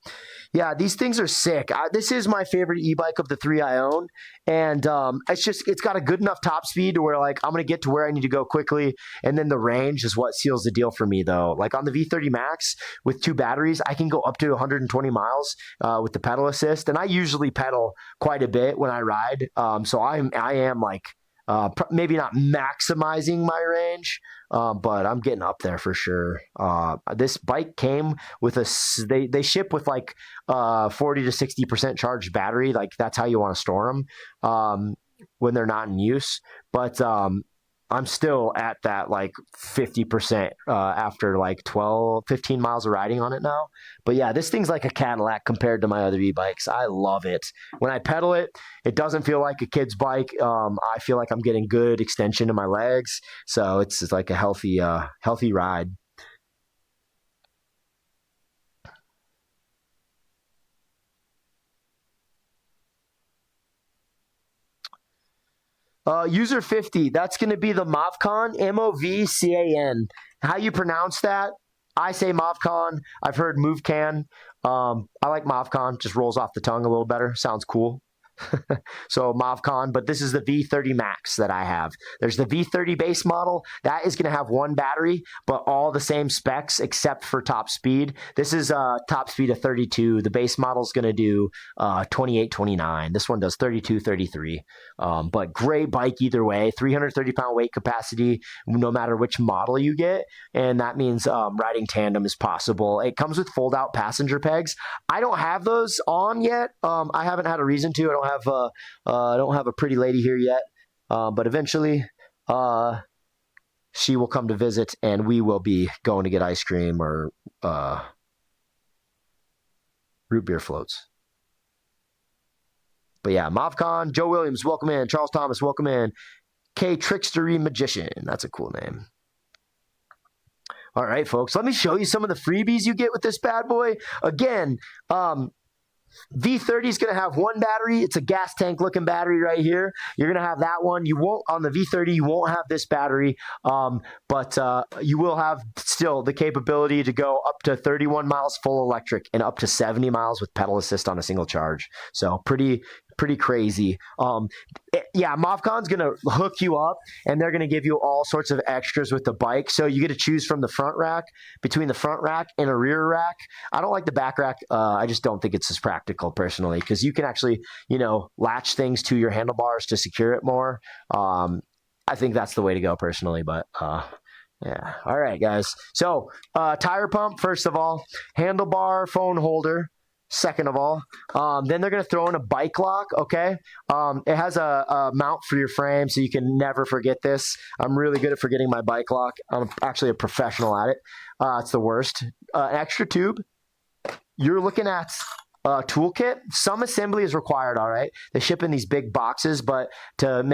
Yeah, these things are sick. This is my favorite e-bike of the 3 I own. And it's got a good enough top speed to where, like, I'm going to get to where I need to go quickly. And then the range is what seals the deal for me, though. Like on the V30 Max with 2 batteries, I can go up to 120 miles with the pedal assist. And I usually pedal quite a bit when I ride. So I am like, maybe not maximizing my range, but I'm getting up there for sure. This bike came with they ship with like 40 to 60% charged battery. Like that's how you want to store them when they're not in use. But I'm still at that like 50% after like 12, 15 miles of riding on it now. But yeah, this thing's like a Cadillac compared to my other e-bikes. I love it. When I pedal it, it doesn't feel like a kid's bike. I feel like I'm getting good extension to my legs. So it's like a healthy ride. User 50, that's going to be the Movcan, Movcan. How you pronounce that? I say Movcan. I've heard Movcan. I like Movcan. Just rolls off the tongue a little better. Sounds cool. So Movcan, but this is the V30 Max that I have. There's the V30 base model. That is going to have one battery, but all the same specs except for top speed. This is top speed of 32. The base model is going to do 28, 29. This one does 32, 33. But great bike either way. 330-pound weight capacity, no matter which model you get. And that means riding tandem is possible. It comes with fold-out passenger pegs. I don't have those on yet. I haven't had a reason to. I don't have a pretty lady here yet, but eventually she will come to visit, and we will be going to get ice cream or root beer floats. But yeah, Movcan, Joe Williams, welcome in. Charles Thomas, welcome in. K Trickstery Magician, that's a cool name. All right, folks, let me show you some of the freebies you get with this bad boy. Again, V30 is going to have one battery. It's a gas tank looking battery right here. You're going to have that one. You won't, on the V30, you won't have this battery, but you will have still the capability to go up to 31 miles full electric and up to 70 miles with pedal assist on a single charge. So pretty crazy. Yeah, Movcan's going to hook you up, and they're going to give you all sorts of extras with the bike. So you get to choose from the front rack, between the front rack and a rear rack. I don't like the back rack. I just don't think it's as practical personally, because you can actually, latch things to your handlebars to secure it more. I think that's the way to go personally, but yeah. All right, guys. So tire pump, first of all, handlebar phone holder. Second of all, then they're going to throw in a bike lock, okay? It has a mount for your frame, so you can never forget this. I'm really good at forgetting my bike lock. I'm actually a professional at it. It's the worst. An extra tube. You're looking at a toolkit. Some assembly is required, all right? They ship in these big boxes, but to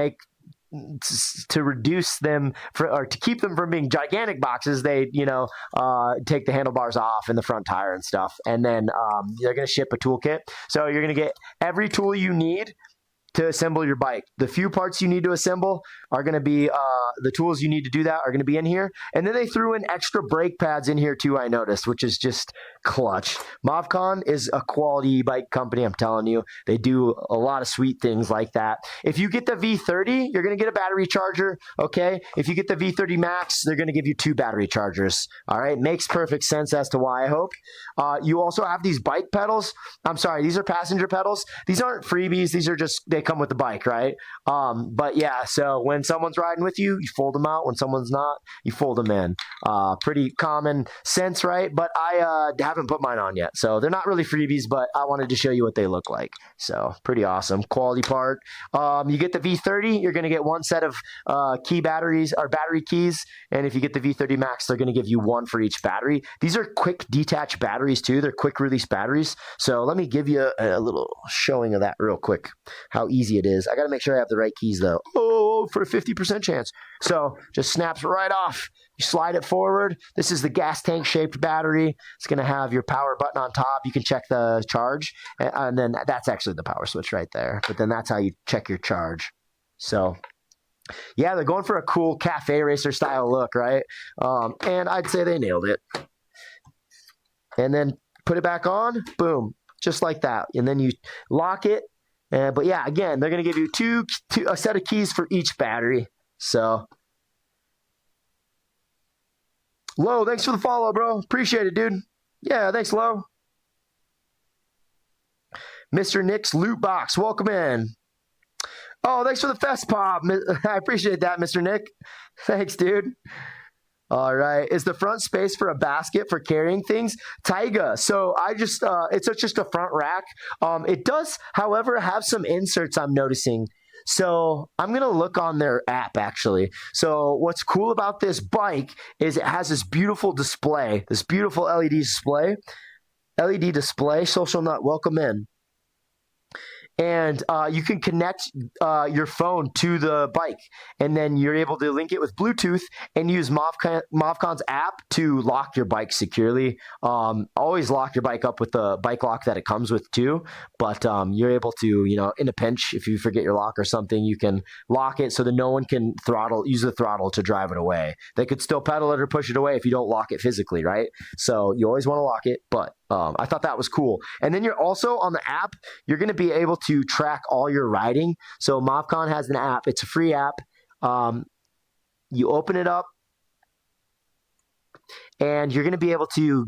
reduce them or to keep them from being gigantic boxes, they take the handlebars off and the front tire and stuff, and then they're going to ship a toolkit. So you're going to get every tool you need to assemble your bike. The few parts you need to assemble are going to be the tools you need to do that are going to be in here. And then they threw in extra brake pads in here too, I noticed, which is just clutch. Movcan is a quality bike company, I'm telling you. They do a lot of sweet things like that. If you get the V30, you're going to get a battery charger, okay? If you get the V30 Max, they're going to give you 2 battery chargers, all right? Makes perfect sense as to why, I hope. You also have these bike pedals. I'm sorry, these are passenger pedals. These aren't freebies. These are just, they come with the bike, right? But yeah, so when someone's riding with you, you fold them out. When someone's not, you fold them in. Pretty common sense, right? But I haven't put mine on yet. So they're not really freebies, but I wanted to show you what they look like. So pretty awesome. Quality part. You get the V30, you're going to get one set of key batteries or battery keys. And if you get the V30 Max, they're going to give you one for each battery. These are quick detach batteries too. They're quick release batteries. So let me give you a little showing of that real quick, how easy it is. I got to make sure I have the right keys though. Oh, for a 50% chance. So just snaps right off. You slide it forward. This is the gas tank shaped battery. It's going to have your power button on top. You can check the charge. And then that's actually the power switch right there. But then that's how you check your charge. So yeah, they're going for a cool cafe racer style look, right? And I'd say they nailed it. And then put it back on. Boom. Just like that. And then you lock it. But yeah, again, they're going to give you a set of keys for each battery. So, Lo, thanks for the follow, bro. Appreciate it, dude. Yeah, thanks, Lo. Mr. Nick's Loot Box, welcome in. Oh, thanks for the fest pop. I appreciate that, Mr. Nick. Thanks, dude. All right. Is the front space for a basket for carrying things? Taiga. So it's just a front rack. It does, however, have some inserts I'm noticing. So I'm going to look on their app actually. So what's cool about this bike is it has this beautiful display, this beautiful LED display, Social Nut, welcome in. And you can connect your phone to the bike, and then you're able to link it with Bluetooth and use Movcan's app to lock your bike securely. Always lock your bike up with the bike lock that it comes with too, but you're able to, in a pinch, if you forget your lock or something, you can lock it so that no one can use the throttle to drive it away. They could still pedal it or push it away if you don't lock it physically, right? So you always want to lock it, but I thought that was cool. And then you're also on the app, you're going to be able to track all your riding. So Movcan has an app. It's a free app. You open it up and you're going to be able to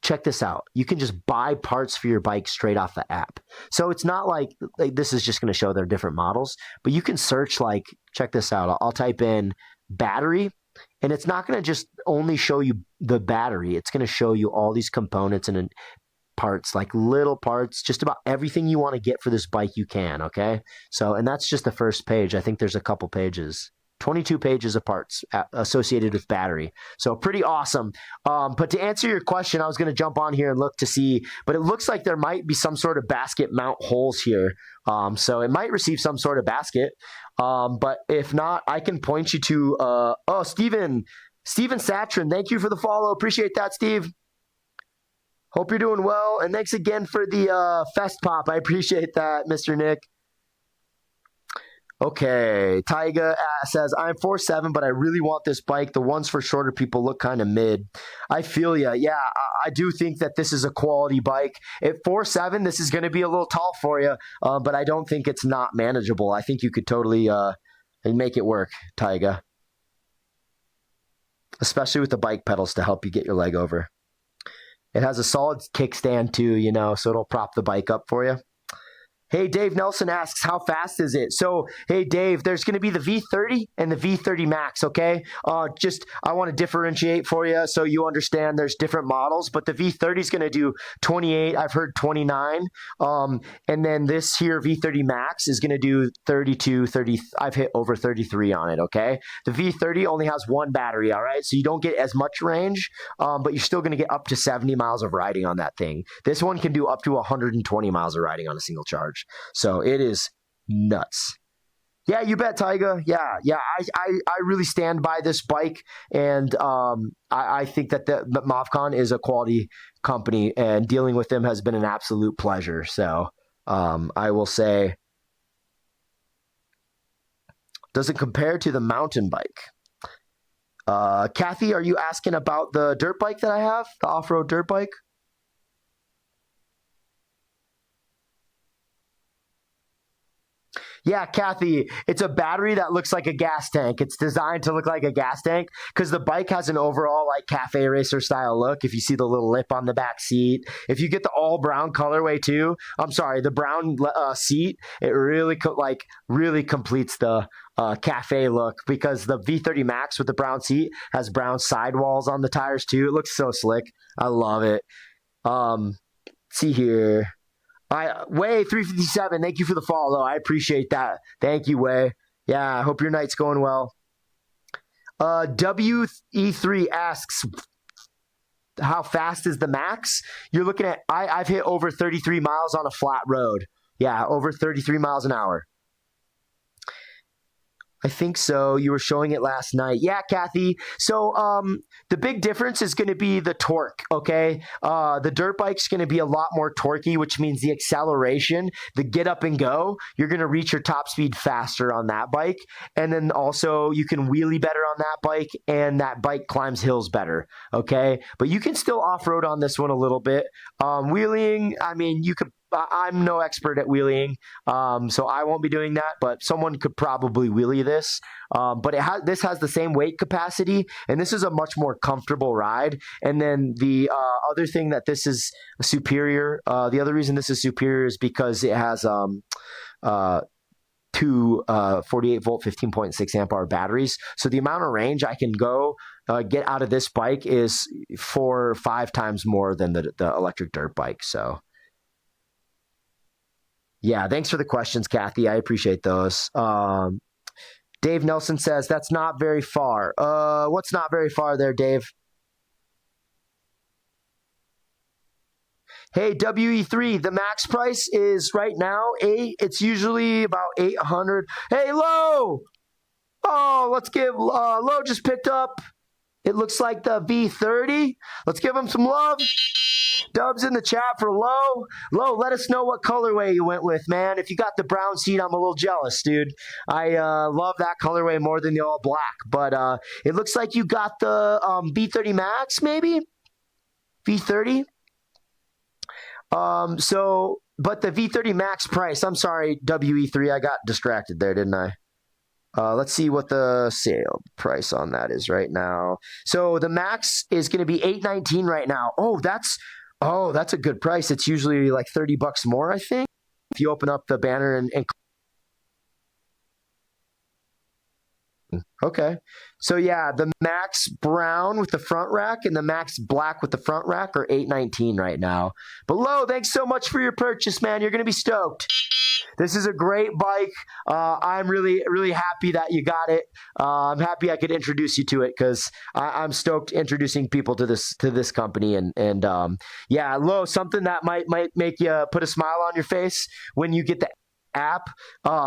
check this out. You can just buy parts for your bike straight off the app. So it's not like this is just going to show their different models, but you can search check this out. I'll type in battery. And it's not going to just only show you the battery. It's going to show you all these components and parts, like little parts, just about everything you want to get for this bike you can, okay? So, and that's just the first page. I think there's a couple pages. 22 pages of parts associated with battery. So pretty awesome. But to answer your question, I was going to jump on here and look to see, but it looks like there might be some sort of basket mount holes here. So it might receive some sort of basket. But if not, I can point you to, Steven Satrin. Thank you for the follow. Appreciate that, Steve. Hope you're doing well. And thanks again for the Fest Pop. I appreciate that, Mr. Nick. Okay, Taiga says, I'm 4'7", but I really want this bike. The ones for shorter people look kind of mid. I feel ya. Yeah, I do think that this is a quality bike. At 4'7", this is going to be a little tall for you, but I don't think it's not manageable. I think you could totally make it work, Taiga. Especially with the bike pedals to help you get your leg over. It has a solid kickstand too, so it'll prop the bike up for you. Hey, Dave Nelson asks, how fast is it? So, hey, Dave, there's going to be the V30 and the V30 Max, okay? I want to differentiate for you so you understand there's different models, but the V30 is going to do 28. I've heard 29. And then this here, V30 Max, is going to do 32, 30. I've hit over 33 on it, okay? The V30 only has one battery, all right? So you don't get as much range, but you're still going to get up to 70 miles of riding on that thing. This one can do up to 120 miles of riding on a single charge. So it is nuts. Yeah, you bet, Taiga. Yeah. I really stand by this bike, and I think that the Movcan is a quality company, and dealing with them has been an absolute pleasure. So I will say, does it compare to the mountain bike? Kathy, are you asking about the dirt bike that I have, the off-road dirt bike? Yeah, Kathy, it's a battery that looks like a gas tank. It's designed to look like a gas tank because the bike has an overall cafe racer style look. If you see the little lip on the back seat, if you get the all brown colorway too, the brown seat, it really completes the cafe look, because the V30 Max with the brown seat has brown sidewalls on the tires too. It looks so slick. I love it. See here. Way 357. Thank you for the follow. I appreciate that. Thank you, Way. Yeah, I hope your night's going well. WE3 asks, how fast is the Max? You're looking at, I've hit over 33 miles on a flat road. Yeah, over 33 miles an hour. I think so. You were showing it last night. Yeah, Kathy. So the big difference is going to be the torque, okay? The dirt bike's going to be a lot more torquey, which means the acceleration, the get up and go, you're going to reach your top speed faster on that bike. And then also you can wheelie better on that bike, and that bike climbs hills better, okay? But you can still off-road on this one a little bit. Wheeling, I'm no expert at wheeling, so I won't be doing that, but someone could probably wheelie this. But this has the same weight capacity, and this is a much more comfortable ride. And then the other thing that this is superior, the other reason this is superior is because it has two 48-volt, 15.6 amp hour batteries. So the amount of range I can get out of this bike is 4 or 5 times more than the electric dirt bike. So Yeah, thanks for the questions, Kathy. I appreciate those. Dave Nelson says that's not very far. What's not very far there, Dave? Hey, WE3, the max price is right now it's usually about 800. Hey, Lo! Oh, let's give Lo just picked up. It looks like the V30. Let's give him some love. Dubs in the chat for Lo. Lo, let us know what colorway you went with, man. If you got the brown seat, I'm a little jealous, dude. I love that colorway more than the all black. But it looks like you got the V30 Max, maybe? V30? But the V30 Max price, I'm sorry, WE3, I got distracted there, didn't I? Let's see what the sale price on that is right now. So the Max is going to be $819 right now. Oh, that's a good price. It's usually like $30 more, I think. If you open up the banner and okay. So yeah, the Max brown with the front rack and the Max black with the front rack are $819 right now. But Lo, thanks so much for your purchase, man. You're going to be stoked. This is a great bike. I'm really, really happy that you got it. I'm happy I could introduce you to it because I'm stoked introducing people to this company. And yeah, Lo, something that might make you put a smile on your face when you get the app.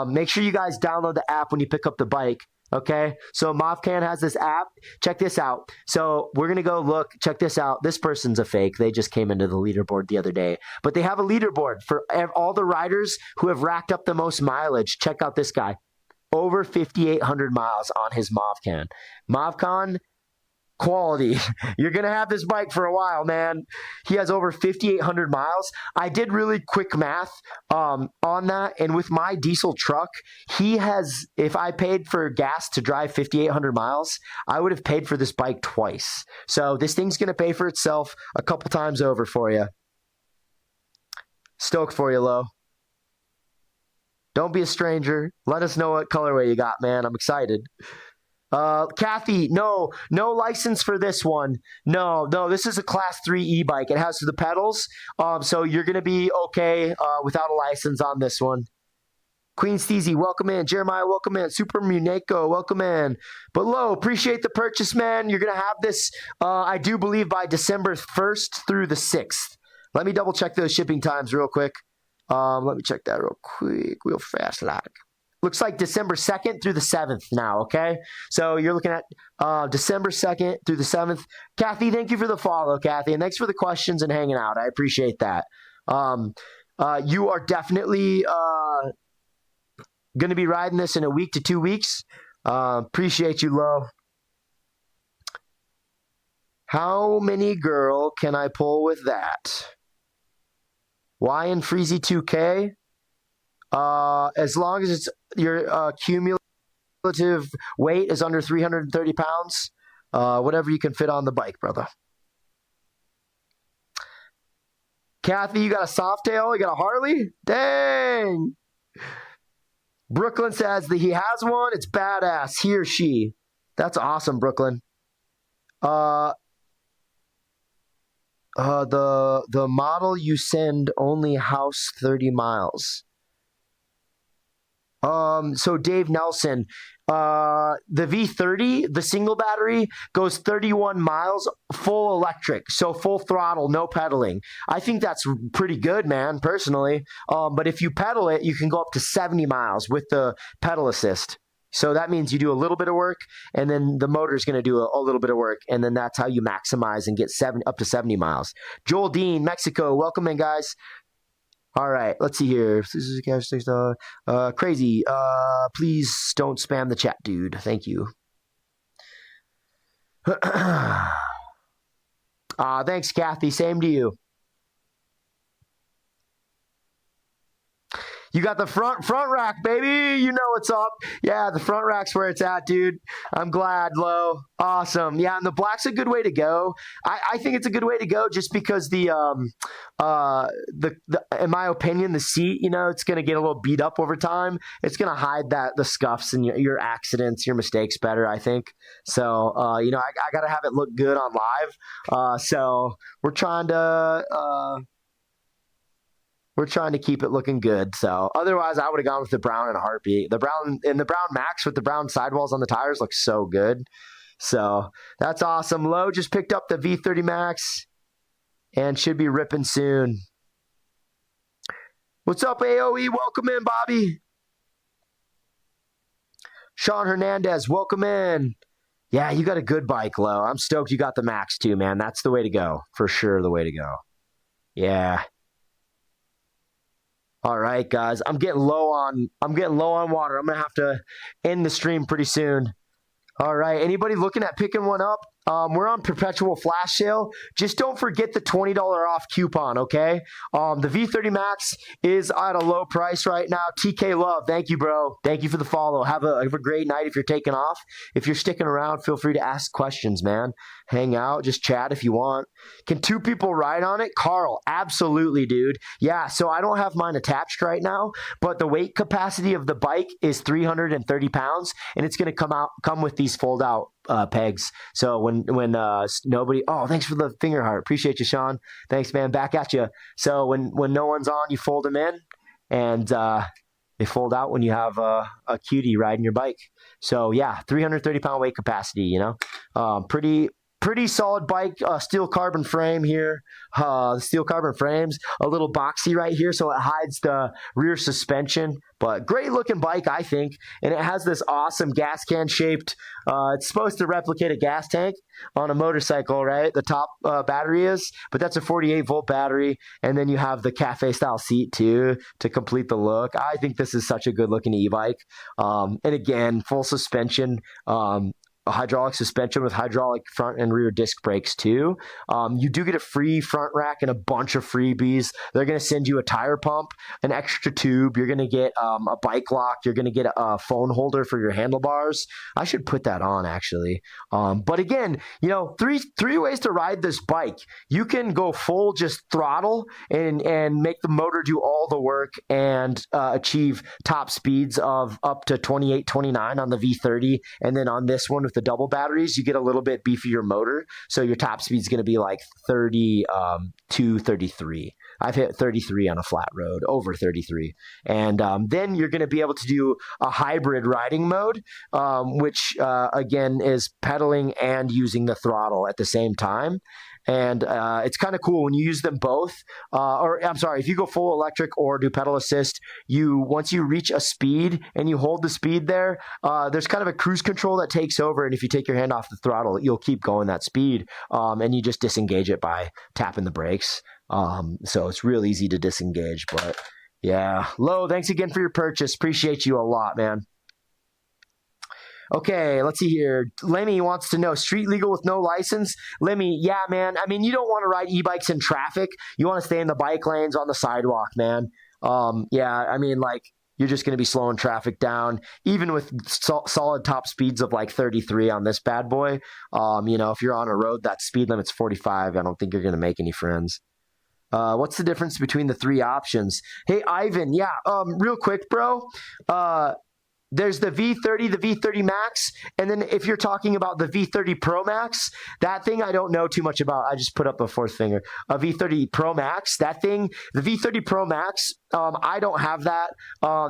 Make sure you guys download the app when you pick up the bike. Okay, so Movcan has this app. Check this out. So we're going to go look. Check this out. This person's a fake. They just came into the leaderboard the other day. But they have a leaderboard for all the riders who have racked up the most mileage. Check out this guy. Over 5,800 miles on his Movcan. Movcan quality. You're going to have this bike for a while, man. He has over 5,800 miles. I did really quick math on that. And with my diesel truck, he has, if I paid for gas to drive 5,800 miles, I would have paid for this bike twice. So this thing's going to pay for itself a couple times over for you. Stoked for you, Lo. Don't be a stranger. Let us know what colorway you got, man. I'm excited. Kathy, no license for this one. No, this is a class 3 e-bike. It has the pedals. So you're going to be okay, without a license on this one. Queen Steezy, welcome in. Jeremiah, welcome in. Supermoto, welcome in. But Lo, appreciate the purchase, man. You're going to have this, I do believe by December 1st through the 6th. Let me double check those shipping times real quick. Let me check that real fast, like. Looks like December 2nd through the 7th now, okay? So you're looking at December 2nd through the 7th. Kathy, thank you for the follow, Kathy, and thanks for the questions and hanging out. I appreciate that. You are definitely going to be riding this in a week to 2 weeks. Appreciate you, Lo. How many girl can I pull with that? Why in Freezy 2K? As long as it's your cumulative weight is under 330 pounds, whatever you can fit on the bike, brother. Kathy, you got a Softail? You got a Harley? Dang! Brooklyn says that he has one. It's badass. He or she. That's awesome, Brooklyn. The model you send only house 30 miles. So Dave Nelson, the V30, the single battery goes 31 miles, full electric, so full throttle, no pedaling. I think that's pretty good, man, personally. But if you pedal it, you can go up to 70 miles with the pedal assist. So that means you do a little bit of work, and then the motor is going to do a little bit of work, and then that's how you maximize and get up to 70 miles. Joel Dean, Mexico, welcome in, guys. All right, let's see here. This is crazy. Please don't spam the chat, dude. Thank you. Thanks, Kathy. Same to you. You got the front rack, baby. You know what's up. Yeah, the front rack's where it's at, dude. I'm glad, Lo. Awesome. Yeah, and the black's a good way to go. I think it's a good way to go just because the in my opinion, the seat, it's going to get a little beat up over time. It's going to hide the scuffs and your accidents, your mistakes better, I think. So, I got to have it look good on live. So we're trying to We're trying to keep it looking good. So otherwise, I would have gone with the brown in a heartbeat. The brown Max with the brown sidewalls on the tires looks so good. So that's awesome. Low just picked up the V30 Max and should be ripping soon. What's up, AOE? Welcome in, Bobby. Sean Hernandez, welcome in. Yeah, you got a good bike, Low. I'm stoked you got the Max too, man. That's the way to go. For sure, the way to go. Yeah. All right, guys. I'm getting low on water. I'm gonna have to end the stream pretty soon. All right. Anybody looking at picking one up? We're on perpetual flash sale. Just don't forget the $20 off coupon, okay? The V30 Max is at a low price right now. TK Love, thank you, bro. Thank you for the follow. Have a great night if you're taking off. If you're sticking around, feel free to ask questions, man. Hang out, just chat if you want. Can 2 people ride on it? Carl, absolutely, dude. Yeah, so I don't have mine attached right now, but the weight capacity of the bike is 330 pounds, and it's going to come with these fold-out pegs. So when nobody, oh, thanks for the finger heart. Appreciate you, Sean. Thanks, man. Back at you. So when no one's on, you fold them in, and they fold out when you have a cutie riding your bike. So yeah, 330 pound weight capacity, you know, pretty solid bike, steel carbon frame here. Steel carbon frames, a little boxy right here, so it hides the rear suspension. But great looking bike, I think. And it has this awesome gas can shaped, it's supposed to replicate a gas tank on a motorcycle, right? The top battery is, but that's a 48 volt battery. And then you have the cafe style seat too to complete the look. I think this is such a good looking e-bike. And again, full suspension, a hydraulic suspension with hydraulic front and rear disc brakes too. You do get a free front rack and a bunch of freebies. They're going to send you a tire pump, an extra tube. You're going to get a bike lock. You're going to get a phone holder for your handlebars. I should put that on actually. But again, you know, three ways to ride this bike. You can go full just throttle and make the motor do all the work and achieve top speeds of up to 28, 29 on the V30. And then on this one with the double batteries, you get a little bit beefier motor. So your top speed is going to be like 32, 33. I've hit 33 on a flat road, over 33. And then you're going to be able to do a hybrid riding mode, which again is pedaling and using the throttle at the same time. And it's kind of cool when you use them both. Or I'm sorry, if you go full electric or do pedal assist, once you reach a speed and you hold the speed there, there's kind of a cruise control that takes over. And if you take your hand off the throttle, you'll keep going that speed. And you just disengage it by tapping the brakes. So it's real easy to disengage. But yeah, Lo, thanks again for your purchase. Appreciate you a lot, man. Okay, let's see here. Lemmy wants to know, street legal with no license? Lemmy, yeah, man. I mean, you don't want to ride e-bikes in traffic. You want to stay in the bike lanes on the sidewalk, man. Yeah, I mean, like, you're just going to be slowing traffic down, even with solid top speeds of like 33 on this bad boy. You know, if you're on a road, that speed limit's 45. I don't think you're going to make any friends. What's the difference between the 3 options? Hey, Ivan, yeah, real quick, bro. There's the V30, the V30 Max, and then if you're talking about the V30 Pro Max, that thing I don't know too much about. I just put up a 4th finger. A V30 Pro Max, that thing, the V30 Pro Max, I don't have that.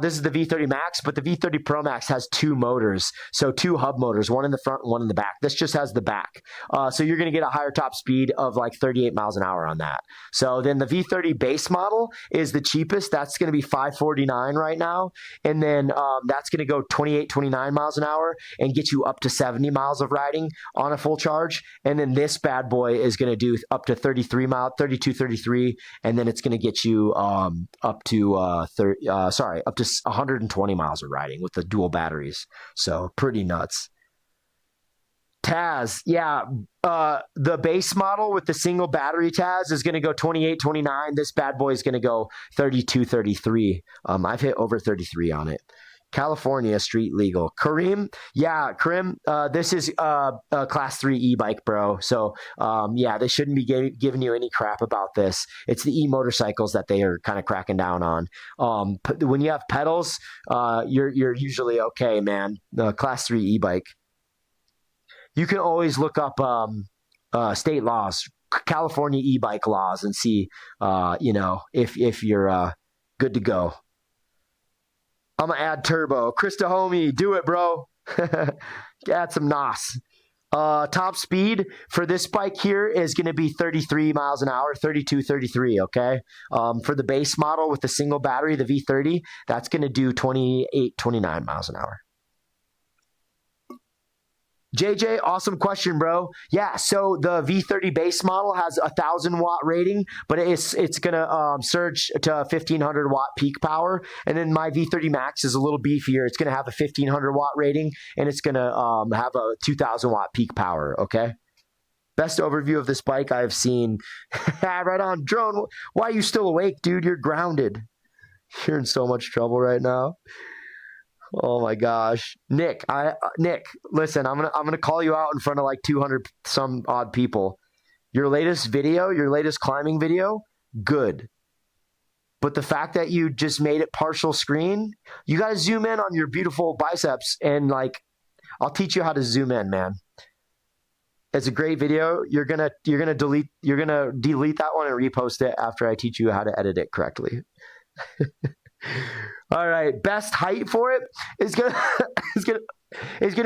This is the V30 Max, but the V30 Pro Max has 2 motors, so 2 hub motors, one in the front and one in the back. This just has the back. So you're going to get a higher top speed of like 38 miles an hour on that. So then the V30 base model is the cheapest. That's going to be $549 right now, and then that's going to go 28, 29 miles an hour and get you up to 70 miles of riding on a full charge. And then this bad boy is going to do up to 32, 33. And then it's going to get you up to 120 miles of riding with the dual batteries. So pretty nuts. Taz, yeah, the base model with the single battery Taz is going to go 28, 29. This bad boy is going to go 32, 33. I've hit over 33 on it. California street legal. Kareem, yeah, Kareem, this is a class 3 e-bike, bro. So yeah, they shouldn't be giving you any crap about this. It's the e-motorcycles that they are kind of cracking down on. When you have pedals, you're usually okay, man. The class 3 e-bike. You can always look up state laws. California e-bike laws and see, if you're good to go. I'm going to add turbo. Krista Homie, do it, bro. Add some NOS. Top speed for this bike here is going to be 33 miles an hour, 32, 33, okay? For the base model with the single battery, the V30, that's going to do 28, 29 miles an hour. JJ, awesome question, bro. Yeah, so the V30 base model has a 1,000-watt rating, but it's going to surge to 1,500-watt peak power. And then my V30 Max is a little beefier. It's going to have a 1,500-watt rating, and it's going to have a 2,000-watt peak power, okay? Best overview of this bike I've seen. Right on. Drone, why are you still awake, dude? You're grounded. You're in so much trouble right now. Oh my gosh, Nick, listen, I'm gonna call you out in front of like 200 some odd people. Your latest climbing video, good. But the fact that you just made it partial screen, you gotta zoom in on your beautiful biceps, and like, I'll teach you how to zoom in, man. It's a great video. You're gonna delete that one and repost it after I teach you how to edit it correctly. All right, best height for it is gonna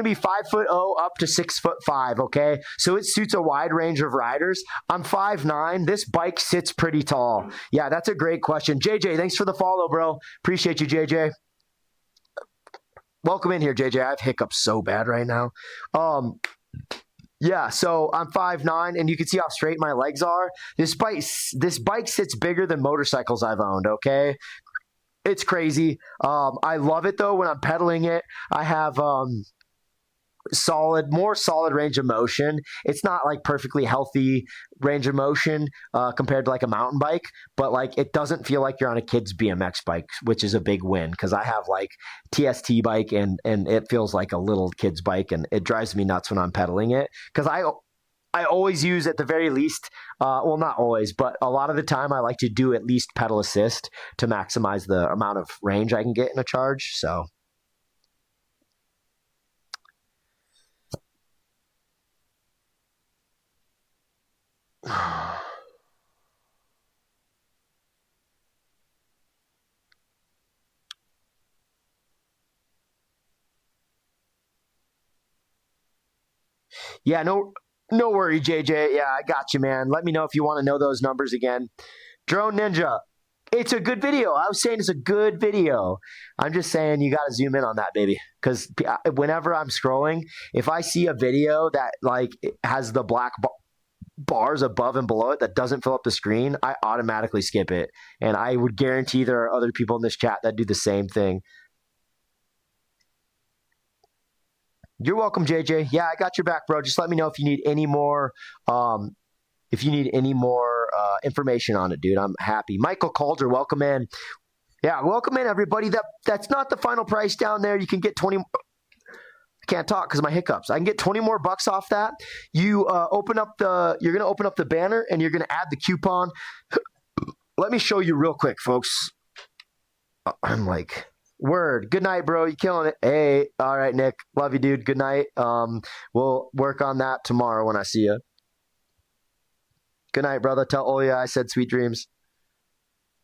be 5'0" up to 6'5". Okay, so it suits a wide range of riders. I'm 5'9". This bike sits pretty tall. Yeah, that's a great question. JJ, thanks for the follow, bro. Appreciate you, JJ. Welcome in here, JJ. I have hiccups so bad right now. Yeah, so I'm 5'9", and you can see how straight my legs are. This bike sits bigger than motorcycles I've owned. Okay. It's crazy. I love it though. When I'm pedaling it, I have more solid range of motion. It's not like perfectly healthy range of motion compared to like a mountain bike, but like it doesn't feel like you're on a kid's BMX bike, which is a big win because I have like TST bike and it feels like a little kid's bike, and it drives me nuts when I'm pedaling it because I always use at the very least, well, not always, but a lot of the time I like to do at least pedal assist to maximize the amount of range I can get in a charge. So yeah, no worry, JJ. Yeah, I got you, man. Let me know if you want to know those numbers again. Drone Ninja, it's a good video. I was saying it's a good video. I'm just saying you got to zoom in on that, baby. Because whenever I'm scrolling, if I see a video that like has the black bars above and below it that doesn't fill up the screen, I automatically skip it. And I would guarantee there are other people in this chat that do the same thing. You're welcome, JJ. Yeah, I got your back, bro. Just let me know if you need any more information on it, dude. I'm happy. Michael Calder, welcome in. Yeah, welcome in, everybody. That's not the final price down there. You can get 20. I can't talk because of my hiccups. I can get 20 more bucks off that. You're gonna open up the banner and you're gonna add the coupon. Let me show you real quick, folks. I'm like, word. Good night, bro. You killing it. Hey, all right, Nick. Love you, dude. Good night. We'll work on that tomorrow when I see you. Good night, brother. Tell Olia I said sweet dreams.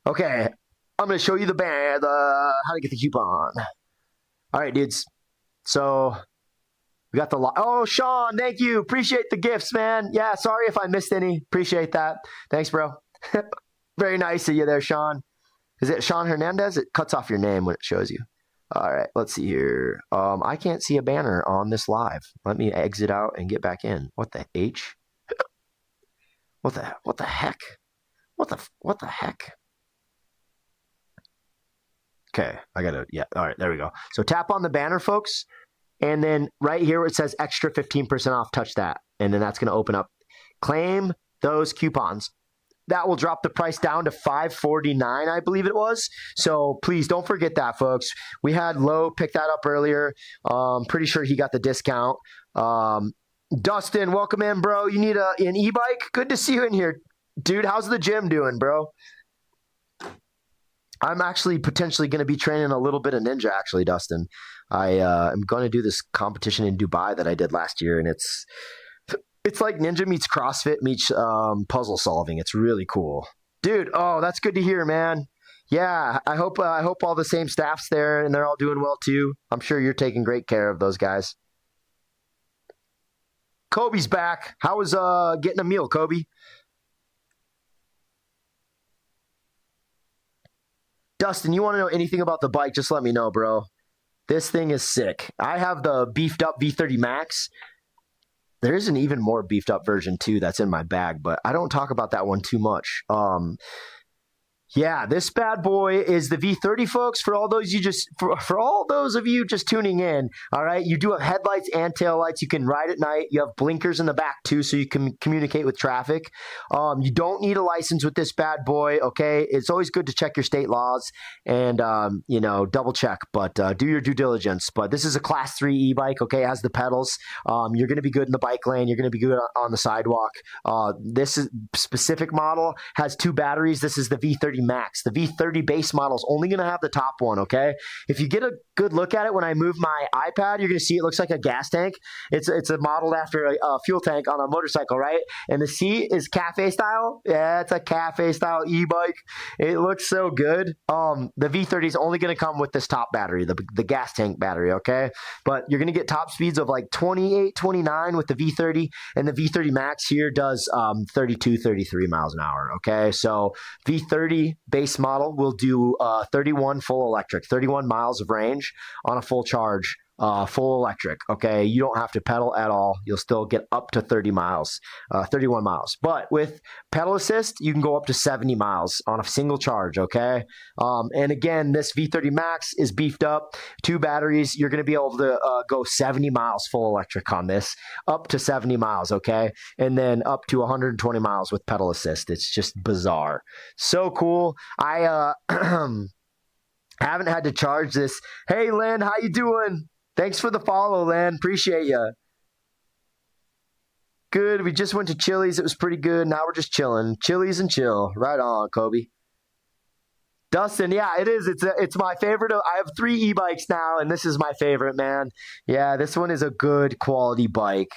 Okay, I'm gonna show you how to get the coupon. All right, dudes. So we got oh, Sean, thank you. Appreciate the gifts, man. Yeah, sorry if I missed any. Appreciate that. Thanks, bro. Very nice of you there, Sean. Is it Sean Hernandez? It cuts off your name when it shows you. All right, let's see here. I can't see a banner on this live. Let me exit out and get back in. What the H? What the heck? What the heck? Okay, yeah, all right, there we go. So tap on the banner, folks, and then right here where it says extra 15% off, touch that, and then that's going to open up. Claim those coupons. That will drop the price down to $549, I believe it was. So please don't forget that, folks. We had Lowe pick that up earlier. Pretty sure he got the discount. Dustin, welcome in, bro. You need an e-bike? Good to see you in here. Dude, how's the gym doing, bro? I'm actually potentially going to be training a little bit of Ninja, actually, Dustin. I am going to do this competition in Dubai that I did last year, and it's It's like Ninja meets CrossFit meets puzzle solving. It's really cool, dude. Oh, that's good to hear, man. Yeah, I hope all the same staff's there and they're all doing well too. I'm sure you're taking great care of those guys. Kobe's back. How was getting a meal, Kobe? Dustin, you want to know anything about the bike? Just let me know, bro. This thing is sick. I have the beefed up V30 Max. There's an even more beefed up version too that's in my bag, but I don't talk about that one too much. Yeah, this bad boy is the V30, folks. For all those for all those of you just tuning in, all right, you do have headlights and taillights. You can ride at night. You have blinkers in the back too, so you can communicate with traffic. You don't need a license with this bad boy. Okay, it's always good to check your state laws and double check, but do your due diligence. But this is a Class 3 e-bike. Okay, it has the pedals. You're going to be good in the bike lane. You're going to be good on the sidewalk. This is specific model has 2 batteries. This is the V30 Max. The V30 base model is only going to have the top one, okay? If you get a good look at it when I move my iPad, you're going to see it looks like a gas tank. It's a modeled after a fuel tank on a motorcycle, right? And the seat is cafe style. Yeah, it's a cafe style e-bike. It looks so good. The V30 is only going to come with this top battery, the gas tank battery, okay? But you're going to get top speeds of like 28, 29 with the V30, and the V30 Max here does 32, 33 miles an hour, okay? So V30 base model will do 31 full electric, 31 miles of range on a full charge, full electric. Okay, you don't have to pedal at all. You'll still get up to 30 miles, 31 miles. But with pedal assist, you can go up to 70 miles on a single charge. Okay, and again, this V30 Max is beefed up, 2 batteries. You're going to be able to go 70 miles full electric on this, up to 70 miles. Okay, and then up to 120 miles with pedal assist. It's just bizarre. So cool. I haven't had to charge this. Hey, Len, how you doing? Thanks for the follow, Len. Appreciate you. Good. We just went to Chili's. It was pretty good. Now we're just chilling. Chili's and chill. Right on, Kobe. Dustin, yeah, it is. It's my favorite. I have 3 e-bikes now, and this is my favorite, man. Yeah, this one is a good quality bike.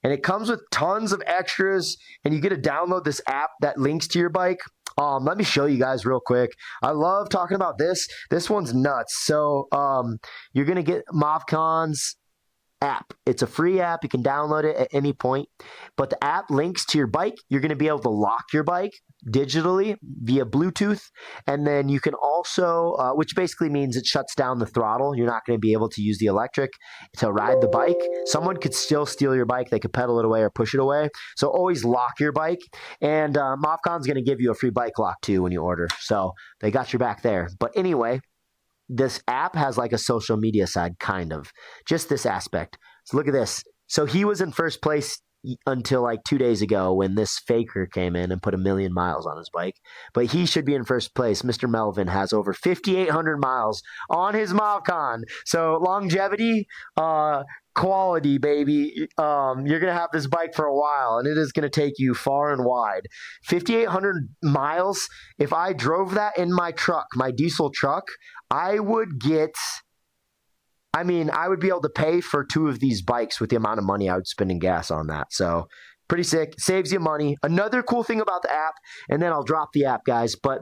And it comes with tons of extras, and you get to download this app that links to your bike. Let me show you guys real quick. I love talking about this. This one's nuts. So you're going to get Movcan's app. It's a free app. You can download it at any point. But the app links to your bike. You're going to be able to lock your bike digitally via Bluetooth. And then you can also, which basically means it shuts down the throttle. You're not going to be able to use the electric to ride the bike. Someone could still steal your bike. They could pedal it away or push it away. So always lock your bike. And Movcan's going to give you a free bike lock too when you order. So they got your back there. But anyway, this app has like a social media side, kind of. Just this aspect. So look at this. So he was in first place until like 2 days ago when this faker came in and put 1,000,000 miles on his bike. But he should be in first place. Mr. Melvin has over 5,800 miles on his Movcan. So longevity, quality, baby. You're going to have this bike for a while, and it is going to take you far and wide. 5,800 miles. If I drove that in my truck, my diesel truck, I would be able to pay for 2 of these bikes with the amount of money I would spend in gas on that. So pretty sick. Saves you money. Another cool thing about the app, and then I'll drop the app, guys, but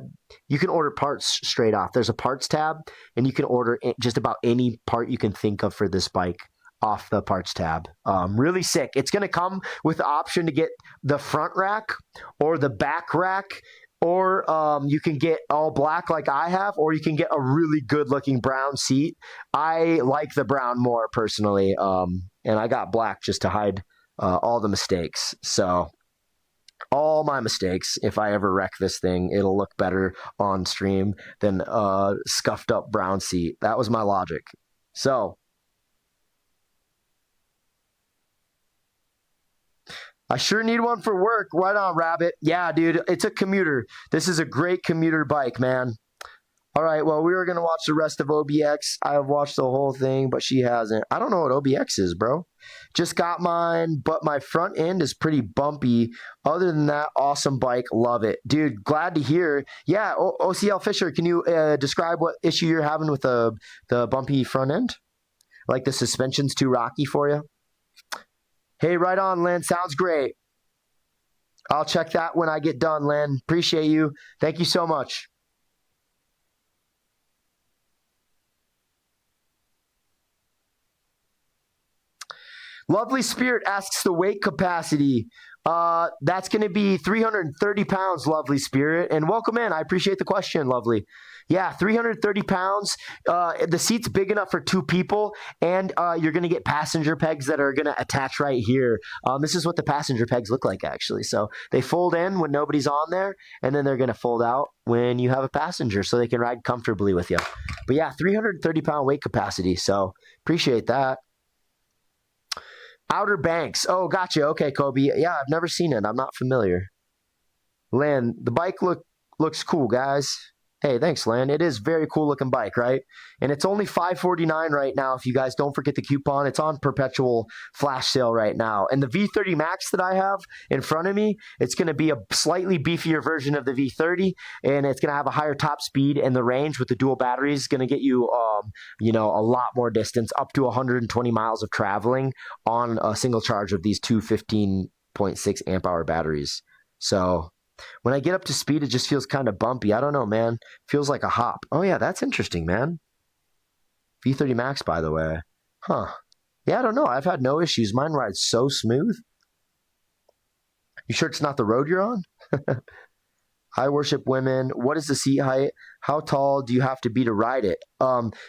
you can order parts straight off. There's a parts tab, and you can order just about any part you can think of for this bike off the parts tab. Really sick. It's going to come with the option to get the front rack or the back rack, or you can get all black like I have, or you can get a really good looking brown seat. I like the brown more personally, and I got black just to hide all the mistakes. So all my mistakes, if I ever wreck this thing, it'll look better on stream than a scuffed up brown seat. That was my logic. So I sure need one for work. Right on, Rabbit. Yeah, dude, it's a commuter. This is a great commuter bike, man. All right, well, we were going to watch the rest of OBX. I have watched the whole thing, but she hasn't. I don't know what OBX is, bro. Just got mine, but my front end is pretty bumpy. Other than that, awesome bike. Love it. Dude, glad to hear. Yeah, OCL Fisher, can you describe what issue you're having with the bumpy front end? Like the suspension's too rocky for you? Hey, right on, Lynn. Sounds great. I'll check that when I get done, Lynn. Appreciate you. Thank you so much. Lovely Spirit asks the weight capacity. That's going to be 330 pounds, Lovely Spirit. And welcome in. I appreciate the question, Lovely. Yeah, 330 pounds. The seat's big enough for 2 people, and you're going to get passenger pegs that are going to attach right here. This is what the passenger pegs look like, actually. So they fold in when nobody's on there, and then they're going to fold out when you have a passenger so they can ride comfortably with you. But yeah, 330-pound weight capacity. So appreciate that. Outer Banks. Oh, gotcha. Okay, Kobe. Yeah, I've never seen it. I'm not familiar. Lynn, the bike looks cool, guys. Hey, thanks, Lynn. It is very cool looking bike, right? And it's only $549 right now. If you guys don't forget the coupon, it's on perpetual flash sale right now. And the V30 Max that I have in front of me, it's going to be a slightly beefier version of the V30, and it's going to have a higher top speed, and the range with the dual batteries is going to get you, a lot more distance, up to 120 miles of traveling on a single charge of these two 15.6 amp hour batteries. So when I get up to speed, it just feels kind of bumpy. I don't know, man. Feels like a hop. Oh, yeah, that's interesting, man. V30 Max, by the way. Huh. Yeah, I don't know. I've had no issues. Mine rides so smooth. You sure it's not the road you're on? I worship women. What is the seat height? How tall do you have to be to ride it?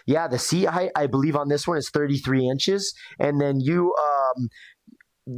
Yeah, the seat height, I believe on this one is 33 inches. And then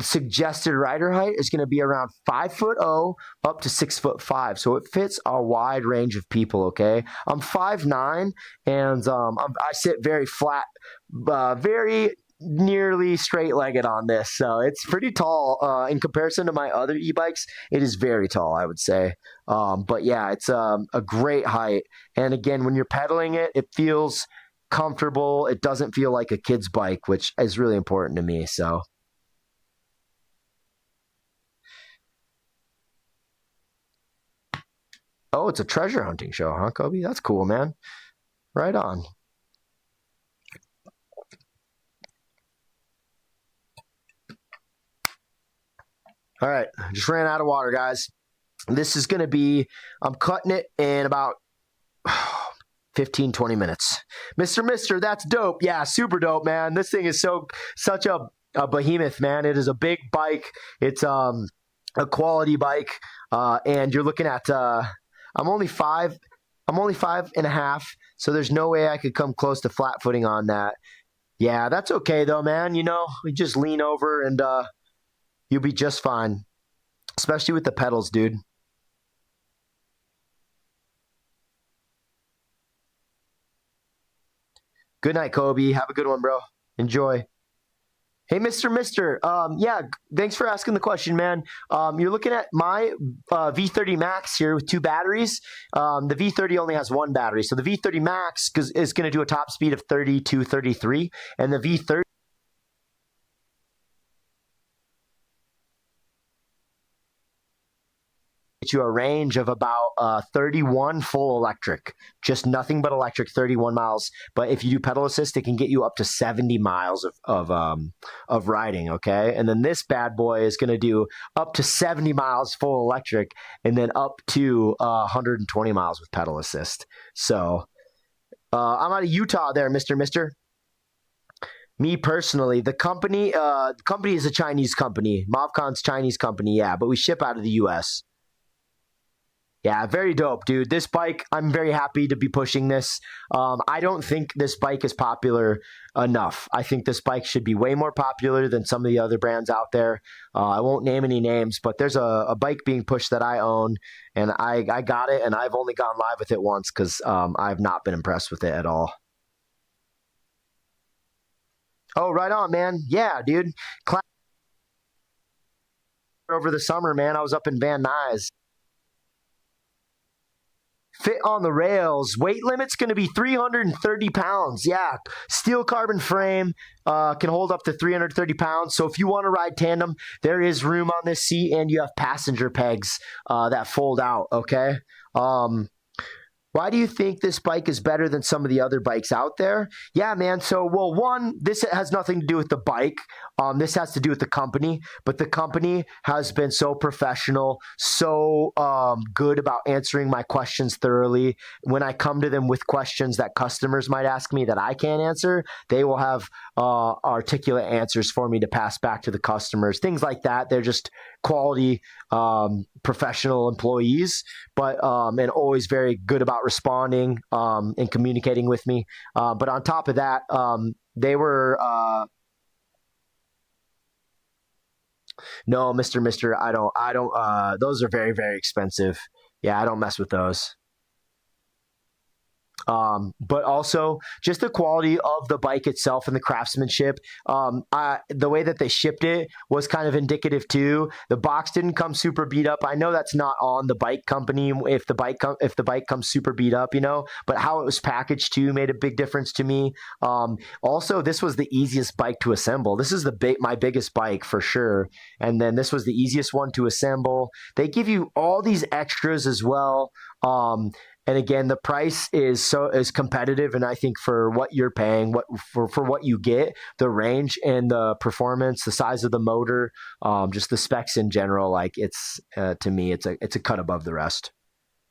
suggested rider height is going to be around 5'0" up to 6'5", so it fits a wide range of people. Okay, I'm 5'9", and I sit very flat, very nearly straight-legged on this, so it's pretty tall in comparison to my other e-bikes. It is very tall, I would say. But yeah, it's a great height, and again, when you're pedaling it, it feels comfortable. It doesn't feel like a kid's bike, which is really important to me. So. Oh, it's a treasure hunting show, huh, Kobe? That's cool, man. Right on. All right, just ran out of water, guys. This is going to be, I'm cutting it in about 15, 20 minutes. Mister, that's dope. Yeah, super dope, man. This thing is such a behemoth, man. It is a big bike. It's a quality bike, and you're looking at... I'm only 5.5, so there's no way I could come close to flat footing on that. Yeah, that's okay though, man. We just lean over and you'll be just fine, especially with the pedals, dude. Good night, Kobe. Have a good one, bro. Enjoy. Hey, Mister. Yeah, thanks for asking the question, man. You're looking at my V30 Max here with 2 batteries. The V30 only has 1 battery. So the V30 Max is going to do a top speed of 32, 33. And the V30 get you a range of about 31 full electric, just nothing but electric, 31 miles. But if you do pedal assist, it can get you up to 70 miles of riding. Okay, and then this bad boy is going to do up to 70 miles full electric, and then up to 120 miles with pedal assist. So I'm out of Utah, there, Mister. Me personally, the company is a Chinese company. Movcan's Chinese company, yeah, but we ship out of the U.S. Yeah, very dope, dude. This bike, I'm very happy to be pushing this. I don't think this bike is popular enough. I think this bike should be way more popular than some of the other brands out there. I won't name any names, but there's a bike being pushed that I own, and I got it, and I've only gone live with it once because I've not been impressed with it at all. Oh, right on, man. Yeah, dude. Over the summer, man, I was up in Van Nuys. Fit on the rails. Weight limit's going to be 330 pounds. Yeah, steel carbon frame can hold up to 330 pounds. So if you want to ride tandem, there is room on this seat, and you have passenger pegs that fold out, okay? Why do you think this bike is better than some of the other bikes out there? Yeah, man. So, well, one, this has nothing to do with the bike. This has to do with the company. But the company has been so professional, so good about answering my questions thoroughly. When I come to them with questions that customers might ask me that I can't answer, they will have articulate answers for me to pass back to the customers. Things like that. They're just quality professional employees, but and always very good about responding and communicating with me. But on top of that, they were no, Mister, I don't. Those are very, very expensive. Yeah, I don't mess with those. But also just the quality of the bike itself and the craftsmanship. The way that they shipped it was kind of indicative too. The box didn't come super beat up. I know that's not on the bike company if the bike comes super beat up, but how it was packaged too made a big difference to me. Also, this was the easiest bike to assemble. This is my biggest bike for sure. And then this was the easiest one to assemble. They give you all these extras as well. And again, the price is competitive, and I think for what you're paying, for what you get, the range and the performance, the size of the motor, just the specs in general, like it's to me, it's a cut above the rest.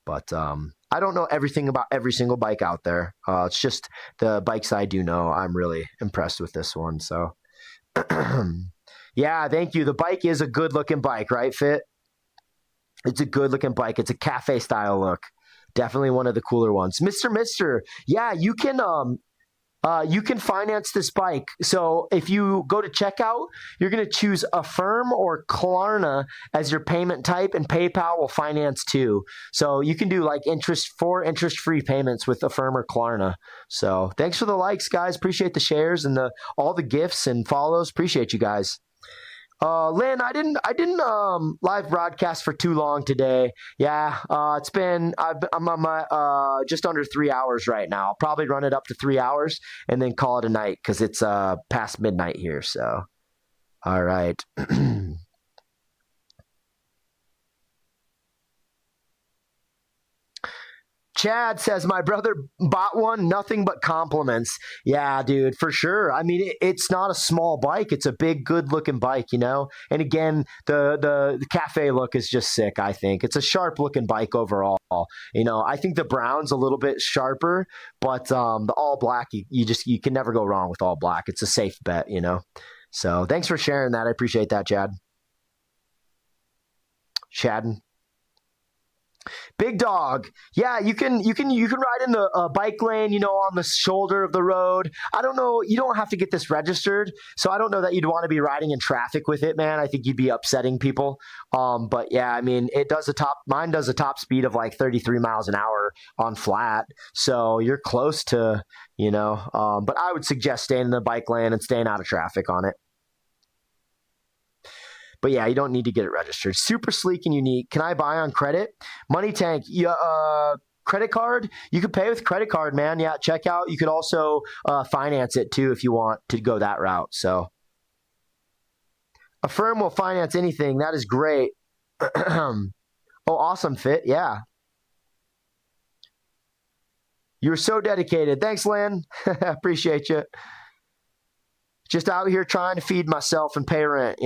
But I don't know everything about every single bike out there. It's just the bikes I do know. I'm really impressed with this one. So, yeah, thank you. The bike is a good looking bike, right, Fit? It's a good looking bike. It's a cafe style look. Definitely one of the cooler ones. Mister. Yeah, you can finance this bike. So if you go to checkout, you're going to choose Affirm or Klarna as your payment type, and PayPal will finance too. So you can do like interest-free payments with Affirm or Klarna. So thanks for the likes, guys. Appreciate the shares and all the gifts and follows. Appreciate you guys. Lynn, I didn't live broadcast for too long today. Yeah, I'm on my just under 3 hours right now. I'll probably run it up to 3 hours and then call it a night because it's past midnight here. So, all right. Chad says, my brother bought one, nothing but compliments. Yeah, dude, for sure. I mean, it's not a small bike. It's a big, good-looking bike, And again, the cafe look is just sick, I think. It's a sharp-looking bike overall. I think the brown's a little bit sharper, but the all-black, you can never go wrong with all-black. It's a safe bet, So thanks for sharing that. I appreciate that, Chad. Shadden. Big dog. Yeah, you can ride in the bike lane, on the shoulder of the road. I don't know. You don't have to get this registered, so I don't know that you'd want to be riding in traffic with it, man. I think you'd be upsetting people. But yeah, I mean, mine does a top speed of like 33 miles an hour on flat. So you're close to, but I would suggest staying in the bike lane and staying out of traffic on it. But yeah, you don't need to get it registered. Super sleek and unique. Can I buy on credit? Money Tank, credit card? You could pay with credit card, man. Yeah, check out. You could also finance it too if you want to go that route. So Affirm will finance anything. That is great. Oh, awesome, Fit. Yeah. You're so dedicated. Thanks, Lynn. Appreciate you. Just out here trying to feed myself and pay rent,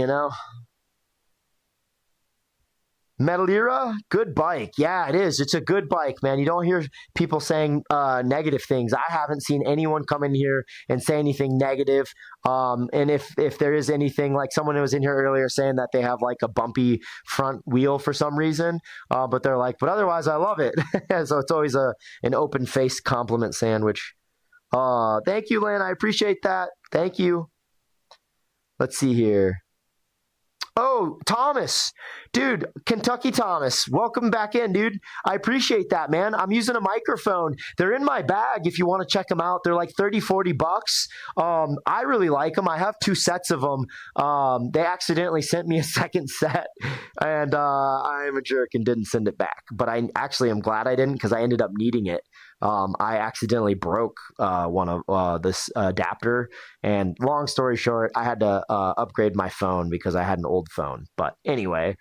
Metal Era, good bike. Yeah, it is. It's a good bike, man. You don't hear people saying negative things. I haven't seen anyone come in here and say anything negative. And if there is anything, like someone who was in here earlier saying that they have like a bumpy front wheel for some reason, but they're like, but otherwise I love it. So it's always an open-faced compliment sandwich. Thank you, Lynn. I appreciate that. Thank you. Let's see here. Oh, Thomas, dude, Kentucky Thomas, welcome back in, dude. I appreciate that, man. I'm using a microphone. They're in my bag if you want to check them out. They're like 30, 40 bucks. I really like them. I have 2 sets of them. They accidentally sent me a second set, and I'm a jerk and didn't send it back. But I actually am glad I didn't because I ended up needing it. I accidentally broke one of this adapter, and long story short, I had to upgrade my phone because I had an old phone. But anyway,